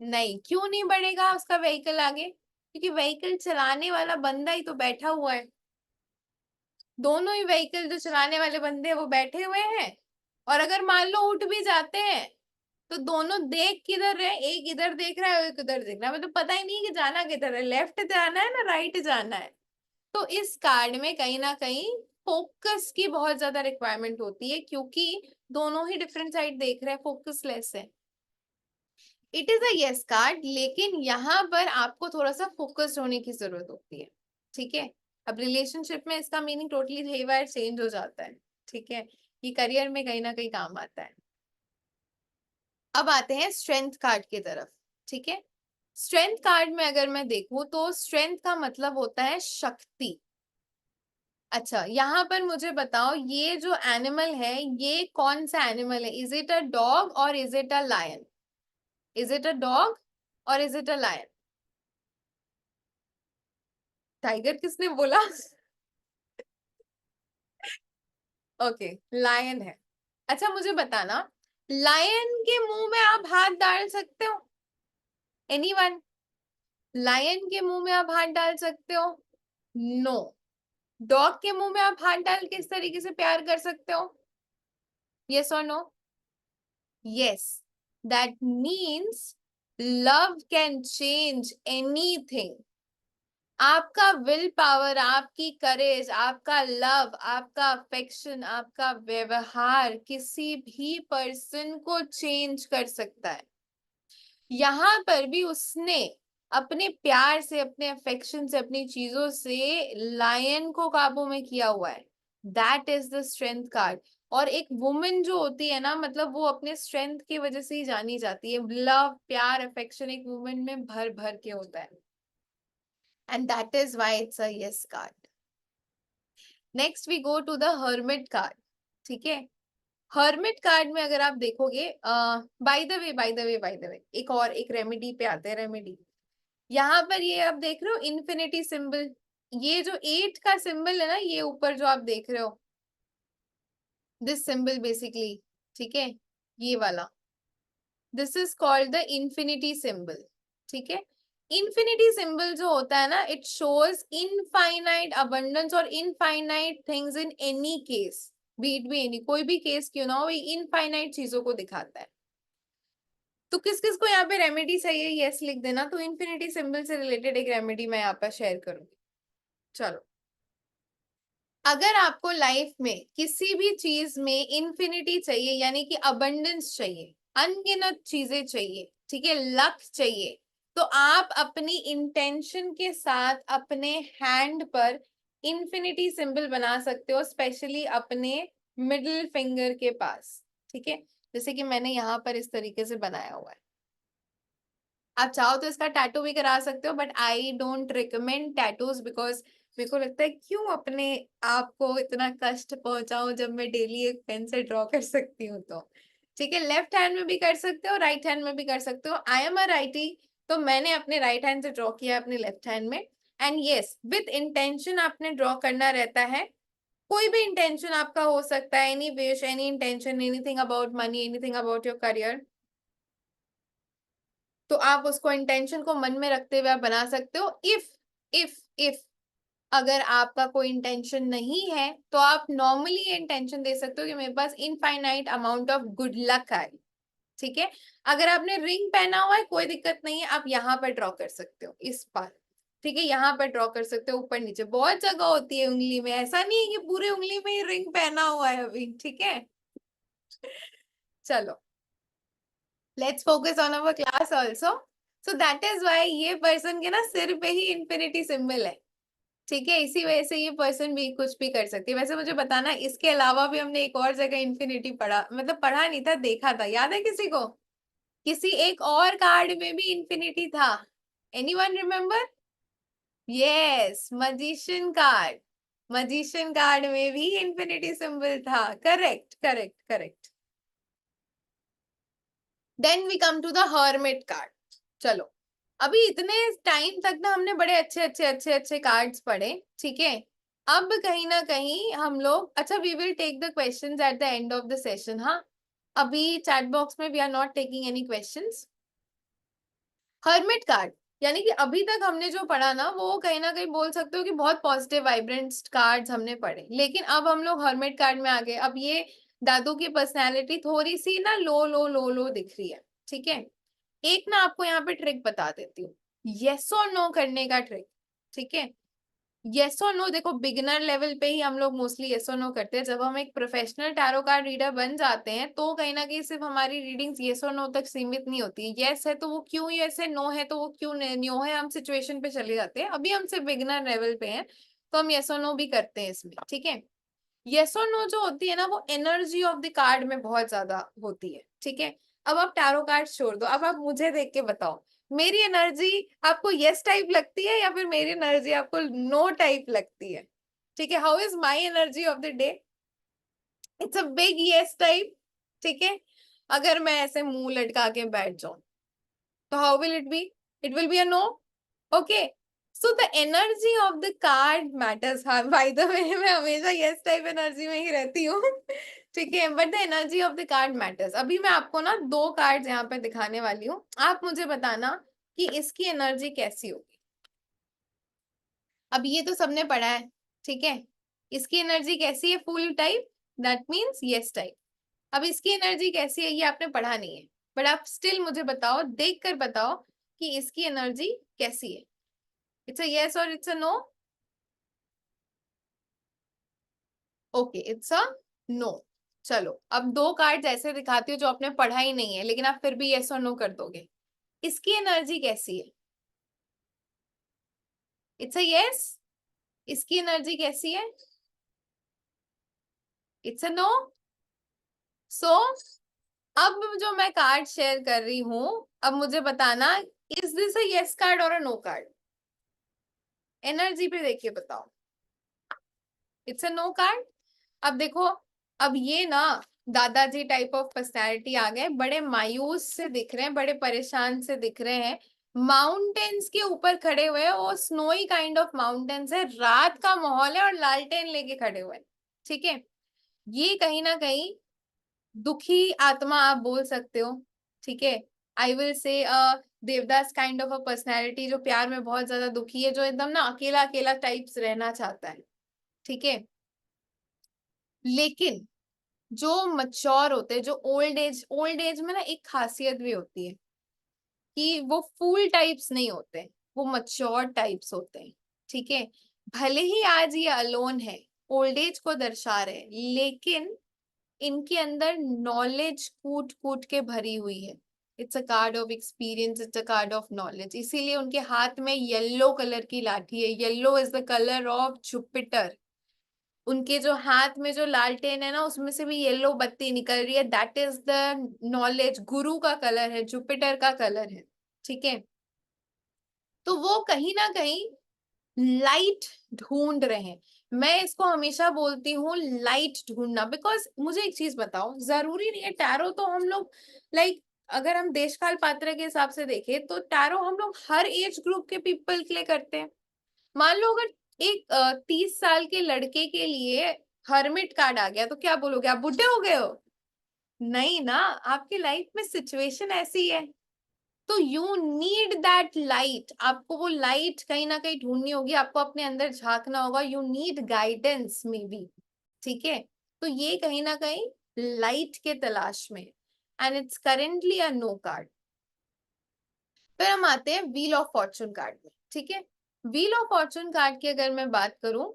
नहीं, क्यों नहीं बढ़ेगा उसका व्हीकल आगे? क्योंकि व्हीकल चलाने वाला बंदा ही तो बैठा हुआ है। दोनों ही व्हीकल जो चलाने वाले बंदे हैं वो बैठे हुए हैं। और अगर मान लो उठ भी जाते हैं तो दोनों देख किधर रहे? एक इधर देख रहा है, एक उधर देख रहा है, मतलब पता ही नहीं कि जाना किधर है, लेफ्ट जाना है ना राइट जाना है। तो इस कार्ड में कहीं ना कहीं फोकस की बहुत ज्यादा रिक्वायरमेंट होती है, क्योंकि दोनों ही डिफरेंट साइड देख रहे हैं, फोकस लेस है। It is a yes card, लेकिन यहाँ पर आपको थोड़ा सा फोकस्ड होने की जरूरत होती है, ठीक है। अब रिलेशनशिप में इसका मीनिंग टोटली हेवायर चेंज हो जाता है, ठीक है। ये करियर में कहीं ना कहीं काम आता है। अब आते हैं स्ट्रेंथ कार्ड की तरफ, ठीक है। स्ट्रेंथ कार्ड में अगर मैं देखूं तो स्ट्रेंथ का मतलब होता है शक्ति। अच्छा, यहाँ पर मुझे बताओ, ये जो एनिमल है ये कौन सा एनिमल है? इज इट अ डॉग और is it a lion? Is it a dog और is it a lion? Tiger किसने बोला? ओके, लायन है। अच्छा मुझे बताना, लायन के मुंह में आप हाथ डाल सकते हो? एनीवन? लायन के मुंह में आप हाथ डाल सकते हो? नो। डॉग के मुंह में आप हाथ डाल के इस तरीके से प्यार कर सकते हो? यस और no? Yes. That means love can change anything. आपका विल पावर, आपकी करेज, आपका लव, आपका अफेक्शन, आपका व्यवहार किसी भी पर्सन को चेंज कर सकता है। यहाँ पर भी उसने अपने प्यार से, अपने अफेक्शन से, अपनी चीजों से लायन को काबू में किया हुआ है। That is the strength card. और एक वुमेन जो होती है ना, मतलब वो अपने स्ट्रेंथ की वजह से ही जानी जाती है। लव, प्यार, अफेक्शन एक वुमेन में भर भर के होता है, and that is why it's a yes card. Next we go to the hermit card. ठीक है, हर्मिट कार्ड में अगर आप देखोगे, बाय द वे एक और एक रेमेडी पे आते हैं। रेमेडी यहाँ पर ये आप देख रहे हो इन्फिनिटी सिंबल, ये जो 8 का सिंबल है ना, ये ऊपर जो आप देख रहे हो, दिस सिंबल बेसिकली, ठीक है, ये वाला, this is called the infinity symbol. ठीक है, इन्फिनिटी सिंबल जो होता है ना, इट शोज इनफाइनाइट अबंडेंस और infinite things in any case, बीट भी एनी, कोई भी केस क्यों ना हो, ये इनफाइनाइट चीजों को दिखाता है। तो किस किस को यहाँ पे रेमेडी चाहिए, यस लिख देना। तो इन्फिनिटी सिंबल से रिलेटेड एक रेमेडी मैं यहाँ पर शेयर करूंगी। चलो, अगर आपको लाइफ में किसी भी चीज में इन्फिनिटी चाहिए, यानी कि अबंडेंस चाहिए, अनगिनत चीजें चाहिए, ठीक है, लक चाहिए, तो आप अपनी इंटेंशन के साथ अपने हैंड पर इन्फिनिटी सिंबल बना सकते हो, स्पेशली अपने मिडिल फिंगर के पास। ठीक है, जैसे कि मैंने यहाँ पर इस तरीके से बनाया हुआ है। आप चाहो तो इसका टैटू भी करा सकते हो, but I don't recommend tattoos, because मेरे को लगता है क्यों अपने आप को इतना कष्ट पहुंचाऊं जब मैं डेली एक पेन से ड्रॉ कर सकती हूँ। तो ठीक है, लेफ्ट हैंड में भी कर सकते हो, राइट हैंड में भी कर सकते हो। आई एम अ राइटी, तो मैंने अपने राइट हैंड से ड्रॉ किया अपने लेफ्ट हैंड में। एंड यस, विथ इंटेंशन आपने ड्रॉ करना रहता है। कोई भी इंटेंशन आपका हो सकता है, any wish, any intention, anything about money, anything about your career, तो आप उसको इंटेंशन को मन में रखते हुए आप बना सकते हो। इफ अगर आपका कोई इंटेंशन नहीं है, तो आप नॉर्मली ये इंटेंशन दे सकते हो कि मेरे पास infinite amount of good luck आए। ठीक है, अगर आपने रिंग पहना हुआ है कोई दिक्कत नहीं है, आप यहाँ पर ड्रॉ कर सकते हो इस पर। ठीक है, यहाँ पर ड्रॉ कर सकते हो, ऊपर नीचे बहुत जगह होती है उंगली में, ऐसा नहीं है कि पूरे उंगली में ही रिंग पहना हुआ है अभी। ठीक है, चलो, let's focus on our class also. So that is why ये पर्सन के ना सिर पे ही इंफिनिटी सिंबल है। ठीक है, इसी वजह से ये पर्सन भी कुछ भी कर सकती है। वैसे मुझे बताना, इसके अलावा भी हमने एक और जगह इंफिनिटी पढ़ा, मतलब पढ़ा नहीं था, देखा था, याद है किसी को? किसी एक और कार्ड में भी इंफिनिटी था। Anyone remember? Yes, magician card. Magician card में भी इंफिनिटी सिंबल था। Correct correct correct. Then we come to the hermit card. चलो, अभी इतने टाइम तक ना हमने बड़े अच्छे अच्छे अच्छे अच्छे कार्ड्स पढ़े। ठीक है, अब कहीं ना कहीं हम लोग, अच्छा, we will take the questions at the end of the session. हाँ, अभी चैट बॉक्स में we are not taking any questions. Hermit card, यानी कि अभी तक हमने जो पढ़ा ना, वो कहीं ना कहीं बोल सकते हो कि बहुत पॉजिटिव वाइब्रेंट कार्ड्स हमने पढ़े, लेकिन अब हम लोग हर्मिट कार्ड में आ गए। अब ये दादू की पर्सनैलिटी थोड़ी सी ना लो लो लो लो दिख रही है। ठीक है, एक ना आपको यहाँ पे ट्रिक बता देती हूँ, येस और नो करने का ट्रिक। ठीक है, येस और नो, देखो बिगिनर लेवल पे ही हम लोग मोस्टली येस और नो करते हैं। जब हम एक प्रोफेशनल टैरो कार्ड रीडर बन जाते हैं, तो कहीं ना कहीं सिर्फ हमारी रीडिंग्स येस और नो तक सीमित नहीं होती है। येस है तो वो क्यों येस है, नो है तो वो क्यों नो है, हम सिचुएशन पे चले जाते हैं। अभी हम सिर्फ बिगिनर लेवल पे हैं, तो हम येस और नो भी करते हैं इसमें। ठीक है, येस और नो जो होती है ना, वो एनर्जी ऑफ द कार्ड में बहुत ज्यादा होती है। ठीक है, अब आप टैरो कार्ड छोड़ दो, अब आप मुझे देख के बताओ, मेरी एनर्जी आपको यस टाइप लगती है या फिर मेरी एनर्जी आपको नो टाइप लगती है? ठीक है, how is my energy of the day? It's a big yes type. ठीक है, अगर मैं ऐसे मुंह लटका के बैठ जाऊं, तो how will it be? It will be a no. Okay, so the energy of the card matters. हाँ, बाय द वे मैं हमेशा यस टाइप एनर्जी में ही रहती हूँ। ठीक है, but the energy of the card matters. अभी मैं आपको ना 2 कार्ड्स यहाँ पे दिखाने वाली हूँ, आप मुझे बताना कि इसकी एनर्जी कैसी होगी। अब ये तो सबने पढ़ा है, ठीक है, इसकी एनर्जी कैसी है? Full type, that means yes type. अब इसकी एनर्जी कैसी है, ये आपने पढ़ा नहीं है। बट आप स्टिल मुझे बताओ, देख कर बताओ कि इसकी एनर्जी कैसी है। इट्स अ यस और it's a no? Okay, it's a no. चलो अब दो कार्ड ऐसे दिखाती हो जो आपने पढ़ा ही नहीं है, लेकिन आप फिर भी यस और नो कर दोगे। इसकी एनर्जी कैसी है? It's a yes. इसकी एनर्जी कैसी है? It's a no. सो अब जो मैं कार्ड शेयर कर रही हूं, अब मुझे बताना, is this a yes card और अ नो कार्ड? एनर्जी पे देखिए, बताओ। It's a no card. अब देखो, अब ये ना दादाजी टाइप ऑफ पर्सनैलिटी आ गए, बड़े मायूस से दिख रहे हैं, बड़े परेशान से दिख रहे हैं। माउंटेन्स के ऊपर खड़े हुए हैं, वो स्नोई काइंड ऑफ माउंटेन्स है, रात का माहौल है और लालटेन लेके खड़े हुए हैं। ठीक है, ये कहीं ना कहीं दुखी आत्मा आप बोल सकते हो। ठीक है, I will say Devdas kind of a personality, जो प्यार में बहुत ज्यादा दुखी है, जो एकदम ना अकेला अकेला टाइप्स रहना चाहता है। ठीक है, लेकिन जो मच्योर होते हैं, जो ओल्ड एज में ना एक खासियत भी होती है कि वो फूल टाइप्स नहीं होते, वो मच्योर टाइप्स होते हैं। ठीक है, भले ही आज ये अलोन है, ओल्ड एज को दर्शा रहे हैं, लेकिन इनके अंदर नॉलेज कूट कूट के भरी हुई है। It's a card of experience, it's a card of knowledge. इसीलिए उनके हाथ में येलो कलर की लाठी है। Yellow is the colour of Jupiter. उनके जो हाथ में जो लालटेन है ना, उसमें से भी येलो बत्ती निकल रही है। That is the knowledge. गुरु का कलर है, जुपिटर का कलर है। ठीक है, तो वो कहीं ना कहीं लाइट ढूंढ रहे हैं। मैं इसको हमेशा बोलती हूँ लाइट ढूंढना, बिकॉज मुझे एक चीज बताओ, जरूरी नहीं है टैरो तो हम लोग लाइक, अगर हम देशकाल पात्र के हिसाब से देखें तो टैरो हम लोग हर एज ग्रुप के पीपल के लिए करते हैं। मान लो अगर एक 30 साल के लड़के के लिए हर्मिट कार्ड आ गया, तो क्या बोलोगे, आप बुढ़े हो गए हो? नहीं ना, आपकी लाइफ में सिचुएशन ऐसी है, तो यू नीड दैट लाइट। आपको वो लाइट कहीं ना कहीं ढूंढनी होगी, आपको अपने अंदर झांकना होगा। You need guidance may be. ठीक है, तो ये कहीं ना कहीं लाइट के तलाश में, and it's currently a no card. फिर हम आते हैं व्हील ऑफ फॉर्चून कार्ड में। ठीक है, व्हील ऑफ फॉर्चून कार्ड की अगर मैं बात करूं,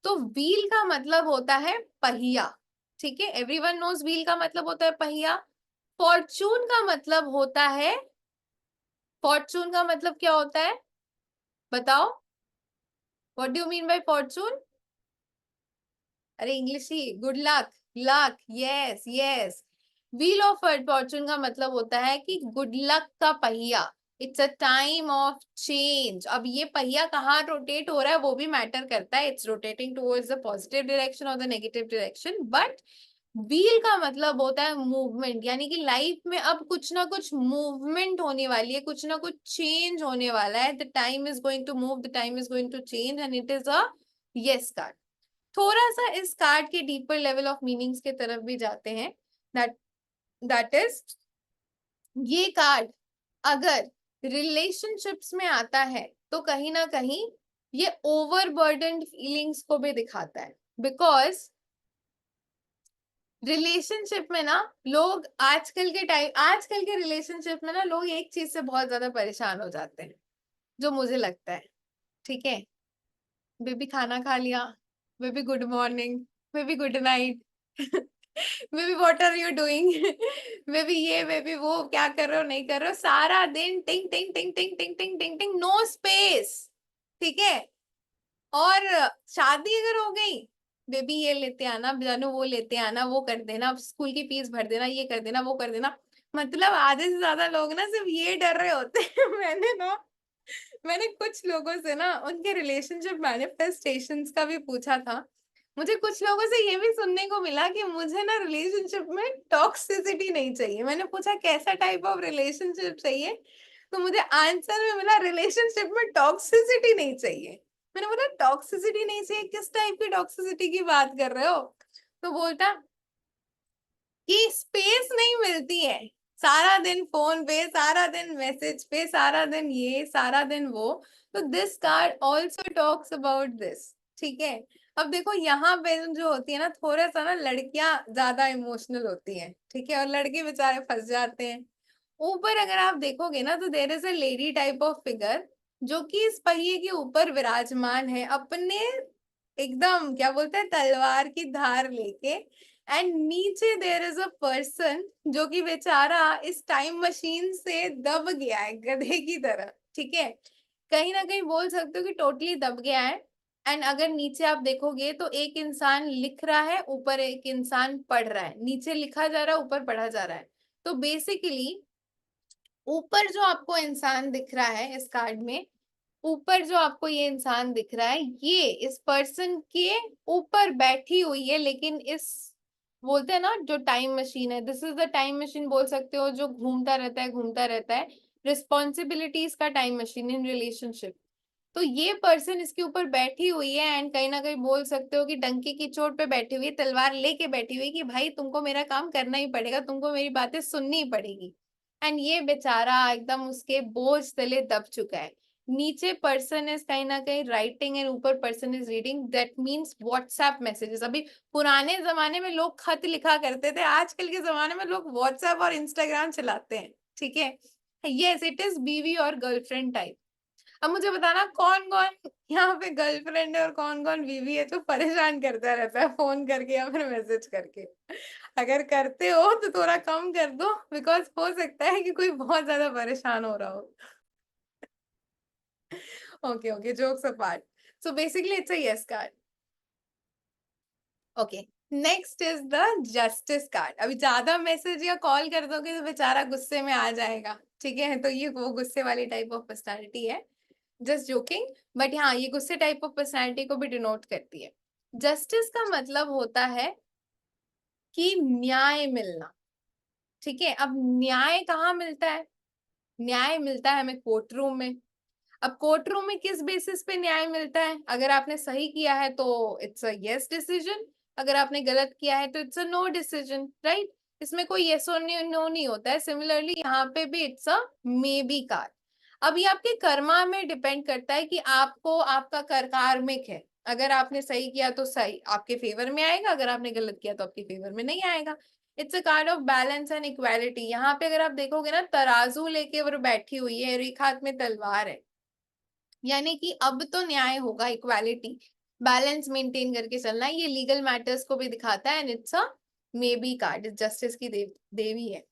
तो व्हील का मतलब होता है पहिया। ठीक है, एवरीवन नोज व्हील का मतलब होता है पहिया। फॉर्चून का मतलब होता है, फॉर्चून का मतलब क्या होता है, बताओ? What do you mean by fortune? अरे इंग्लिश ही, good luck, luck, yes yes. Wheel of fortune का मतलब होता है कि गुड लक का पहिया। It's a time of change. अब ये पहिया कहाँ रोटेट हो रहा है वो भी मैटर करता है। It's rotating towards the positive direction और the negative direction, but wheel का मतलब होता है मूवमेंट, यानी कि लाइफ में अब कुछ ना कुछ मूवमेंट होने वाली है, कुछ ना कुछ चेंज होने वाला है। The time is going to move, the time is going to change, and it is a yes card. थोड़ा सा इस कार्ड के डीपर लेवल ऑफ मीनिंग्स के तरफ भी जाते हैं। दैट दैट इज, ये कार्ड अगर रिलेशनशिप्स में आता है तो कहीं ना कहीं ये ओवरबर्डन्ड फीलिंग्स को भी दिखाता है। बिकॉज रिलेशनशिप में ना लोग आजकल के रिलेशनशिप में ना लोग एक चीज से बहुत ज्यादा परेशान हो जाते हैं, जो मुझे लगता है। ठीक है, बेबी खाना खा लिया, baby good morning, baby good night, baby what are you doing, baby ये बेबी वो, क्या कर रहे हो नहीं कर रहे हो, सारा दिन टिंग टिंग टिंग टिंग टिंग टिंग टिंग टिंग, नो स्पेस। ठीक है, और शादी अगर हो गई, बेबी ये लेते आना, जानू वो लेते आना, वो कर देना, स्कूल की फीस भर देना, ये कर देना, वो कर देना। मतलब आधे से ज्यादा लोग ना सिर्फ ये डर रहे होते हैं। मैंने कुछ लोगों से ना उनके रिलेशनशिप मैनिफेस्टेशंस का भी पूछा था। मुझे कुछ लोगों से ये भी सुनने को मिला कि मुझे ना रिलेशनशिप में टॉक्सिसिटी नहीं चाहिए। मैंने पूछा कैसा टाइप ऑफ रिलेशनशिप चाहिए, तो मुझे आंसर में मिला रिलेशनशिप में टॉक्सिसिटी नहीं चाहिए। मैंने बोला टॉक्सिसिटी नहीं चाहिए, किस टाइप की टॉक्सिसिटी की बात कर रहे हो? तो बोलता कि स्पेस नहीं मिलती है, सारा दिन फोन पे, सारा दिन मैसेज पे, सारा दिन ये, सारा दिन वो। तो this card also talks about this. ठीक है, अब देखो यहाँ पे जो होती है ना, थोड़ा सा ना लड़कियां ज्यादा इमोशनल होती हैं। ठीक है, और लड़के बेचारे फंस जाते हैं। ऊपर अगर आप देखोगे ना तो there is a lady type of figure जो कि इस पहिए के ऊपर विराजमान है अपने एकदम क्या बोलते हैं तलवार की धार लेके। एंड नीचे देयर इज अ पर्सन जो कि बेचारा इस टाइम मशीन से दब गया है गधे की तरह। ठीक है, कहीं ना कहीं बोल सकते हो कि टोटली दब गया है। एंड अगर नीचे आप देखोगे तो एक इंसान लिख रहा है, ऊपर एक इंसान पढ़ रहा है, नीचे लिखा जा रहा है, ऊपर पढ़ा जा रहा है। तो बेसिकली ऊपर जो आपको इंसान दिख रहा है इस कार्ड में, ऊपर जो आपको ये इंसान दिख रहा है ये इस पर्सन के ऊपर बैठी हुई है, लेकिन इस बोलते हैं ना जो टाइम मशीन है, this is the time machine बोल सकते हो, जो घूमता रहता है घूमता रहता है, रिस्पॉन्सिबिलिटीज का टाइम मशीन इन रिलेशनशिप। तो ये पर्सन इसके ऊपर बैठी हुई है एंड कहीं ना कहीं बोल सकते हो कि डंके की चोट पे बैठी हुई है, तलवार लेके बैठी हुई है कि भाई तुमको मेरा काम करना ही पड़ेगा, तुमको मेरी बातें सुननी ही पड़ेगी। एंड ये बेचारा एकदम उसके बोझ तले दब चुका है। नीचे पर्सन इज कहीं ना कहीं राइटिंग एंड ऊपर person is reading, that means WhatsApp messages. अभी पुराने जमाने में लोग खत लिखा करते थे, आजकल के जमाने में लोग व्हाट्सएप और इंस्टाग्राम चलाते हैं। ठीक है, यस इट इज बीवी और गर्लफ्रेंड टाइप। अब मुझे बताना कौन कौन यहाँ पे गर्लफ्रेंड है और कौन कौन बीवी है जो परेशान करता रहता है फोन करके या फिर मैसेज करके। अगर करते हो तो थोड़ा कम कर दो, बिकॉज हो सकता है कि कोई बहुत ज्यादा परेशान हो रहा हो। Okay okay, jokes apart, so basically it's a yes card. Okay, next is the justice card. अभी ज्यादा मैसेज या कॉल कर दोगे तो बेचारा गुस्से में आ जाएगा। ठीक है, तो ये वो गुस्से वाली टाइप ऑफ पर्सनालिटी है, जस्ट जोकिंग। बट हाँ, ये गुस्से टाइप ऑफ पर्सनैलिटी को भी डिनोट करती है। जस्टिस का मतलब होता है कि न्याय मिलना। ठीक है, अब न्याय कहाँ मिलता है? न्याय मिलता है हमें कोर्ट रूम में। अब कोर्ट रूम में किस बेसिस पे न्याय मिलता है? अगर आपने सही किया है तो इट्स अ यस डिसीजन, अगर आपने गलत किया है तो it's a no decision, right? इसमें कोई यस और नो नहीं होता है। सिमिलरली यहाँ पे भी it's a maybe card. अब ये आपके कर्मा में डिपेंड करता है कि आपको आपका कर कार्मिक है। अगर आपने सही किया तो सही आपके फेवर में आएगा, अगर आपने गलत किया तो आपके फेवर में नहीं आएगा। It's a card of balance and equality. यहाँ पे अगर आप देखोगे ना, तराजू लेके वो बैठी हुई है और एक हाथ में तलवार है, यानी कि अब तो न्याय होगा, इक्वालिटी, बैलेंस मेंटेन करके चलना है। ये लीगल मैटर्स को भी दिखाता है and it's a maybe card, justice की देवी है।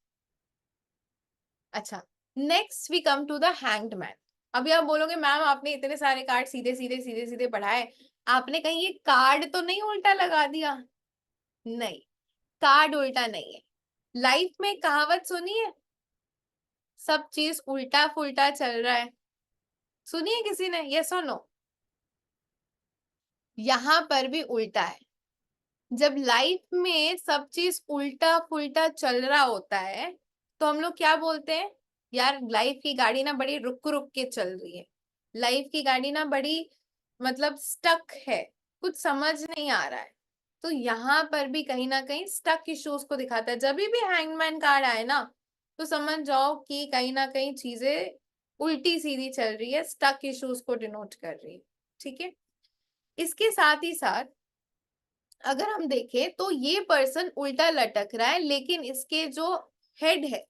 अच्छा, next we come to the hanged man. अभी आप बोलोगे मैम आपने इतने सारे कार्ड सीधे सीधे सीधे सीधे पढ़ाए, आपने कहीं ये कार्ड तो नहीं उल्टा लगा दिया? नहीं, कार्ड उल्टा नहीं है। लाइफ में कहावत सुनी है, सब चीज उल्टा फुल्टा चल रहा है, सुनिए किसी ने? यस और नो? यहाँ पर भी उल्टा है। जब लाइफ में सब चीज उल्टा फुल्टा चल रहा होता है तो हम लोग क्या बोलते हैं? यार लाइफ की गाड़ी ना बड़ी रुक रुक के चल रही है, लाइफ की गाड़ी ना बड़ी मतलब स्टक है, कुछ समझ नहीं आ रहा है। तो यहाँ पर भी कहीं ना कहीं स्टक इश्यूज को दिखाता है। जब भी हैंगमैन कार्ड आए ना तो समझ जाओ कि कहीं ना कहीं चीजें उल्टी सीधी चल रही है, स्टक इश्यूज को डिनोट कर रही है। ठीक है, इसके साथ ही साथ अगर हम देखें तो ये पर्सन उल्टा लटक रहा है, लेकिन इसके जो हेड है,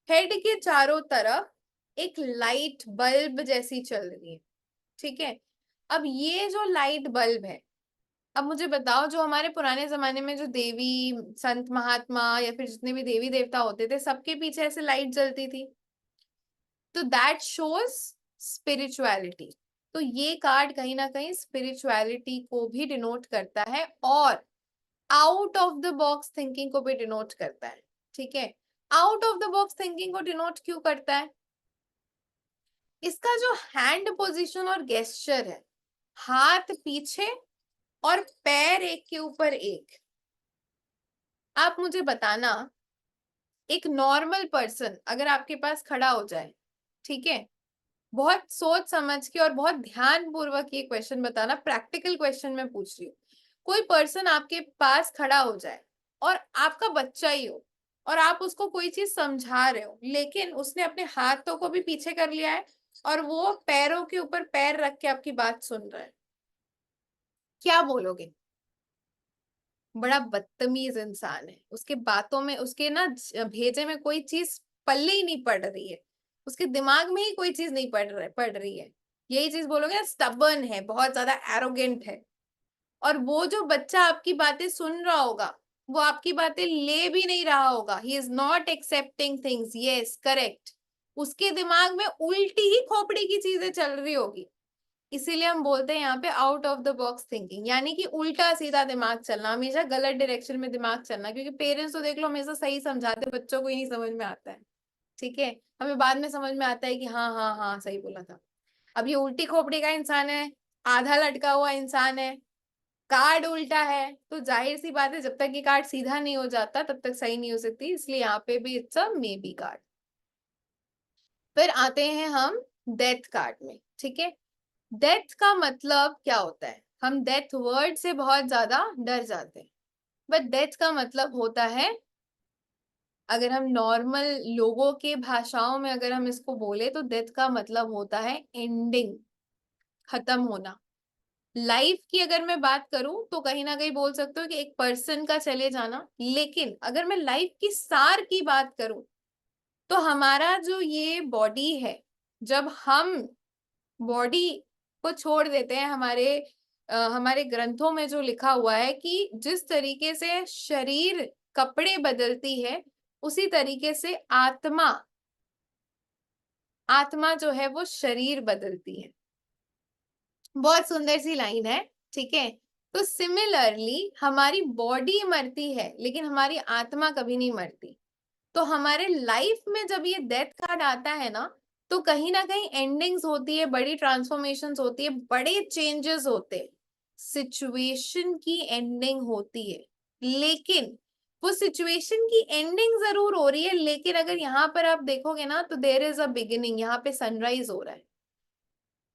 हेड के चारों तरफ एक लाइट बल्ब जैसी चल रही है। ठीक है, अब ये जो लाइट बल्ब है, अब मुझे बताओ जो हमारे पुराने जमाने में जो देवी संत महात्मा या फिर जितने भी देवी देवता होते थे सबके पीछे ऐसे लाइट जलती थी, तो दैट शोज स्पिरिचुअलिटी। तो ये कार्ड कहीं ना कहीं स्पिरिचुअलिटी को भी डिनोट करता है और out of the box thinking को भी डिनोट करता है। ठीक है, out of the box thinking को डिनोट क्यों करता है? इसका जो हैंड पोजीशन और गेस्चर है, हाथ पीछे और पैर एक के ऊपर एक। आप मुझे बताना, एक नॉर्मल पर्सन अगर आपके पास खड़ा हो जाए, ठीक है, बहुत सोच समझ के और बहुत ध्यान पूर्वक ये क्वेश्चन बताना, प्रैक्टिकल क्वेश्चन में पूछ रही हूँ। कोई पर्सन आपके पास खड़ा हो जाए और आपका बच्चा ही हो और आप उसको कोई चीज समझा रहे हो, लेकिन उसने अपने हाथों को भी पीछे कर लिया है और वो पैरों के ऊपर पैर रख के आपकी बात सुन रहा है, क्या बोलोगे? बड़ा बदतमीज इंसान है, उसके बातों में उसके ना भेजे में कोई चीज पल्ले ही नहीं पड़ रही है, उसके दिमाग में ही कोई चीज नहीं पड़ रही है, यही चीज बोलोगे, स्टबर्न है, बहुत ज्यादा एरोगेंट है। और वो जो बच्चा आपकी बातें सुन रहा होगा, वो आपकी बातें ले भी नहीं रहा होगा, he is not accepting things, yes correct, उसके दिमाग में उल्टी ही खोपड़ी की चीजें चल रही होगी। इसीलिए हम बोलते हैं यहाँ पे out of the box thinking, यानी कि उल्टा सीधा दिमाग चलना, हमेशा गलत डायरेक्शन में दिमाग चलना, क्योंकि पेरेंट्स तो देख लो हमेशा सही समझाते, बच्चों को ही नहीं समझ में आता है। ठीक है, हमें बाद में समझ में आता है कि हाँ हाँ हाँ सही बोला था। अब ये उल्टी खोपड़ी का इंसान है, आधा लटका हुआ इंसान है, कार्ड उल्टा है, तो जाहिर सी बात है जब तक ये कार्ड सीधा नहीं हो जाता तब तक सही नहीं हो सकती, इसलिए यहाँ पे भी it's a maybe card. फिर आते हैं हम डेथ कार्ड में। ठीक है, डेथ का मतलब क्या होता है, हम डेथ वर्ड से बहुत ज्यादा डर जाते हैं, बट डेथ का मतलब होता है, अगर हम नॉर्मल लोगों के भाषाओं में अगर हम इसको बोले तो डेथ का मतलब होता है एंडिंग, खत्म होना। लाइफ की अगर मैं बात करूं तो कहीं ना कहीं बोल सकते हो कि एक पर्सन का चले जाना, लेकिन अगर मैं लाइफ की सार की बात करूं तो हमारा जो ये बॉडी है, जब हम बॉडी को छोड़ देते हैं, हमारे ग्रंथों में जो लिखा हुआ है कि जिस तरीके से शरीर कपड़े बदलती है, उसी तरीके से आत्मा आत्मा जो है वो शरीर बदलती है। बहुत सुंदर सी लाइन है। ठीक है, तो सिमिलरली हमारी बॉडी मरती है लेकिन हमारी आत्मा कभी नहीं मरती। तो हमारे लाइफ में जब ये डेथ कार्ड आता है तो कहीं ना कहीं एंडिंग्स होती है, बड़ी ट्रांसफॉर्मेशंस होती है, बड़े चेंजेस होते हैं, सिचुएशन की एंडिंग होती है, लेकिन वो सिचुएशन की एंडिंग जरूर हो रही है, लेकिन अगर यहाँ पर आप देखोगे तो देयर इज अ बिगिनिंग, यहाँ पे सनराइज हो रहा है,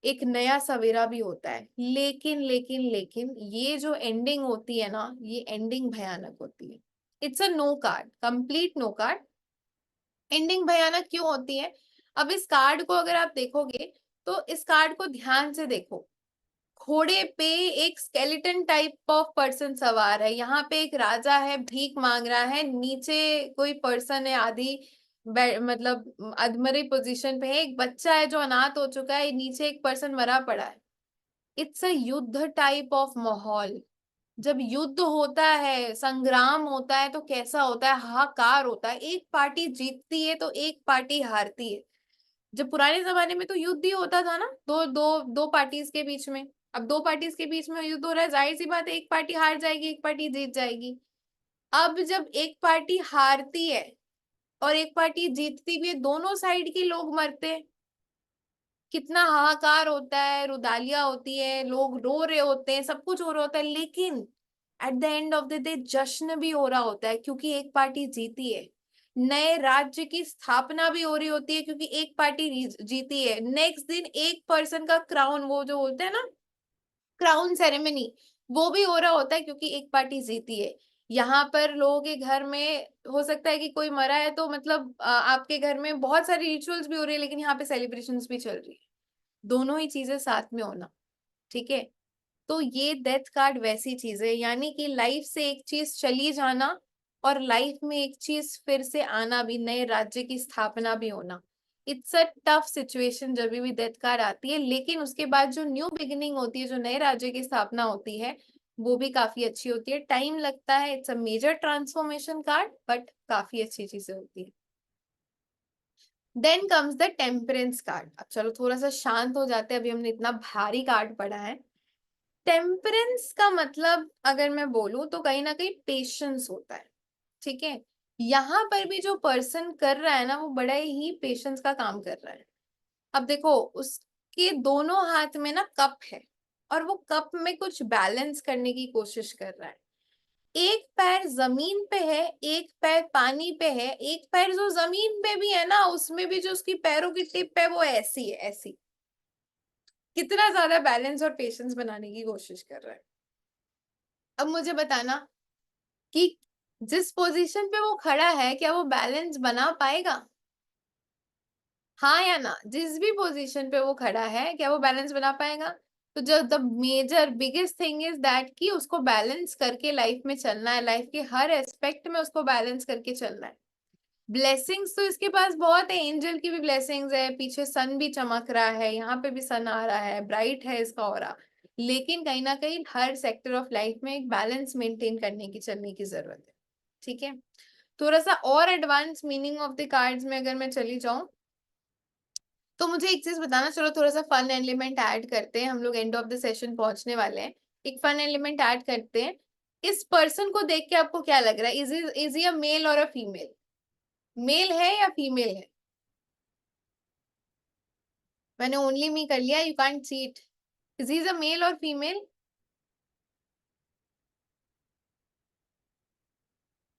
एक नया सवेरा भी होता है, लेकिन लेकिन लेकिन ये जो एंडिंग होती है ये एंडिंग भयानक होती है। It's a no card, complete no card. Ending भयानक क्यों होती है, अब इस कार्ड को अगर आप देखोगे तो इस कार्ड को ध्यान से देखो, घोड़े पे एक स्केलेटन टाइप ऑफ पर्सन सवार है, यहाँ पे एक राजा है भीख मांग रहा है, नीचे कोई पर्सन है आधी मतलब अधमरी पोजीशन पे है, एक बच्चा है जो अनाथ हो चुका है, नीचे एक पर्सन मरा पड़ा है। इट्स अ युद्ध टाइप ऑफ माहौल। जब युद्ध होता है, संग्राम होता है तो कैसा होता है, हाहाकार होता है, एक पार्टी जीतती है तो एक पार्टी हारती है। जब पुराने जमाने में तो युद्ध ही होता था दो दो दो पार्टीज के बीच में, अब दो पार्टीज के बीच में युद्ध हो रहा है, जाहिर सी बात है एक पार्टी हार जाएगी एक पार्टी जीत जाएगी। अब जब एक पार्टी हारती है और एक पार्टी जीतती भी है, दोनों साइड के लोग मरते हैं, कितना हाहाकार होता है, रुदालियां होती है, लोग रो रहे होते हैं, सब कुछ हो रहा होता है, लेकिन eight the end of the day जश्न भी हो रहा होता है क्योंकि एक पार्टी जीती है। नए राज्य की स्थापना भी हो रही होती है क्योंकि एक पार्टी जीती है। नेक्स्ट दिन एक पर्सन का क्राउन, वो जो बोलते हैं क्राउन सेरेमनी, वो भी हो रहा होता है क्योंकि एक पार्टी जीती है। यहाँ पर लोगों के घर में हो सकता है कि कोई मरा है तो मतलब आपके घर में बहुत सारी रिचुअल्स भी हो रही है, लेकिन यहाँ पे सेलिब्रेशंस भी चल रही है, दोनों ही चीजें साथ में होना। ठीक है, तो ये डेथ कार्ड वैसी चीज है, यानी कि लाइफ से एक चीज चली जाना और लाइफ में एक चीज फिर से आना भी, नए राज्य की स्थापना भी होना। इट्स अ टफ सिचुएशन जब भी डेथ कार्ड आती है, लेकिन उसके बाद जो न्यू बिगिनिंग होती है, जो नए राज्य की स्थापना होती है, वो भी काफी अच्छी होती है। टाइम लगता है, it's a major transformation card, but काफी अच्छी चीजें होती है। Then comes the temperance card. अब चलो थोड़ा सा शांत हो जाते हैं, अभी हमने इतना भारी कार्ड पढ़ा है। टेम्परेंस का मतलब अगर मैं बोलूं तो कहीं ना कहीं पेशेंस होता है। ठीक है, यहाँ पर भी जो पर्सन कर रहा है वो बड़ा ही पेशेंस का काम कर रहा है। अब देखो, उसके दोनों हाथ में कप है और वो कप में कुछ बैलेंस करने की कोशिश कर रहा है। एक पैर जमीन पे है, एक पैर पानी पे है, एक पैर जो जमीन पे भी है उसमें भी जो उसकी पैरों की टिप है वो ऐसी है, ऐसी। कितना ज्यादा बैलेंस और पेशेंस बनाने की कोशिश कर रहा है। अब मुझे बताना कि जिस पोजीशन पे वो खड़ा है क्या वो बैलेंस बना पाएगा, हाँ या ना। जिस भी पोजीशन पे वो खड़ा है क्या वो बैलेंस बना पाएगा। तो जो the major biggest thing is that कि उसको बैलेंस करके लाइफ में चलना है, लाइफ के हर एस्पेक्ट में उसको बैलेंस करके चलना है। ब्लेसिंग्स तो इसके पास बहुत है, एंजल की भी ब्लेसिंग्स है, पीछे सन भी चमक रहा है, यहाँ पे भी सन आ रहा है, ब्राइट है इसका ऑरा। लेकिन कहीं ना कहीं हर सेक्टर ऑफ लाइफ में एक बैलेंस मेंटेन करने की, चलने की जरूरत है। ठीक है, थोड़ा सा और advance meaning of the cards में अगर मैं चली जाऊं, तो मुझे एक चीज बताना, चलो थोड़ा सा फन एलिमेंट ऐड करते हैं, हम लोग एंड ऑफ द सेशन पहुंचने वाले हैं, एक फन एलिमेंट ऐड करते हैं। इस पर्सन को देख के आपको क्या लग रहा है, इज ही अ मेल और अ फीमेल? मेल है या फीमेल है? मैंने ओनली मी कर लिया, you can't see it. Is he a male और फीमेल?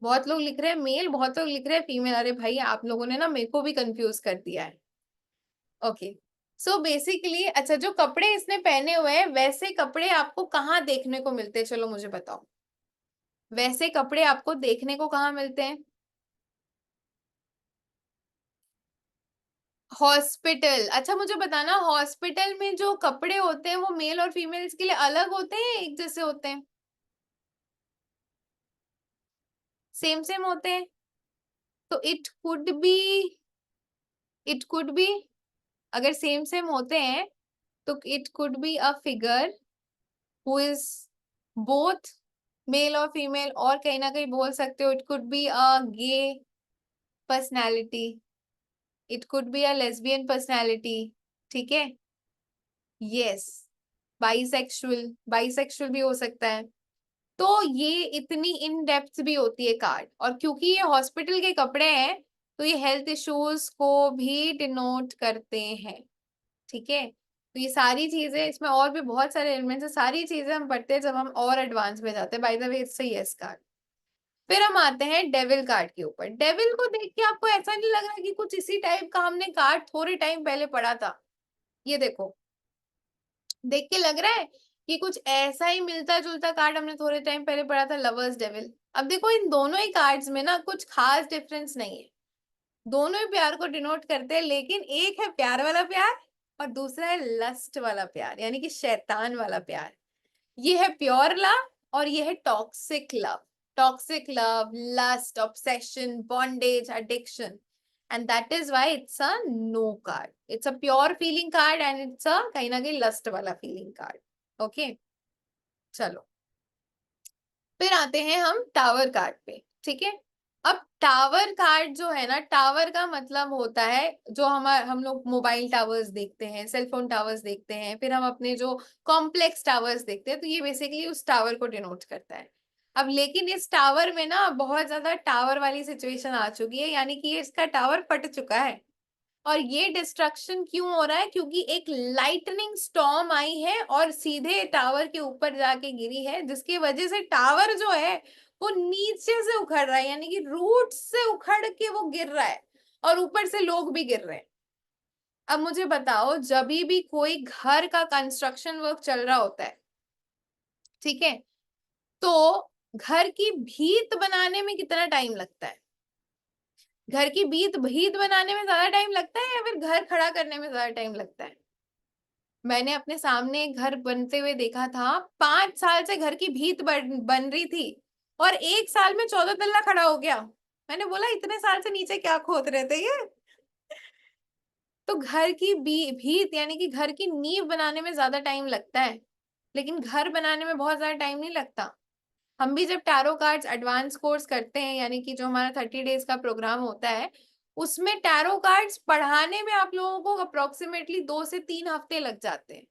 बहुत लोग लिख रहे हैं मेल, बहुत लोग लिख रहे हैं फीमेल। अरे भाई आप लोगों ने ना मेरे को भी कंफ्यूज कर दिया है। ओके, सो बेसिकली अच्छा, जो कपड़े इसने पहने हुए हैं वैसे कपड़े आपको कहाँ देखने को मिलते हैं, चलो मुझे बताओ, वैसे कपड़े आपको देखने को कहाँ मिलते हैं? हॉस्पिटल। अच्छा मुझे बताना, हॉस्पिटल में जो कपड़े होते हैं वो मेल और फीमेल्स के लिए अलग होते हैं, एक जैसे होते हैं? सेम सेम होते हैं? तो इट कुड बी, अगर सेम सेम होते हैं तो it could be a figure who is both male और फीमेल, और कहीं ना कहीं बोल सकते हो it could be a gay personality, it could be a lesbian personality. ठीक है, यस, बाइसेक्सुअल, बाइसेक्सुअल भी हो सकता है। तो ये इतनी इन डेप्थ भी होती है कार्ड, और क्योंकि ये हॉस्पिटल के कपड़े हैं तो ये हेल्थ इश्यूज को भी डिनोट करते हैं। ठीक है, तो ये सारी चीजें, इसमें और भी बहुत सारे एलिमेंट्स है, सारी चीजें हम पढ़ते हैं जब हम और एडवांस में जाते हैं। Bye the way it's a yes card. फिर हम आते हैं डेविल कार्ड के ऊपर। डेविल को देख के आपको ऐसा नहीं लग रहा कि कुछ इसी टाइप का हमने कार्ड थोड़े टाइम पहले पढ़ा था? ये देखो, देख के लग रहा है कि कुछ ऐसा ही मिलता जुलता कार्ड हमने थोड़े टाइम पहले पढ़ा था, लवर्स डेविल। अब देखो इन दोनों ही कार्ड्स में ना कुछ खास डिफरेंस नहीं है, दोनों ही प्यार को डिनोट करते हैं, लेकिन एक है प्यार वाला प्यार और दूसरा है लस्ट वाला प्यार, यानी कि शैतान वाला प्यार। ये है प्योर लव और ये है toxic love. Toxic love, lust, obsession, bondage, addiction, and that is why it's a no card. It's a pure feeling card and it's a कहीं ना कहीं लस्ट वाला फीलिंग कार्ड। ओके, चलो फिर आते हैं हम टावर कार्ड पे। ठीक है, अब टावर कार्ड जो है ना, टावर का मतलब होता है जो हम लोग मोबाइल टावर्स देखते हैं, सेलफोन टावर्स देखते हैं, फिर हम अपने जो कॉम्प्लेक्स टावर्स देखते हैं, तो ये बेसिकली उस टावर को डिनोट करता है। अब लेकिन इस टावर में ना बहुत ज्यादा टावर वाली सिचुएशन आ चुकी है, यानी कि इसका टावर फट चुका है। और ये डिस्ट्रक्शन क्यों हो रहा है? क्योंकि एक लाइटनिंग स्टॉर्म आई है और सीधे टावर के ऊपर जाके गिरी है, जिसकी वजह से टावर जो है वो नीचे से उखड़ रहा है, यानी कि रूट से उखड़ के वो गिर रहा है, और ऊपर से लोग भी गिर रहे हैं। अब मुझे बताओ, जब भी कोई घर का कंस्ट्रक्शन वर्क चल रहा होता है, ठीक है, तो घर की भीत बनाने में कितना टाइम लगता है? घर की भीत भीत बनाने में ज्यादा टाइम लगता है या फिर घर खड़ा करने में ज्यादा टाइम लगता है? मैंने अपने सामने एक घर बनते हुए देखा था, 5 साल से घर की भीत बन रही थी और 1 साल में 14 तल्ला खड़ा हो गया। मैंने बोला इतने साल से नीचे क्या खोद रहे थे ये? तो घर की भीत यानी कि घर की नींव बनाने में ज्यादा टाइम लगता है, लेकिन घर बनाने में बहुत ज्यादा टाइम नहीं लगता। हम भी जब टैरो कार्ड्स एडवांस कोर्स करते हैं, यानी कि जो हमारा 30 डेज का प्रोग्राम होता है, उसमें टैरो कार्ड्स पढ़ाने में आप लोगों को अप्रोक्सीमेटली 2 से 3 हफ्ते लग जाते हैं,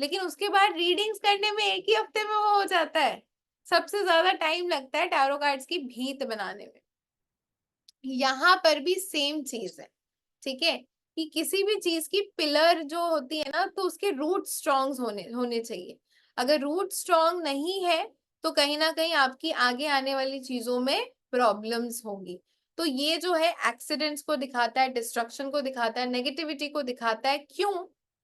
लेकिन उसके बाद रीडिंग्स करने में एक ही हफ्ते में वो हो जाता है। सबसे ज्यादा टाइम लगता है टैरो कार्ड्स की भीत बनाने में। यहाँ पर भी सेम चीज है। ठीक है, कि किसी भी चीज की पिलर जो होती है ना, तो उसके रूट स्ट्रॉन्ग होने होने चाहिए। अगर रूट स्ट्रॉन्ग नहीं है तो कहीं ना कहीं आपकी आगे आने वाली चीजों में प्रॉब्लम्स होगी। तो ये जो है एक्सीडेंट्स को दिखाता है, डिस्ट्रक्शन को दिखाता है, नेगेटिविटी को दिखाता है। क्यों?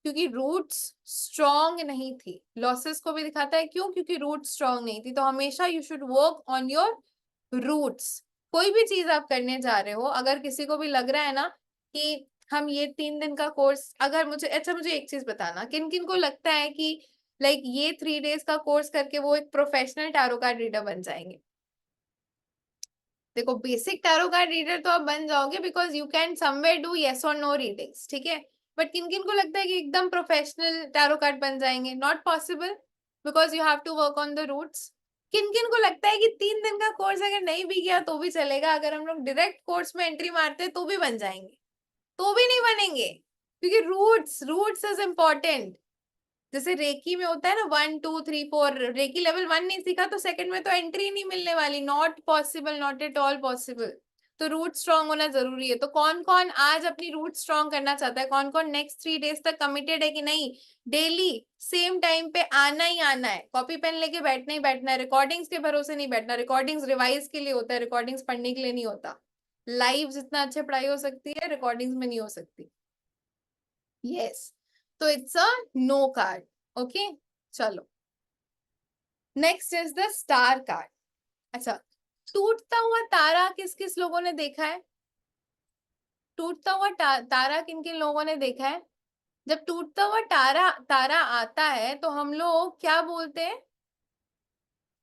क्योंकि रूट्स स्ट्रॉन्ग नहीं थी। लॉसेस को भी दिखाता है, क्यों? क्योंकि रूट स्ट्रॉन्ग नहीं थी। तो हमेशा you should work on your roots. कोई भी चीज आप करने जा रहे हो, अगर किसी को भी लग रहा है ना कि हम ये 3 दिन का कोर्स, अगर मुझे, अच्छा मुझे एक चीज बताना, किन किन को लगता है कि लाइक ये 3 डेज का कोर्स करके वो एक प्रोफेशनल टैरो कार्ड रीडर बन जाएंगे? देखो बेसिक टैरो कार्ड रीडर तो आप बन जाओगे because you can somewhere do yes और नो रीडिंग्स, ठीक है। बट किन किन को लगता है कि एकदम प्रोफेशनल टैरो कार्ड बन जाएंगे? Not possible, because you have to work on the roots. किन किन को लगता है कि 3 दिन का कोर्स अगर नहीं भी किया तो भी चलेगा, अगर हम लोग डायरेक्ट कोर्स में एंट्री मारते तो भी बन जाएंगे? तो भी नहीं बनेंगे, क्योंकि रूट्स रूट्स इज इम्पोर्टेंट। जैसे रेकी में होता है ना 1 2 3 4, रेकी लेवल 1 नहीं सीखा तो सेकंड में तो एंट्री नहीं मिलने वाली। Not possible, not at all possible. तो रूट स्ट्रांग होना जरूरी है। तो कौन कौन आज अपनी रूट स्ट्रांग करना चाहता है? कौन कौन नेक्स्ट 3 डेज तक कमिटेड है कि नहीं डेली सेम टाइम पे आना ही आना है, कॉपी पेन लेके बैठना ही बैठना है, रिकॉर्डिंग्स के भरोसे नहीं बैठना। रिकॉर्डिंग्स रिवाइज के लिए होता है, रिकॉर्डिंग्स पढ़ने के लिए नहीं होता। लाइव जितना अच्छे पढ़ाई हो सकती है रिकॉर्डिंग्स में नहीं हो सकती। यस, तो it's a no card. Okay, चलो next is the star card. अच्छा, टूटता हुआ तारा किस किस लोगों ने देखा है? टूटता हुआ तारा किन किन लोगों ने देखा है? जब टूटता हुआ तारा तारा आता है तो हम लोग क्या बोलते हैं?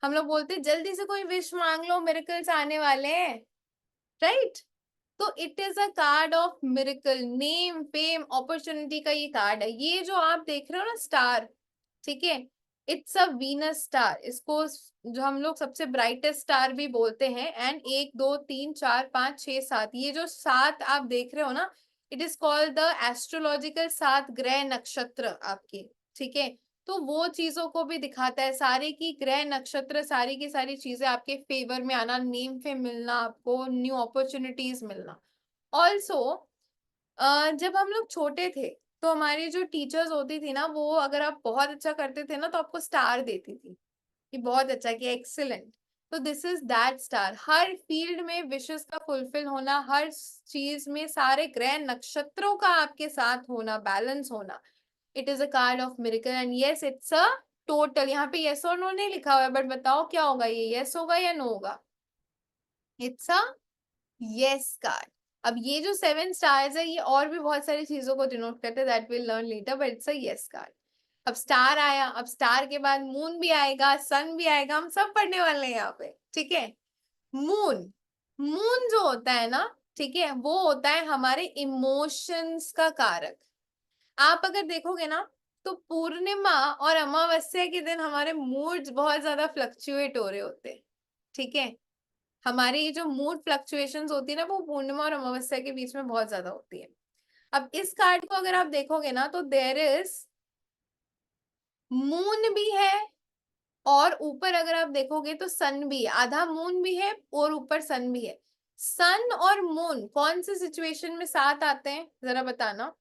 हम लोग बोलते हैं जल्दी से कोई विश मांग लो, मिरेकल्स आने वाले हैं, राइट? तो it is a card of miracle, name fame opportunity का ये कार्ड है। ये जो आप देख रहे हो ना स्टार, ठीक है, इट्स अ वीनस स्टार। इसको जो हम लोग सबसे ब्राइटेस्ट स्टार भी बोलते हैं। एंड 1 2 3 4 5 6 7, ये जो 7 आप देख रहे हो ना, it is called the astrological 7 ग्रह नक्षत्र आपके, ठीक है। तो वो चीजों को भी दिखाता है, सारे की ग्रह नक्षत्र, सारी की सारी चीजें आपके फेवर में आना, नेम फेम मिलना, आपको न्यू अपॉर्चुनिटीज मिलना। ऑल्सो जब हम लोग छोटे थे तो हमारी जो टीचर्स होती थी ना, वो अगर आप बहुत अच्छा करते थे ना तो आपको स्टार देती थी कि बहुत अच्छा किया, एक्सीलेंट। तो this is that star. Her field में विशेष का फुलफिल होना, हर चीज में सारे ग्रह नक्षत्रों का आपके साथ होना, बैलेंस होना, it is a card of miracle. And yes, it's a total. यहाँ पे यस और नो नहीं लिखा हुआ है, बट बताओ क्या होगा, ये यस होगा या नो होगा? It's a yes card. अब ये जो 7 स्टार्स है ये और भी बहुत सारी चीजों को डिनोट करते हैं, that will learn later, but it's a yes card. अब स्टार आया, अब स्टार के बाद मून भी आएगा, सन भी आएगा, हम सब पढ़ने वाले हैं यहाँ पे, ठीक है। मून, मून जो होता है ना, ठीक है, वो होता है हमारे इमोशंस का कारक। आप अगर देखोगे ना तो पूर्णिमा और अमावस्या के दिन हमारे मूड्स बहुत ज्यादा फ्लक्चुएट हो रहे होते हैं, ठीक है। हमारी ये जो मूड फ्लक्चुएशंस होती है ना, वो पूर्णिमा और अमावस्या के बीच में बहुत ज्यादा होती है। अब इस कार्ड को अगर आप देखोगे ना तो देयर इज मून भी है, और ऊपर अगर आप देखोगे तो सन भी है, आधा मून भी है और ऊपर सन भी है। सन और मून कौन से सिचुएशन में साथ आते हैं जरा बताना?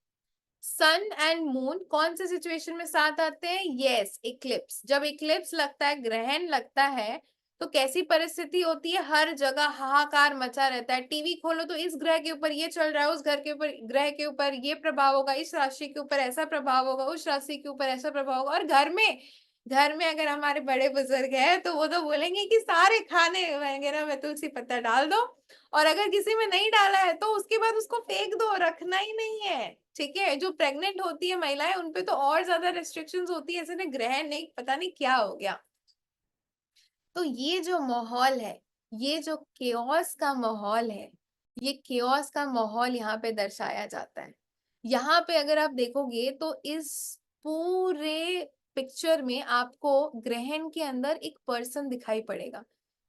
सन एंड मून कौन से सिचुएशन में साथ आते हैं? Yes, Eclipse. जब इक्लिप्स लगता है, ग्रहण लगता है, तो कैसी परिस्थिति होती है? हर जगह हाहाकार मचा रहता है। टीवी खोलो तो इस ग्रह के ऊपर ये चल रहा है, उस घर के ऊपर ग्रह के ऊपर ये प्रभाव होगा, इस राशि के ऊपर ऐसा प्रभाव होगा, उस राशि के ऊपर ऐसा प्रभाव होगा। और घर में अगर हमारे बड़े बुजुर्ग हैं तो वो तो बोलेंगे कि सारे खाने वगैरह में तुलसी पत्ता डाल दो, और अगर किसी में नहीं डाला है तो उसके बाद उसको फेंक दो, रखना ही नहीं है, ठीक है। जो प्रेग्नेंट होती है महिलाएं, उनपे तो और ज्यादा रेस्ट्रिक्शंस होती है, ऐसे ना ग्रहण नहीं, पता नहीं क्या हो गया। तो ये जो माहौल है, ये जो केओस का माहौल है, ये केओस का माहौल यहाँ पे दर्शाया जाता है। यहाँ पे अगर आप देखोगे तो इस पूरे पिक्चर में आपको ग्रहण के अंदर एक पर्सन दिखाई पड़ेगा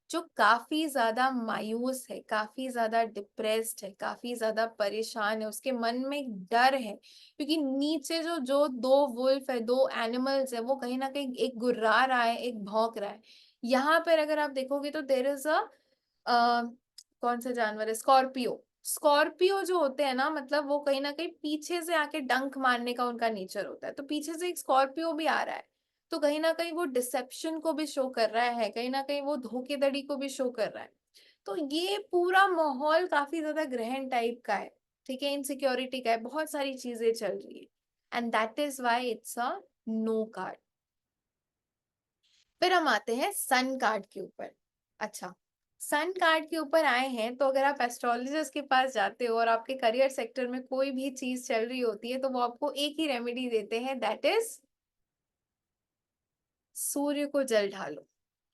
जो काफी ज्यादा मायूस है, काफी ज्यादा डिप्रेस्ड है, काफी ज्यादा परेशान है, उसके मन में एक डर है, क्योंकि नीचे जो जो दो वुल्फ है, दो एनिमल्स है, वो कहीं ना कहीं एक गुर्रा रहा है, एक भौंक रहा है। यहाँ पर अगर आप देखोगे तो देर इज अ कौन सा जानवर है? स्कॉर्पियो। स्कॉर्पियो जो होते हैं ना, मतलब वो कहीं ना कहीं पीछे से आके डंक मारने का उनका नेचर होता है। तो पीछे से एक स्कॉर्पियो भी आ रहा है, तो कहीं ना कहीं वो डिसेप्शन को भी शो कर रहा है, कहीं ना कहीं वो धोखेधड़ी को भी शो कर रहा है। तो ये पूरा माहौल काफी ज्यादा ग्रहण टाइप का है, ठीक है, इनसिक्योरिटी का है, बहुत सारी चीजें चल रही है। And that is why it's a no card. फिर हम आते हैं सन कार्ड के ऊपर। अच्छा, सन कार्ड के ऊपर आए हैं तो अगर आप एस्ट्रोलॉजर्स के पास जाते हो और आपके करियर सेक्टर में कोई भी चीज चल रही होती है तो वो आपको एक ही रेमेडी देते हैं, दैट इज सूर्य को जल ढालो।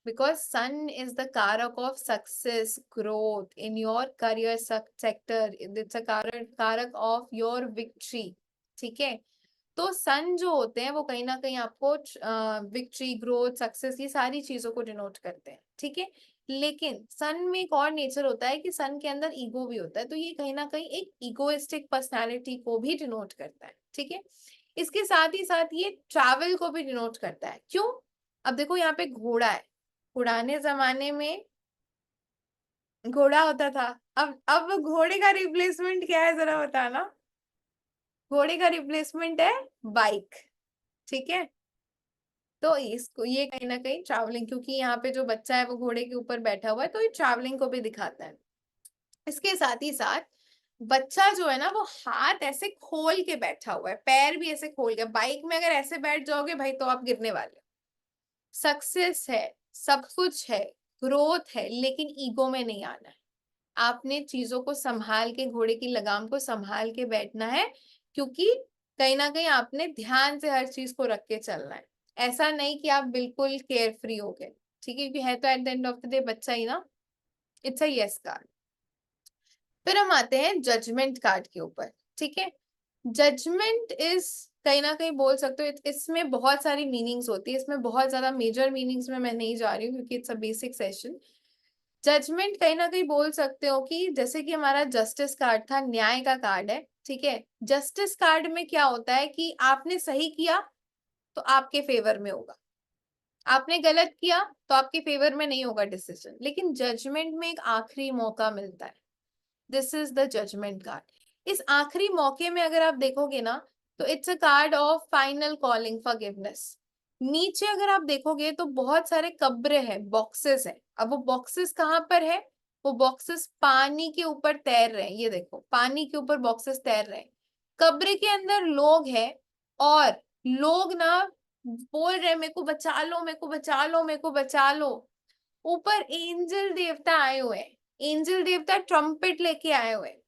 because sun is the karak of success, growth in your career sector. It's a karak of your victory. ठीक है, तो सन जो होते हैं वो कहीं ना कहीं आपको विक्ट्री, ग्रोथ, सक्सेस, ये सारी चीजों को डिनोट करते हैं. ठीक है, लेकिन सन में एक और नेचर होता है कि सन के अंदर ईगो भी होता है, तो ये कहीं ना कहीं एक इगोइस्टिक पर्सनालिटी को भी डिनोट करता है. ठीक है, इसके साथ ही साथ ये ट्रैवल को भी डिनोट करता है. क्यों? अब देखो यहाँ पे घोड़ा है. पुराने जमाने में घोड़ा होता था. अब घोड़े का रिप्लेसमेंट क्या है जरा बताना. घोड़े का रिप्लेसमेंट है बाइक. ठीक है, तो इसको ये कहीं ना कहीं ट्रैवलिंग, क्योंकि यहाँ पे जो बच्चा है वो घोड़े के ऊपर बैठा हुआ है, तो ये ट्रैवलिंग को भी दिखाता है. इसके साथ ही साथ बच्चा जो है ना वो हाथ ऐसे खोल के बैठा हुआ है, पैर भी ऐसे खोल के. बाइक में अगर ऐसे बैठ जाओगे भाई तो आप गिरने वाले हो. सक्सेस है, सब कुछ है, ग्रोथ है, लेकिन ईगो में नहीं आना है. आपने चीजों को संभाल के, घोड़े की लगाम को संभाल के बैठना है, क्योंकि कहीं ना कहीं आपने ध्यान से हर चीज को रख के चलना है. ऐसा नहीं कि आप बिल्कुल केयर फ्री हो गए. ठीक है, क्योंकि है तो eight the end of the day बच्चा ही ना. It's a yes card. फिर हम आते हैं जजमेंट कार्ड के ऊपर. ठीक है, जजमेंट इज, कहीं ना कहीं बोल सकते हो, इसमें बहुत सारी मीनिंग्स होती है. इसमें बहुत ज्यादा मेजर मीनिंग्स में मैं नहीं जा रही हूँ क्योंकि it's a basic session. Judgement कहीं ना कहीं बोल सकते हो कि जैसे कि हमारा जस्टिस कार्ड था, न्याय का कार्ड है. ठीक है, जस्टिस कार्ड में क्या होता है कि आपने सही किया तो आपके फेवर में होगा, आपने गलत किया तो आपके फेवर में नहीं होगा डिसीजन, लेकिन जजमेंट में एक आखिरी मौका मिलता है. This is the judgement card. इस आखिरी मौके में अगर आप देखोगे ना तो it's a card of final calling, forgiveness. नीचे अगर आप देखोगे तो बहुत सारे कब्र है, बॉक्सेस है. अब वो बॉक्सेस कहाँ पर है? वो बॉक्सेस पानी के ऊपर तैर रहे हैं. ये देखो, पानी के ऊपर बॉक्सेस तैर रहे हैं. कब्र के अंदर लोग हैं और लोग ना बोल रहे हैं मेरे को बचा लो, मेरे को बचा लो, मेरे को बचा लो. ऊपर एंजल देवता आए हुए हैं. एंजल देवता ट्रम्पेट लेके आए हुए हैं.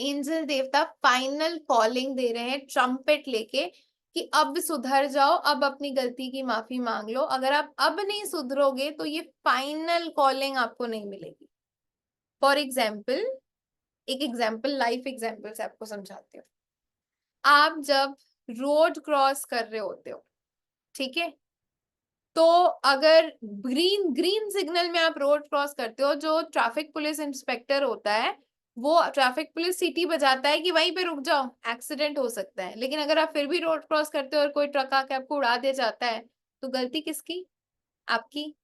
एंजल देवता फाइनल कॉलिंग दे रहे हैं ट्रम्पेट लेके कि अब सुधर जाओ, अब अपनी गलती की माफी मांग लो. अगर आप अब नहीं सुधरोगे तो ये फाइनल कॉलिंग आपको नहीं मिलेगी. फॉर एग्जाम्पल, एक एग्जाम्पल, लाइफ एग्जाम्पल से आपको समझाती हूँ. आप जब रोड क्रॉस कर रहे होते हो, ठीक है, तो अगर ग्रीन ग्रीन सिग्नल में आप रोड क्रॉस करते हो, जो ट्रैफिक पुलिस इंस्पेक्टर होता है वो ट्रैफिक पुलिस सीटी बजाता है कि वहीं पे रुक जाओ, एक्सीडेंट हो सकता है. लेकिन अगर आप फिर भी रोड क्रॉस करते हो और कोई ट्रक आके आपको उड़ा दे जाता है, तो गलती किसकी? आपकी.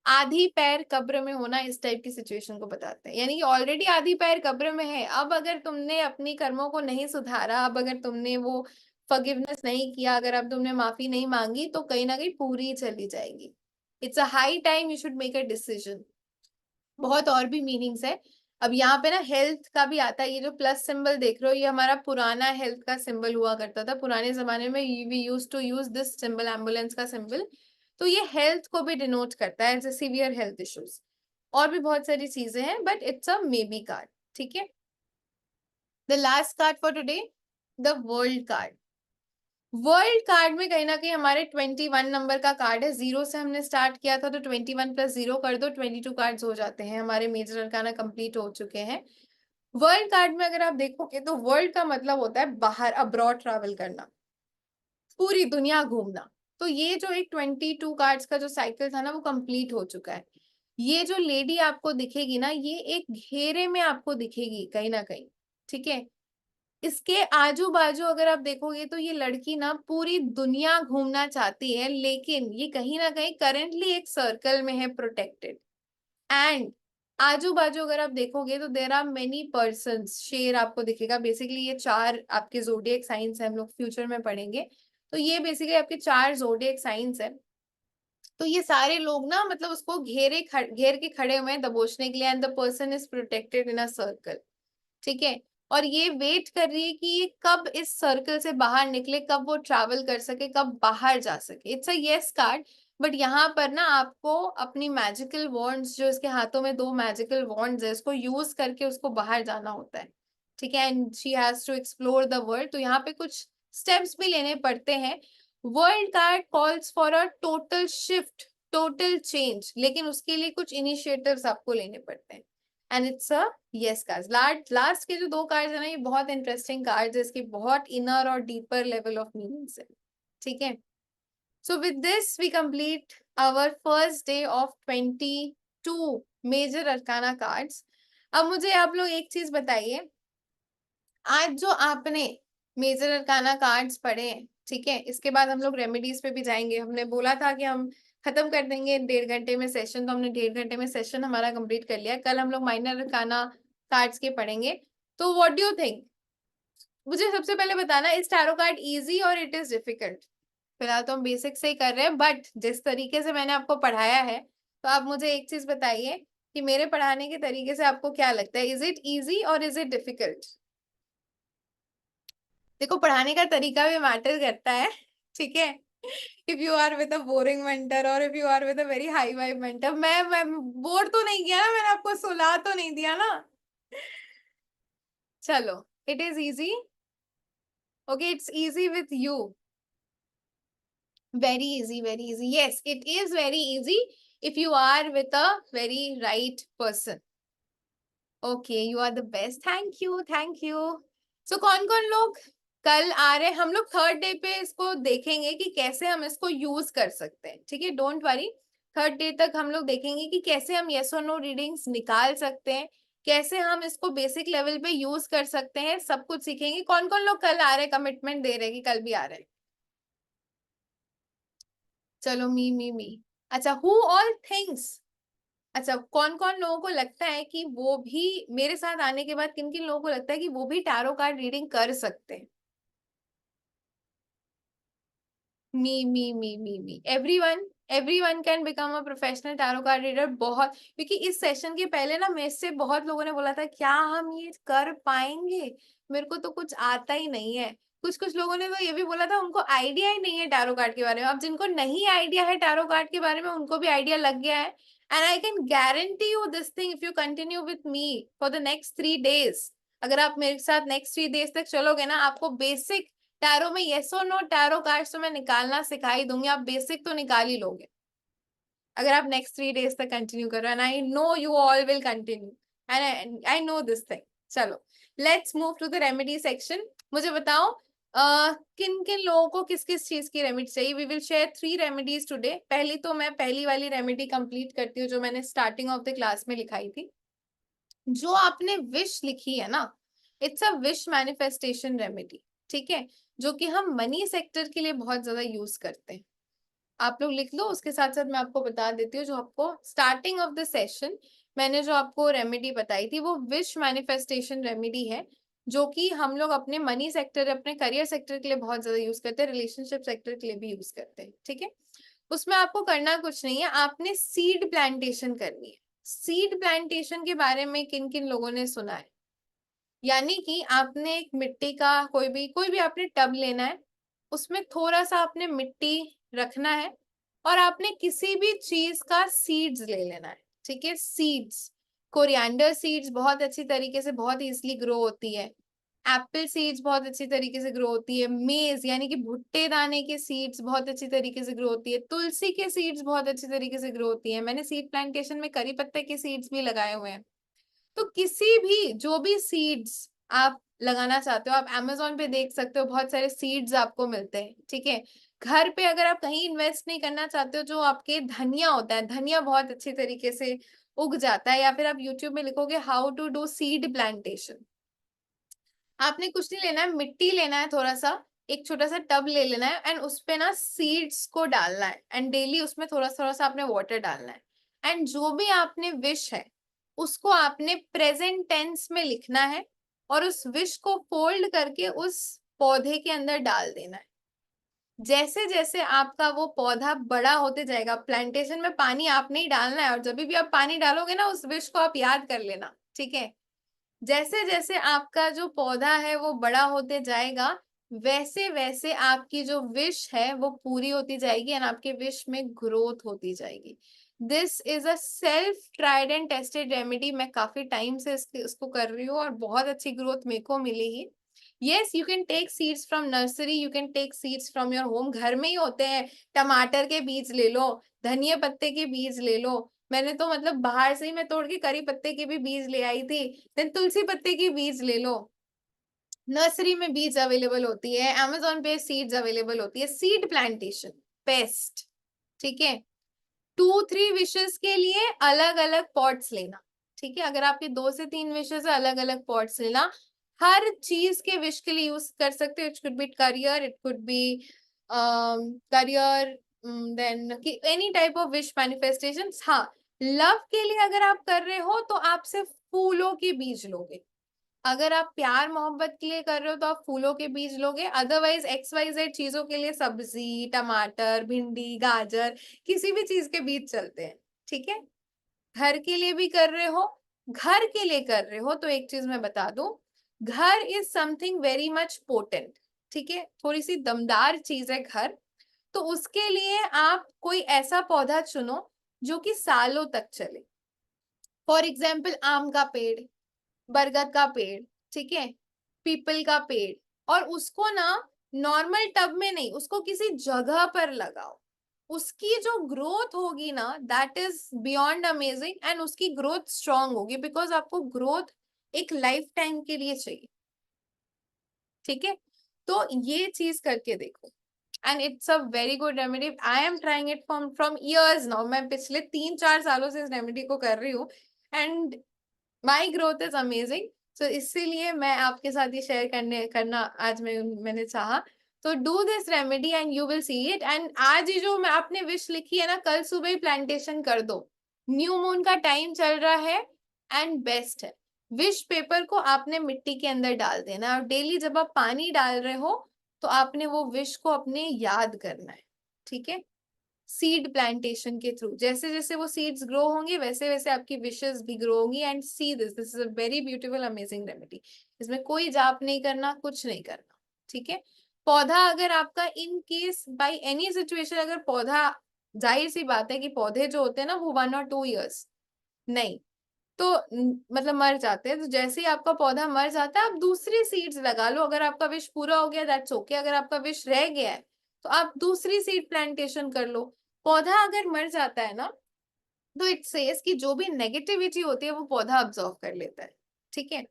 आधी पैर कब्र में होना इस टाइप की सिचुएशन को बताते हैं. यानी कि ऑलरेडी आधी पैर कब्र में है. अब अगर तुमने अपनी कर्मों को नहीं सुधारा, अब अगर तुमने वो फॉरगिवनेस नहीं किया, अगर अब तुमने माफी नहीं मांगी, तो कहीं ना कहीं पूरी चली जाएगी. It's a high time you should make a decision. बहुत और भी मीनिंग्स है. अब यहाँ पे ना हेल्थ का भी आता है. ये जो प्लस सिंबल देख रहे हो, ये हमारा पुराना हेल्थ का सिंबल हुआ करता था. पुराने जमाने में we use to use this symbol, ambulance का सिंबल. तो ये हेल्थ को भी डिनोट करता है, जैसे सीवियर हेल्थ इश्यूज. और भी बहुत सारी चीजें हैं, but it's a maybe card. ठीक है, the last card for today, the world card. World card में कहीं ना कहीं हमारे 21 नंबर का कार्ड है. 0 से हमने स्टार्ट किया था, तो 21 प्लस 0 कर दो, 22 कार्ड्स हो जाते हैं. हमारे मेजर अरकाना कंप्लीट हो चुके हैं. वर्ल्ड कार्ड में अगर आप देखोगे तो वर्ल्ड का मतलब होता है बाहर, अब्रॉड ट्रैवल करना, पूरी दुनिया घूमना. तो ये जो एक 22 कार्ड्स का जो साइकिल था ना वो कंप्लीट हो चुका है. ये जो लेडी आपको दिखेगी ना, ये एक घेरे में आपको दिखेगी कहीं ना कहीं. ठीक है, इसके आजू बाजू अगर आप देखोगे तो ये लड़की ना पूरी दुनिया घूमना चाहती है, लेकिन ये कहीं ना कहीं करेंटली एक सर्कल में है, प्रोटेक्टेड. एंड आजू बाजू अगर आप देखोगे तो देर आर मेनी पर्सन्स. शेर आपको दिखेगा. बेसिकली ये 4 आपके जोडिएक साइंस है, हम लोग फ्यूचर में पढ़ेंगे. तो ये बेसिकली आपके 4 जोडिएक साइंस है. तो ये सारे लोग ना मतलब उसको घेर के खड़े हुए हैं दबोचने के लिए. And the person is protected in a circle. ठीक है, और ये वेट कर रही है कि ये कब इस सर्कल से बाहर निकले, कब वो ट्रैवल कर सके, कब बाहर जा सके. It's a yes card. But यहाँ पर ना आपको अपनी मैजिकल वॉन्ड्स, जो इसके हाथों में 2 मैजिकल वॉन्ड्स है, इसको यूज करके उसको बाहर जाना होता है. ठीक है, and she has to explore the world. तो यहाँ पे कुछ स्टेप्स भी लेने पड़ते हैं. World card calls for a total shift total change, लेकिन उसके लिए कुछ इनिशिएटिव्स आपको लेने पड़ते हैं। And it's a yes card. Last के जो 2 कार्ड्स है ना, ये बहुत इंटरेस्टिंग कार्ड्स है, इसके बहुत इनर और डीपर लेवल ऑफ मीनिंग्स है, ठीक है। So with this we complete our first day of 22 major arcana cards. अब मुझे आप लोग एक चीज बताइए, आज जो आपने मेजर अरकाना कार्ड्स पढ़े हैं, ठीक है, इसके बाद हम लोग रेमेडीज पे भी जाएंगे। हमने बोला था कि हम खत्म कर देंगे 1.5 घंटे में सेशन, तो हमने 1.5 घंटे में सेशन हमारा कंप्लीट कर लिया। कल हम लोग माइनर अरकाना कार्ड्स के पढ़ेंगे। तो व्हाट डू यू थिंक, मुझे सबसे पहले बताना, इस टैरो कार्ड इजी और इट इज डिफिकल्ट? फिलहाल तो हम बेसिक से ही कर रहे हैं, बट जिस तरीके से मैंने आपको पढ़ाया है, तो आप मुझे एक चीज बताइए कि मेरे पढ़ाने के तरीके से आपको क्या लगता है, इज इट इजी और इज इट डिफिकल्ट? देखो, पढ़ाने का तरीका भी मैटर करता है, ठीक है। If you are with a boring mentor और if you are with a very high vibe mentor, मैं बोर तो नहीं किया ना, मैंने आपको सुला तो नहीं दिया ना। चलो, it is easy, okay, it's easy with you, very easy, very easy. Yes, it is very easy if you are with a very right person. Okay, you are the best. Thank you, thank you. So कौन कौन लोग कल आ रहे हैं? हम लोग third day पे इसको देखेंगे कि कैसे हम इसको यूज कर सकते हैं, ठीक है, डोंट वरी। थर्ड डे तक हम लोग देखेंगे कि कैसे हम यस और नो रीडिंग्स निकाल सकते हैं, कैसे हम इसको बेसिक लेवल पे यूज कर सकते हैं, सब कुछ सीखेंगे। कौन कौन लोग कल आ रहे हैं, कमिटमेंट दे रहे हैं कि कल भी आ रहे हैं? चलो, मी। अच्छा, हु ऑल थिंग्स, अच्छा, कौन कौन लोगों को लगता है कि वो भी मेरे साथ आने के बाद, किन किन लोगों को लगता है कि वो भी टैरो कार्ड रीडिंग कर सकते हैं? मी everyone can become a professional tarot card reader. बहुत, क्योंकि इस सेशन के पहले ना मेरे से बहुत लोगों ने बोला था क्या हम ये कर पाएंगे, मेरे को तो कुछ आता ही नहीं है। कुछ कुछ लोगों ने तो ये भी बोला था उनको आइडिया ही नहीं है टैरो कार्ड के बारे में। अब जिनको नहीं आइडिया है टैरो कार्ड के बारे में, उनको भी आइडिया लग गया है। And I can guarantee you this thing, if you continue with me for the next 3 days, अगर आप मेरे साथ नेक्स्ट 3 days तक चलोगे ना, आपको बेसिक टैरो में येस और नो टैरो कार्ड्स तो मैं निकालना सिखा ही दूंगी, आप बेसिक तो निकाल ही लोगे अगर आप नेक्स्ट 3 days तक कंटिन्यू करो। And I know you all will continue, and I know this thing. चलो, let's move to the remedy section. मुझे बताओ किन किन लोगों को किस किस चीज की रेमेडी चाहिए। We will share 3 remedies today. पहली तो मैं पहली वाली रेमेडी कंप्लीट करती हूँ जो मैंने स्टार्टिंग ऑफ द क्लास में लिखाई थी। जो आपने विश लिखी है ना, it's a wish manifestation remedy, ठीक है, जो कि हम मनी सेक्टर के लिए बहुत ज्यादा यूज करते हैं। आप लोग लिख लो, उसके साथ साथ मैं आपको बता देती हूँ, जो आपको स्टार्टिंग ऑफ द सेशन मैंने जो आपको रेमेडी बताई थी, वो विश मैनिफेस्टेशन रेमेडी है, जो कि हम लोग अपने मनी सेक्टर, अपने करियर सेक्टर के लिए बहुत ज्यादा यूज करते हैं, रिलेशनशिप सेक्टर के लिए भी यूज करते हैं, ठीक है। उसमें आपको करना कुछ नहीं है, आपने सीड प्लांटेशन करनी है। सीड प्लांटेशन के बारे में किन किन लोगों ने सुना है? यानी कि आपने एक मिट्टी का कोई भी आपने टब लेना है, उसमें थोड़ा सा आपने मिट्टी रखना है, और आपने किसी भी चीज का सीड्स ले लेना है, ठीक है। सीड्स, कोरिएंडर सीड्स बहुत अच्छी तरीके से बहुत इजीली ग्रो होती है। एप्पल सीड्स बहुत अच्छी तरीके से ग्रो होती है। मेज यानी कि भुट्टे दाने के सीड्स बहुत अच्छी तरीके से ग्रो होती है। तुलसी के सीड्स बहुत अच्छी तरीके से ग्रो होती है। मैंने सीड प्लांटेशन में करी पत्ते के सीड्स भी लगाए हुए हैं। तो किसी भी जो भी सीड्स आप लगाना चाहते हो, आप Amazon पे देख सकते हो, बहुत सारे सीड्स आपको मिलते हैं, ठीक है। घर पे अगर आप कहीं इन्वेस्ट नहीं करना चाहते हो, जो आपके धनिया होता है, धनिया बहुत अच्छी तरीके से उग जाता है, या फिर आप यूट्यूब में लिखोगे how to do seed plantation. आपने कुछ नहीं लेना है, मिट्टी लेना है, थोड़ा सा एक छोटा सा टब ले लेना है, एंड उसपे ना सीड्स को डालना है, एंड डेली उसमें थोड़ा थोड़ा सा आपने वाटर डालना है। एंड जो भी आपने विश है उसको आपने प्रेजेंट टेंस में लिखना है, और उस विश को फोल्ड करके उस पौधे के अंदर डाल देना है। जैसे जैसे आपका वो पौधा बड़ा होते जाएगा, प्लांटेशन में पानी आपने ही डालना है, और जब भी आप पानी डालोगे ना, उस विश को आप याद कर लेना, ठीक है। जैसे जैसे आपका जो पौधा है वो बड़ा होते जाएगा, वैसे वैसे आपकी जो विश है वो पूरी होती जाएगी, एंड आपके विश में ग्रोथ होती जाएगी। This is a self tried and tested remedy. मैं काफी टाइम से इसको कर रही हूँ, और बहुत अच्छी ग्रोथ मेरे को मिली ही। Yes, you can take seeds from nursery, you can take seeds from your home. घर में ही होते हैं. टमाटर के बीज ले लो, धनिया पत्ते के बीज ले लो. मैंने तो मतलब बाहर से ही मैं तोड़ के करी पत्ते के भी बीज ले आई थी. देन तुलसी पत्ते की बीज ले लो. नर्सरी में बीज अवेलेबल होती है, अमेजोन पे सीड्स अवेलेबल होती है. Seed plantation best. ठीक है. 2-3 विशेस के लिए अलग अलग पॉट्स लेना. ठीक है. अगर आपके 2 से 3 विशेस है, अलग अलग पॉट्स लेना. हर चीज के विश के लिए यूज कर सकते हो. It could be career, it could be career, then any type of wish manifestation. हाँ, लव के लिए अगर आप कर रहे हो तो आप सिर्फ फूलों के बीज लोगे. अगर आप प्यार मोहब्बत के लिए कर रहे हो तो आप फूलों के बीज लोगे. अदरवाइज XYZ चीजों के लिए सब्जी, टमाटर, भिंडी, गाजर, किसी भी चीज के बीज चलते हैं. ठीक है. घर के लिए भी कर रहे हो, घर के लिए कर रहे हो तो एक चीज मैं बता दूं, घर is something very much potent. ठीक है. थोड़ी सी दमदार चीज है घर. तो उसके लिए आप कोई ऐसा पौधा चुनो जो कि सालों तक चले. फॉर एग्जाम्पल आम का पेड़, बरगद का पेड़. ठीक है. पीपल का पेड़. और उसको ना नॉर्मल टब में नहीं, उसको किसी जगह पर लगाओ. उसकी जो ग्रोथ होगी ना, that is beyond amazing. And उसकी ग्रोथ स्ट्रांग होगी बिकॉज आपको ग्रोथ एक लाइफ टाइम के लिए चाहिए. ठीक है. तो ये चीज करके देखो. And it's a very good remedy. I am trying it from years now. मैं पिछले 3-4 सालों से इस रेमेडी को कर रही हूँ. And my growth is amazing. So इसीलिए मैं आपके साथ ये शेयर करना आज मैंने चाहा. तो do this remedy and you will see it. And आज ही जो मैं आपने विश लिखी है ना, कल सुबह ही प्लांटेशन कर दो. न्यू मून का टाइम चल रहा है एंड बेस्ट है. विश पेपर को आपने मिट्टी के अंदर डाल देना है और डेली जब आप पानी डाल रहे हो तो आपने वो विश को अपने याद करना है. ठीक है. सीड प्लांटेशन के थ्रू जैसे जैसे वो सीड्स ग्रो होंगे वैसे वैसे आपकी विशेस भी ग्रो होंगी. And see this is a very beautiful amazing remedy. इसमें कोई जाप नहीं करना, कुछ नहीं करना. ठीक है. पौधा अगर आपका in case by any situation, अगर पौधा, जाहिर सी बात है कि पौधे जो होते हैं ना वो 1 or 2 years नहीं तो मतलब मर जाते हैं. तो जैसे ही आपका पौधा मर जाता है आप दूसरी सीड्स लगा लो. अगर आपका विश पूरा हो गया दैट्स ओके. अगर आपका विश रह गया है तो आप दूसरी सीड प्लांटेशन कर लो. पौधा अगर मर जाता है ना तो इट सेज कि जो भी नेगेटिविटी होती है वो पौधा अब्सॉर्ब कर लेता है. ठीक है.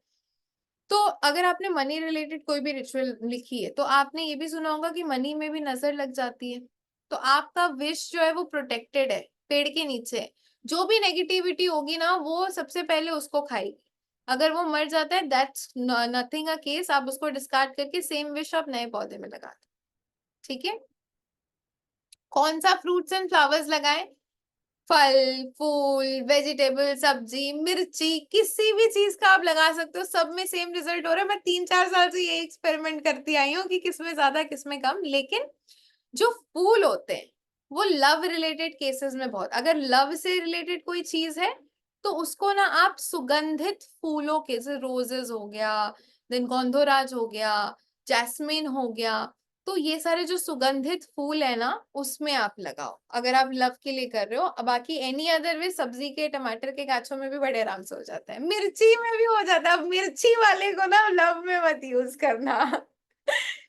तो अगर आपने मनी रिलेटेड कोई भी रिचुअल लिखी है तो आपने ये भी सुना होगा कि मनी में भी नजर लग जाती है. तो आपका विश जो है वो प्रोटेक्टेड है, पेड़ के नीचे. जो भी नेगेटिविटी होगी ना वो सबसे पहले उसको खाएगी. अगर वो मर जाता है दैट्स नथिंग अ केस. आप उसको डिस्कार्ड करके सेम विश आप नए पौधे में लगा दो. ठीक है. कौन सा फ्रूट्स एंड फ्लावर्स लगाएं? फल, फूल, वेजिटेबल, सब्जी, मिर्ची, किसी भी चीज का आप लगा सकते हो. सब में सेम रिजल्ट हो रहा है. मैं 3-4 साल से ये एक्सपेरिमेंट करती आई हूँ कि किसमें ज्यादा किसमें कम. लेकिन जो फूल होते हैं वो लव रिलेटेड केसेस में बहुत, अगर लव से रिलेटेड कोई चीज है तो उसको ना आप सुगंधित फूलों के, जैसे रोजेस हो गया, देन गोंधोराज हो गया, जैस्मिन हो गया, तो ये सारे जो सुगंधित फूल है ना उसमें आप लगाओ अगर आप लव के लिए कर रहे हो. बाकी एनी अदर वे सब्जी के, टमाटर के गाछों में भी बड़े आराम से हो जाता है. मिर्ची में भी हो जाता है. अब मिर्ची वाले को ना लव में मत यूज करना.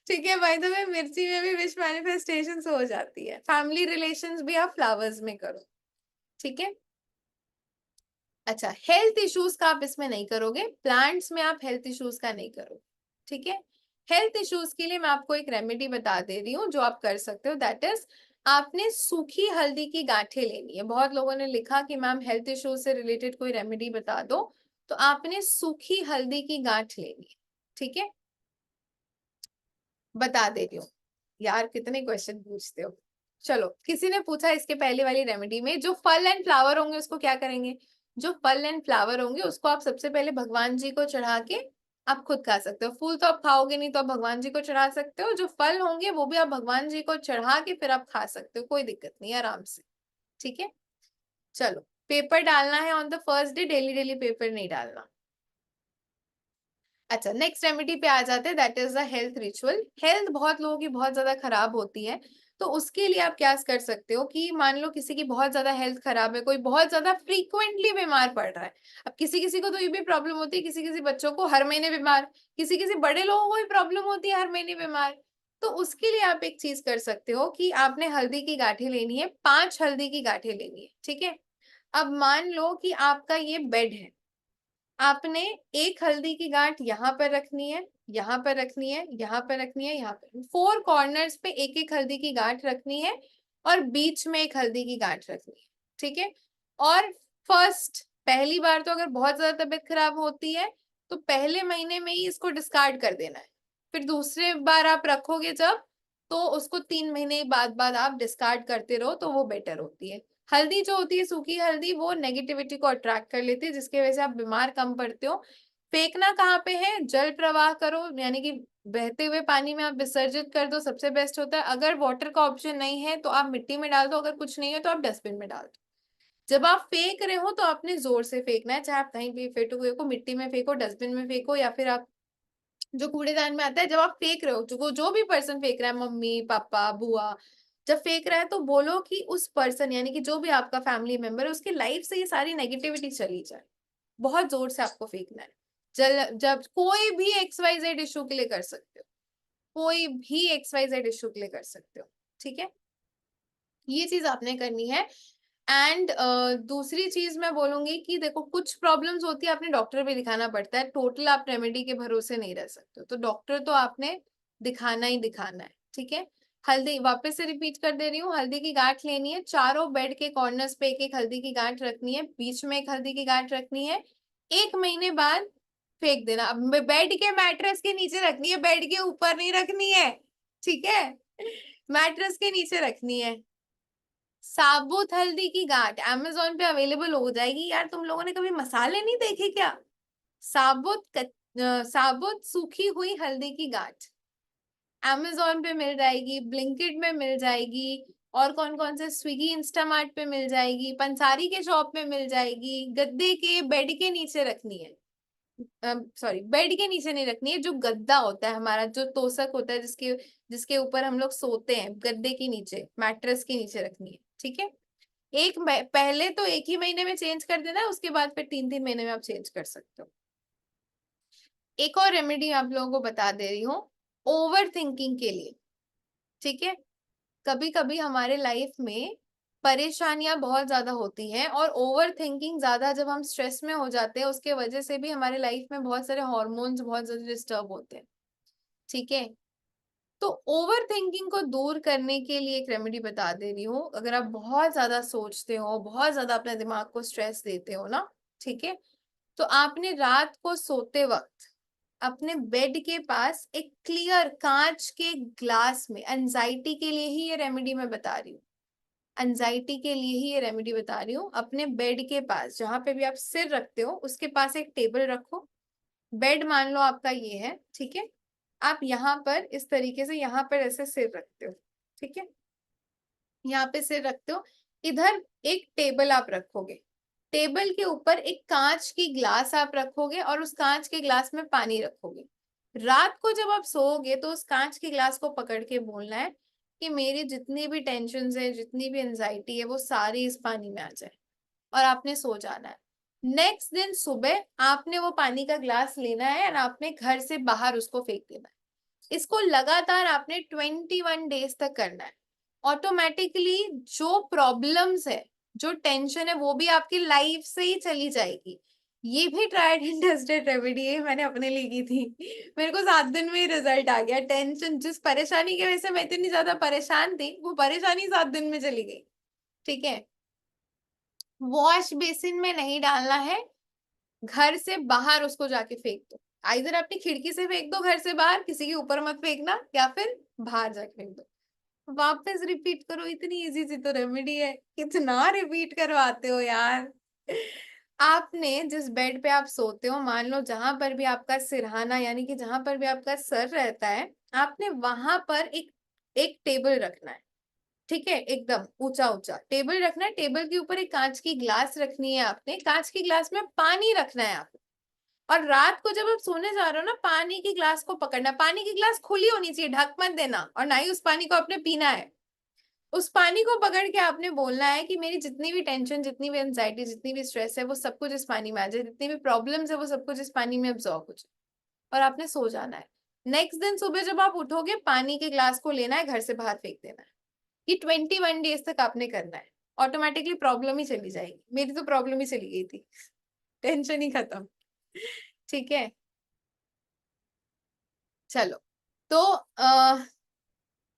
ठीक है. बाय द वे मिर्ची में भी विश मैनिफेस्टेशन हो जाती है. फैमिली रिलेशंस भी आप फ्लावर्स में करो. ठीक है. अच्छा, हेल्थ इश्यूज का आप इसमें नहीं करोगे. प्लांट्स में आप हेल्थ इश्यूज का नहीं करोगे. ठीक है. हेल्थ इश्यूज के लिए मैं आपको एक रेमेडी बता दे रही हूँ जो आप कर सकते हो. दैट इज, आपने सूखी हल्दी की गांठें लेनी है. बहुत लोगों ने लिखा कि मैम हेल्थ इश्यूज से रिलेटेड कोई रेमेडी बता दो. तो आपने सूखी हल्दी की गांठ लेनी है. ठीक है. बता दे रही हूँ. यार कितने क्वेश्चन पूछते हो. चलो, किसी ने पूछा इसके पहले वाली रेमेडी में जो फल एंड फ्लावर होंगे उसको क्या करेंगे. जो फल एंड फ्लावर होंगे उसको आप सबसे पहले भगवान जी को चढ़ा के आप खुद खा सकते हो. फूल तो आप खाओगे नहीं तो आप भगवान जी को चढ़ा सकते हो. जो फल होंगे वो भी आप भगवान जी को चढ़ा के फिर आप खा सकते हो. कोई दिक्कत नहीं, आराम से. ठीक है. चलो, पेपर डालना है on the first day. Daily daily paper नहीं डालना. अच्छा, नेक्स्ट रेमेडी पे आ जाते हैं, that is the health ritual. Health बहुत लोगों की बहुत ज्यादा खराब होती है, तो उसके लिए आप क्या कर सकते हो कि मान लो किसी की बहुत ज्यादा हेल्थ खराब है, कोई बहुत ज्यादा फ्रीक्वेंटली बीमार पड़ रहा है। अब किसी किसी को तो ये भी प्रॉब्लम होती है, किसी किसी बच्चों को हर महीने बीमार, किसी किसी बड़े लोगों को भी प्रॉब्लम होती है हर महीने बीमार। तो उसके लिए आप एक चीज कर सकते हो कि आपने हल्दी की गांठें लेनी है, 5 हल्दी की गांठें लेनी है, ठीक है। अब मान लो कि आपका ये बेड है, आपने एक हल्दी की गांठ यहाँ पर रखनी है, यहाँ पर रखनी है, यहाँ पर रखनी है, यहाँ पर 4 कॉर्नर्स पे एक एक हल्दी की गांठ रखनी है, और बीच में एक हल्दी की गांठ रखनी है, ठीक है। और फर्स्ट, पहली बार तो अगर बहुत ज्यादा तबीयत खराब होती है तो पहले महीने में ही इसको डिस्कार्ड कर देना है। फिर दूसरे बार आप रखोगे जब, तो उसको 3 महीने बाद बाद आप डिस्कार्ड करते रहो, तो वो बेटर होती है। हल्दी जो होती है, सूखी हल्दी, वो नेगेटिविटी को अट्रैक्ट कर लेती है, जिसकी वजह से आप बीमार कम पड़ते हो। फेंकना कहाँ पे है, जल प्रवाह करो, यानी कि बहते हुए पानी में आप विसर्जित कर दो, सबसे बेस्ट होता है। अगर वाटर का ऑप्शन नहीं है तो आप मिट्टी में डाल दो, अगर कुछ नहीं है तो आप डस्टबिन में डाल दो। जब आप फेंक रहे हो तो आपने जोर से फेंकना है, चाहे आप कहीं भी फेंको, मिट्टी में फेंको, डस्टबिन में फेंको, या फिर आप जो कूड़ेदान में आता है। जब आप फेंक रहे हो, जो भी पर्सन फेंक रहा है, मम्मी पापा बुआ, जब फेंक रहा है तो बोलो कि उस पर्सन, यानी कि जो भी आपका फैमिली मेंबर है, उसकी लाइफ से ये सारी नेगेटिविटी चली जाए। बहुत जोर से आपको फेंकना है। जब कोई भी XYZ इशू के लिए कर सकते हो, कोई भी XYZ इशू के लिए कर सकते हो, ठीक है। ये चीज आपने करनी है। एंड दूसरी चीज मैं बोलूंगी कि देखो, कुछ प्रॉब्लम्स होती है, आपने डॉक्टर भी दिखाना पड़ता है, टोटल आप रेमेडी के भरोसे नहीं रह सकते हो, तो डॉक्टर तो आपने दिखाना ही दिखाना है, ठीक है। हल्दी, वापस से रिपीट कर दे रही हूँ, हल्दी की गांठ लेनी है, चारों बेड के कॉर्नर्स पे एक एक हल्दी की गांठ रखनी है, बीच में एक हल्दी की गांठ रखनी है। 1 महीने बाद फेंक देना। अब बेड के मैट्रेस के नीचे रखनी है, बेड के ऊपर नहीं रखनी है, ठीक है। मैट्रेस के नीचे रखनी है। साबुत हल्दी की गांठ अमेजोन पे अवेलेबल हो जाएगी। यार, तुम लोगों ने कभी मसाले नहीं देखे क्या? साबुत सूखी हुई हल्दी की गांठ अमेजोन पे मिल जाएगी, ब्लिंकिट में मिल जाएगी, और कौन कौन से, स्विगी इंस्टामार्ट पे मिल जाएगी, पंसारी के शॉप में मिल जाएगी। गद्दे के, बेड के नीचे रखनी है, सॉरी, बेड के नीचे नहीं रखनी है, जो गद्दा होता है हमारा, जो तोसक होता है, जिसके जिसके ऊपर हम लोग सोते हैं, गद्दे के नीचे, मैट्रेस के नीचे रखनी है, ठीक है। पहले तो 1 ही महीने में चेंज कर देना है, उसके बाद फिर 3-3 महीने में आप चेंज कर सकते हो। एक और रेमेडी आप लोगों को बता दे रही हूँ, ओवर थिंकिंग के लिए, ठीक है। कभी कभी हमारे लाइफ में परेशानियां बहुत ज्यादा होती हैं, और ओवर थिंकिंग ज्यादा, जब हम स्ट्रेस में हो जाते हैं, उसके वजह से भी हमारे लाइफ में बहुत सारे हॉर्मोन्स बहुत ज्यादा डिस्टर्ब होते हैं, ठीक है। तो ओवर थिंकिंग को दूर करने के लिए एक रेमेडी बता दे रही हूँ। अगर आप बहुत ज्यादा सोचते हो, बहुत ज्यादा अपने दिमाग को स्ट्रेस देते हो ना, ठीक है, तो आपने रात को सोते वक्त अपने बेड के पास एक क्लियर कांच के ग्लास में, एंजाइटी के लिए ही ये रेमेडी मैं बता रही हूँ, एंजाइटी के लिए ही ये रेमेडी बता रही हूँ। अपने बेड के पास, जहां पे भी आप सिर रखते हो, उसके पास एक टेबल रखो। बेड मान लो आपका ये है, ठीक है। आप यहाँ पर इस तरीके से, यहाँ पर ऐसे सिर रखते हो, ठीक है, यहाँ पे सिर रखते हो। इधर एक टेबल आप रखोगे, टेबल के ऊपर एक कांच की ग्लास आप रखोगे, और उस कांच के ग्लास में पानी रखोगे। रात को जब आप सोओगे तो उस कांच के ग्लास को पकड़ के बोलना है कि मेरी जितनी भी टेंशन है, जितनी भी एंजाइटी है, वो सारी इस पानी में आ जाए, और आपने सो जाना है। नेक्स्ट दिन सुबह आपने वो पानी का ग्लास लेना है, और आपने घर से बाहर उसको फेंक देना है। इसको लगातार आपने 21 डेज तक करना है। ऑटोमेटिकली जो प्रॉब्लम्स है, जो टेंशन है, वो भी आपकी लाइफ से ही चली जाएगी। ये भी ट्राइड एंड टेस्टेड रेमेडी है, मैंने अपने लिए की थी। मेरे को 7 दिन में ही रिजल्ट आ गया। टेंशन, जिस परेशानी की वजह से मैं इतनी ज्यादा परेशान थी, वो परेशानी 7 दिन में चली गई, ठीक है। वॉश बेसिन में नहीं डालना है, घर से बाहर उसको जाके फेंक दो। आइदर अपनी खिड़की से फेंक दो घर से बाहर, किसी के ऊपर मत फेंकना, या फिर बाहर जाके फेंक दो। वापस रिपीट करो, इतनी इजी सी तो रेमेडी है, कितना रिपीट करवाते हो यार। आपने जिस बेड पे आप सोते हो, मान लो जहां पर भी आपका सिरहाना, यानी कि जहां पर भी आपका सर रहता है, आपने वहां पर एक टेबल रखना है, ठीक है। एकदम ऊंचा ऊंचा टेबल रखना है। टेबल के ऊपर एक कांच की ग्लास रखनी है, आपने कांच की ग्लास में पानी रखना है आपको, और रात को जब आप सोने जा रहे हो ना, पानी की ग्लास को पकड़ना, पानी की ग्लास खुली होनी चाहिए, ढक मत देना, और ना ही उस पानी को आपने पीना है। उस पानी को पकड़ के आपने बोलना है कि मेरी जितनी भी टेंशन, जितनी भी एंजाइटी, जितनी भी स्ट्रेस है, वो सब कुछ इस पानी में आ जाए, जितनी भी प्रॉब्लम्स है वो सब कुछ इस पानी में अब्सॉर्ब हो जाए, और आपने सो जाना है। नेक्स्ट दिन सुबह जब आप उठोगे, पानी के ग्लास को लेना है, घर से बाहर फेंक देना है। ये 21 डेज तक आपने करना है। ऑटोमेटिकली प्रॉब्लम ही चली जाएगी। मेरी तो प्रॉब्लम ही चली गई थी, टेंशन ही खत्म। ठीक है, चलो। तो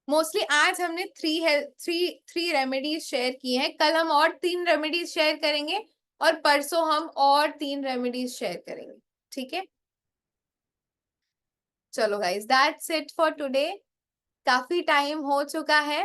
मोस्टली आज हमने थ्री रेमेडीज शेयर की हैं। कल हम और 3 रेमेडीज शेयर करेंगे, और परसों हम और 3 रेमेडीज शेयर करेंगे। ठीक है, चलो guys, that's it for today. काफी टाइम हो चुका है,